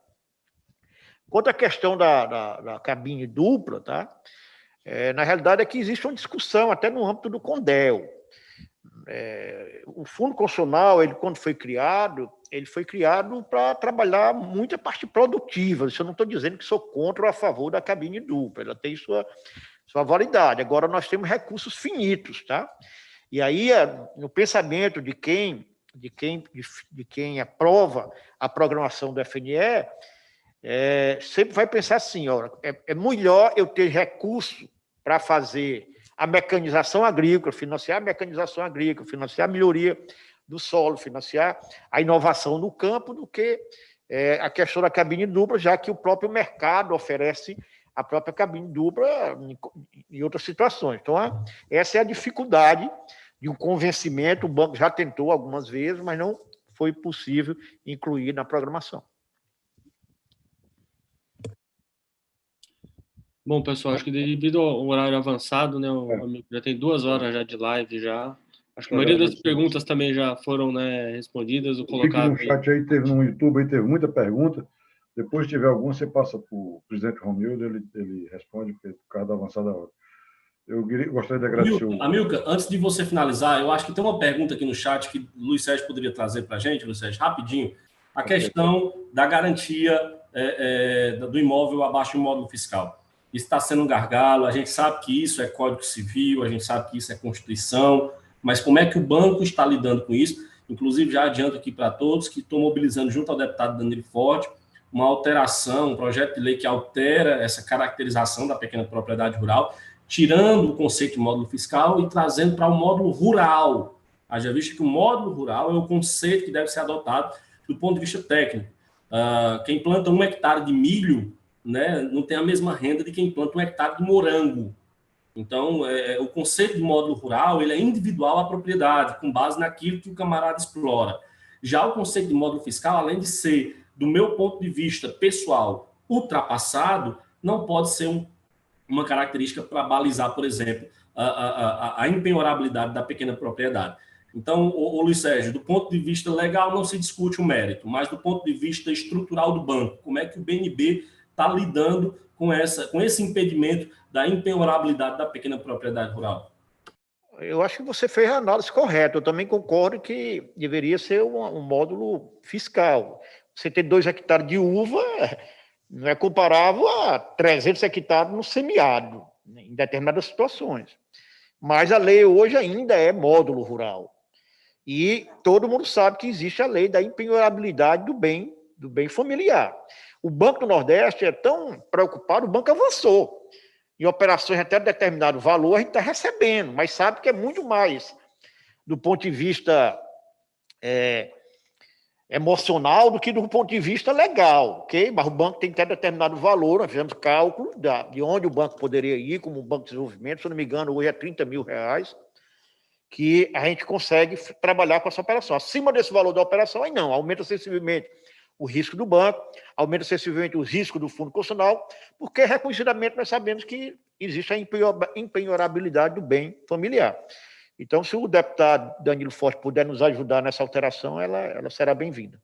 Quanto à questão da cabine dupla, tá? Na realidade, é que existe uma discussão, até no âmbito do CONDEL. O Fundo Constitucional, quando foi criado para trabalhar muita parte produtiva. Isso eu não estou dizendo que sou contra ou a favor da cabine dupla, ela tem sua validade. Agora, nós temos recursos finitos, tá? E aí, no pensamento de quem de quem aprova a programação do FNE, sempre vai pensar assim, ó, é melhor eu ter recurso para fazer a mecanização agrícola, financiar a mecanização agrícola, financiar a melhoria do solo, financiar a inovação no campo, do que a questão da cabine dupla, já que o próprio mercado oferece a própria cabine dupla em outras situações. Então, essa é a dificuldade de um convencimento. O banco já tentou algumas vezes, mas não foi possível incluir na programação. Bom, pessoal, acho que devido ao horário avançado, né, o amigo já tem 2 horas já de live já. Acho que a maioria das perguntas também já foram, né, respondidas ou colocadas. No chat aí, no YouTube aí teve muita pergunta. Depois, se tiver alguma, você passa para o presidente Romildo, ele responde por causa da avançada hora. Eu gostaria de agradecer Amilcar, antes de você finalizar, eu acho que tem uma pergunta aqui no chat que o Luiz Sérgio poderia trazer para a gente, Luiz Sérgio, rapidinho. A questão da garantia do imóvel abaixo do módulo fiscal. Isso está sendo um gargalo, a gente sabe que isso é Código Civil, a gente sabe que isso é Constituição, mas como é que o banco está lidando com isso? Inclusive, já adianto aqui para todos que estou mobilizando junto ao deputado Danilo Forte uma alteração, um projeto de lei que altera essa caracterização da pequena propriedade rural, tirando o conceito de módulo fiscal e trazendo para o módulo rural. Haja visto que o módulo rural é o conceito que deve ser adotado do ponto de vista técnico. Quem planta 1 hectare de milho, né, não tem a mesma renda de quem planta 1 hectare de morango. Então, o conceito de módulo rural ele é individual à propriedade, com base naquilo que o camarada explora. Já o conceito de módulo fiscal, além de ser, do meu ponto de vista pessoal, ultrapassado, não pode ser uma característica para balizar, por exemplo, a impenhorabilidade da pequena propriedade. Então, o Luiz Sérgio, do ponto de vista legal, não se discute o mérito, mas do ponto de vista estrutural do banco, como é que o BNB está lidando com esse impedimento da impenhorabilidade da pequena propriedade rural? Eu acho que você fez a análise correta. Eu também concordo que deveria ser um módulo fiscal. Você ter 2 hectares de uva não é comparável a 300 hectares no semiárido, em determinadas situações. Mas a lei hoje ainda é módulo rural. E todo mundo sabe que existe a lei da impenhorabilidade do bem familiar. O Banco do Nordeste é tão preocupado, o banco avançou. Em operações até determinado valor, a gente está recebendo, mas sabe que é muito mais do ponto de vista emocional do que do ponto de vista legal, ok? Mas o banco tem que ter determinado valor, nós fizemos cálculo de onde o banco poderia ir, como um banco de desenvolvimento, se eu não me engano, hoje é R$30 mil, que a gente consegue trabalhar com essa operação. Acima desse valor da operação, aí não, aumenta sensivelmente o risco do banco, aumenta sensivelmente o risco do fundo constitucional, porque reconhecidamente nós sabemos que existe a impenhorabilidade do bem familiar. Então, se o deputado Danilo Forte puder nos ajudar nessa alteração, ela será bem-vinda.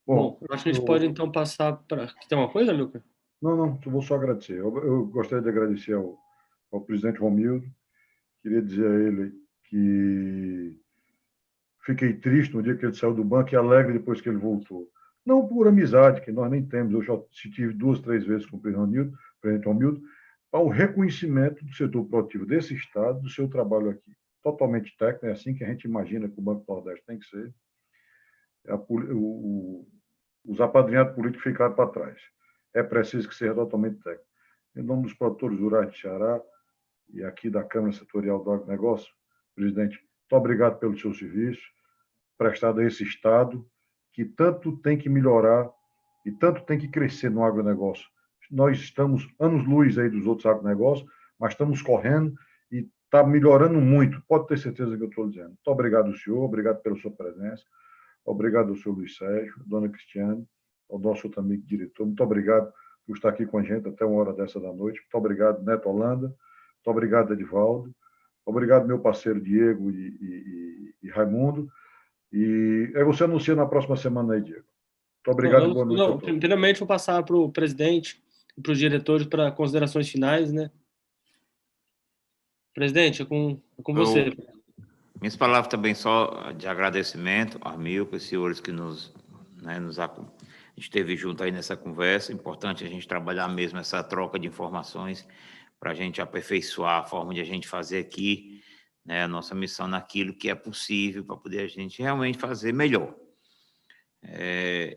Bom, acho que a gente pode, então, passar para... Tem uma coisa, Amilcar? Não, eu vou só agradecer. Eu gostaria de agradecer ao presidente Romildo. Queria dizer a ele que fiquei triste no dia que ele saiu do banco e alegre depois que ele voltou. Não por amizade, que nós nem temos. Eu já estive 2, 3 vezes com o presidente Romildo, para o reconhecimento do setor produtivo desse Estado, do seu trabalho aqui. Totalmente técnico, é assim que a gente imagina que o Banco do Nordeste tem que ser. Os apadrinhados políticos ficaram para trás. É preciso que seja totalmente técnico. Em nome dos produtores rurais de Ceará e aqui da Câmara Setorial do Agronegócio, presidente, muito obrigado pelo seu serviço prestado a esse Estado, que tanto tem que melhorar e tanto tem que crescer no agronegócio. Nós estamos anos-luz aí dos outros agronegócios, mas estamos correndo e está melhorando muito. Pode ter certeza do que eu estou dizendo. Muito obrigado, senhor. Obrigado pela sua presença. Obrigado ao senhor Luiz Sérgio, dona Cristiane, ao nosso outro amigo diretor. Muito obrigado por estar aqui com a gente até uma hora dessa da noite. Muito obrigado, Neto Holanda. Muito obrigado, Edivaldo. Obrigado, meu parceiro Diego e Raimundo. E aí você anuncia na próxima semana aí, Diego. Muito obrigado. Boa noite. Primeiramente, vou passar para o presidente e para os diretores para considerações finais, né? Presidente, é com você. Minhas palavras também só de agradecimento a Amilcar, os senhores que a gente esteve junto aí nessa conversa. Importante a gente trabalhar mesmo essa troca de informações para a gente aperfeiçoar a forma de a gente fazer aqui, né, a nossa missão naquilo que é possível para poder a gente realmente fazer melhor.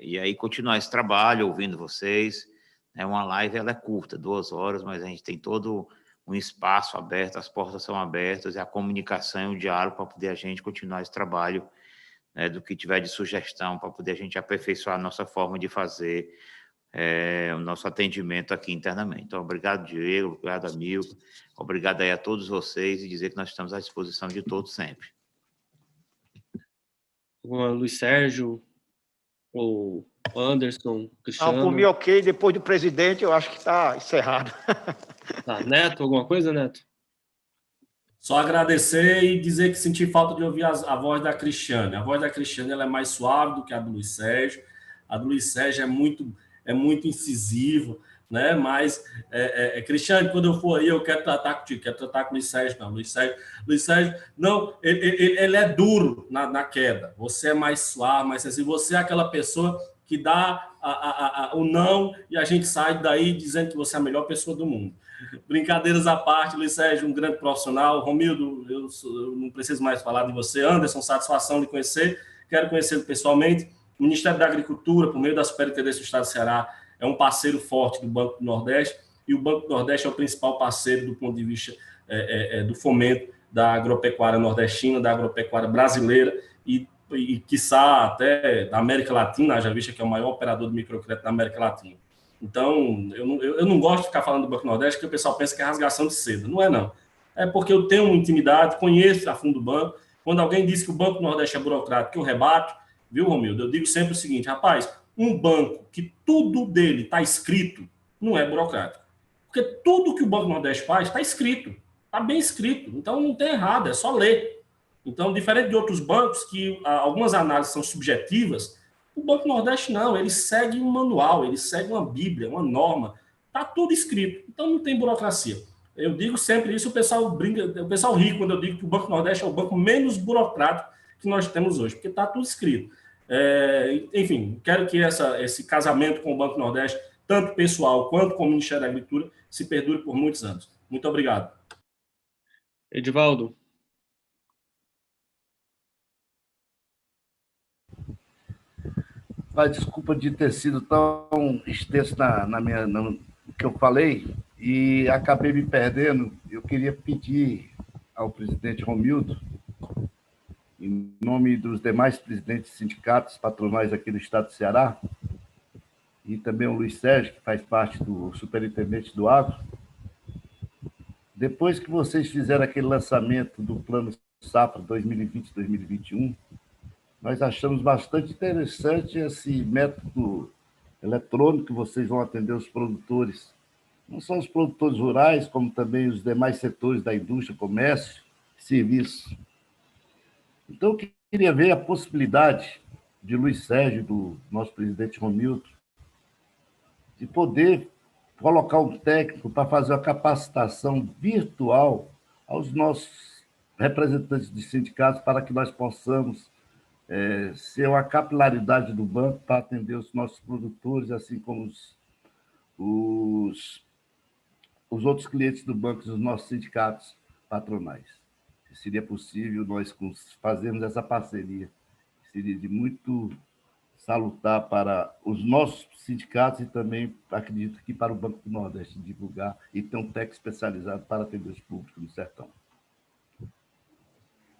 E aí continuar esse trabalho, ouvindo vocês. Uma live ela é curta, 2 horas, mas a gente tem todo um espaço aberto, as portas são abertas, e a comunicação e o diálogo para poder a gente continuar esse trabalho, né, do que tiver de sugestão, para poder a gente aperfeiçoar a nossa forma de fazer o nosso atendimento aqui internamente. Então, obrigado, Diego, obrigado, Amilcar, obrigado aí a todos vocês, e dizer que nós estamos à disposição de todos sempre. Luiz Sérgio, ou Anderson, Cristiano. Não, por mim, ok. Depois do presidente, eu acho que está encerrado. Tá, Neto, alguma coisa, Neto? Só agradecer e dizer que senti falta de ouvir a voz da Cristiane. A voz da Cristiane ela é mais suave do que a do Luiz Sérgio. A do Luiz Sérgio é muito incisivo, né? Mas, Cristiane, quando eu for aí, eu quero tratar contigo, quero tratar com o Luiz Sérgio, não. Luiz Sérgio, não, ele é duro na queda. Você é mais suave, mais sensível. Você é aquela pessoa que dá o não e a gente sai daí dizendo que você é a melhor pessoa do mundo. Brincadeiras à parte, Luiz Sérgio, um grande profissional. Romildo, eu não preciso mais falar de você. Anderson, satisfação de conhecer. Quero conhecê-lo pessoalmente. O Ministério da Agricultura, por meio da Superintendência do Estado do Ceará, é um parceiro forte do Banco do Nordeste, e o Banco do Nordeste é o principal parceiro do ponto de vista do fomento da agropecuária nordestina, da agropecuária brasileira e quiçá, até da América Latina, haja vista que é o maior operador de microcrédito da América Latina. Então, eu não gosto de ficar falando do Banco do Nordeste, porque o pessoal pensa que é rasgação de seda. Não é, não. É porque eu tenho uma intimidade, conheço a fundo o banco. Quando alguém diz que o Banco do Nordeste é burocrático, eu rebato, viu, Romildo? Eu digo sempre o seguinte, rapaz, um banco que tudo dele está escrito, não é burocrático. Porque tudo que o Banco do Nordeste faz está escrito, está bem escrito. Então, não tem errado, é só ler. Então, diferente de outros bancos, que algumas análises são subjetivas, o Banco do Nordeste não, ele segue um manual, ele segue uma bíblia, uma norma, está tudo escrito, então não tem burocracia. Eu digo sempre isso, o pessoal brinca, o pessoal ri quando eu digo que o Banco do Nordeste é o banco menos burocrático que nós temos hoje, porque está tudo escrito. Enfim, quero que esse casamento com o Banco do Nordeste, tanto pessoal quanto com o Ministério da Agricultura, se perdure por muitos anos. Muito obrigado. Edivaldo. Desculpa de ter sido tão extenso no que eu falei e acabei me perdendo. Eu queria pedir ao presidente Romildo, em nome dos demais presidentes de sindicatos patronais aqui do estado do Ceará, e também o Luiz Sérgio, que faz parte do superintendente do agro, depois que vocês fizeram aquele lançamento do Plano Safra 2020-2021, nós achamos bastante interessante esse método eletrônico que vocês vão atender os produtores. Não só os produtores rurais, como também os demais setores da indústria, comércio e serviços. Então, eu queria ver a possibilidade de Luiz Sérgio, do nosso presidente Romildo, de poder colocar um técnico para fazer a capacitação virtual aos nossos representantes de sindicatos para que nós possamos ser uma capilaridade do banco para atender os nossos produtores, assim como os outros clientes do banco, os nossos sindicatos patronais. Seria possível nós fazermos essa parceria. Seria de muito salutar para os nossos sindicatos e também, acredito que para o Banco do Nordeste divulgar e ter um técnico especializado para atender os públicos do sertão.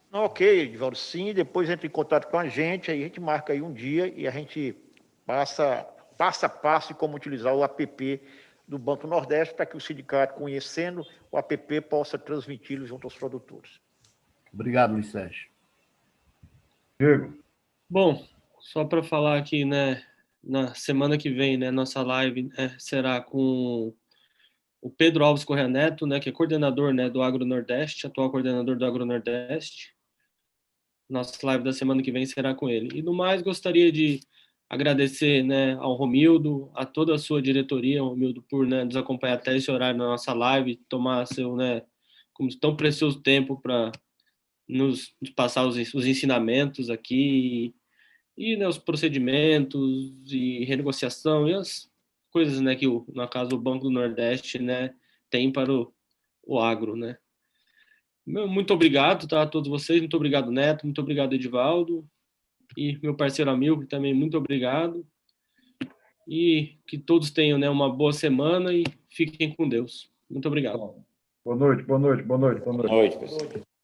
Ok, Edivaldo, sim, depois entra em contato com a gente, aí a gente marca aí um dia e a gente passa passo a passo de como utilizar o app do Banco Nordeste para que o sindicato, conhecendo o app, possa transmiti-lo junto aos produtores. Obrigado, Luiz Sérgio. Diego. Bom, só para falar aqui, né, na semana que vem, né, nossa live será com o Pedro Alves Correia Neto, né, que é coordenador, né, do Agro Nordeste, atual coordenador do Agro Nordeste. Nossa live da semana que vem será com ele. E no mais, gostaria de agradecer, né, ao Romildo, a toda a sua diretoria, Romildo, por, né, nos acompanhar até esse horário na nossa live, tomar seu, né, como tão precioso tempo para nos passar os ensinamentos aqui e né, os procedimentos e renegociação e as coisas, né, que no caso o Banco do Nordeste, né, tem para o agro, né. Muito obrigado, tá, a todos vocês. Muito obrigado, Neto. Muito obrigado, Edivaldo. E meu parceiro Amilcar também, muito obrigado. E que todos tenham, né, uma boa semana e fiquem com Deus. Muito obrigado. Boa noite, boa noite, boa noite, boa noite. Boa noite, pessoal.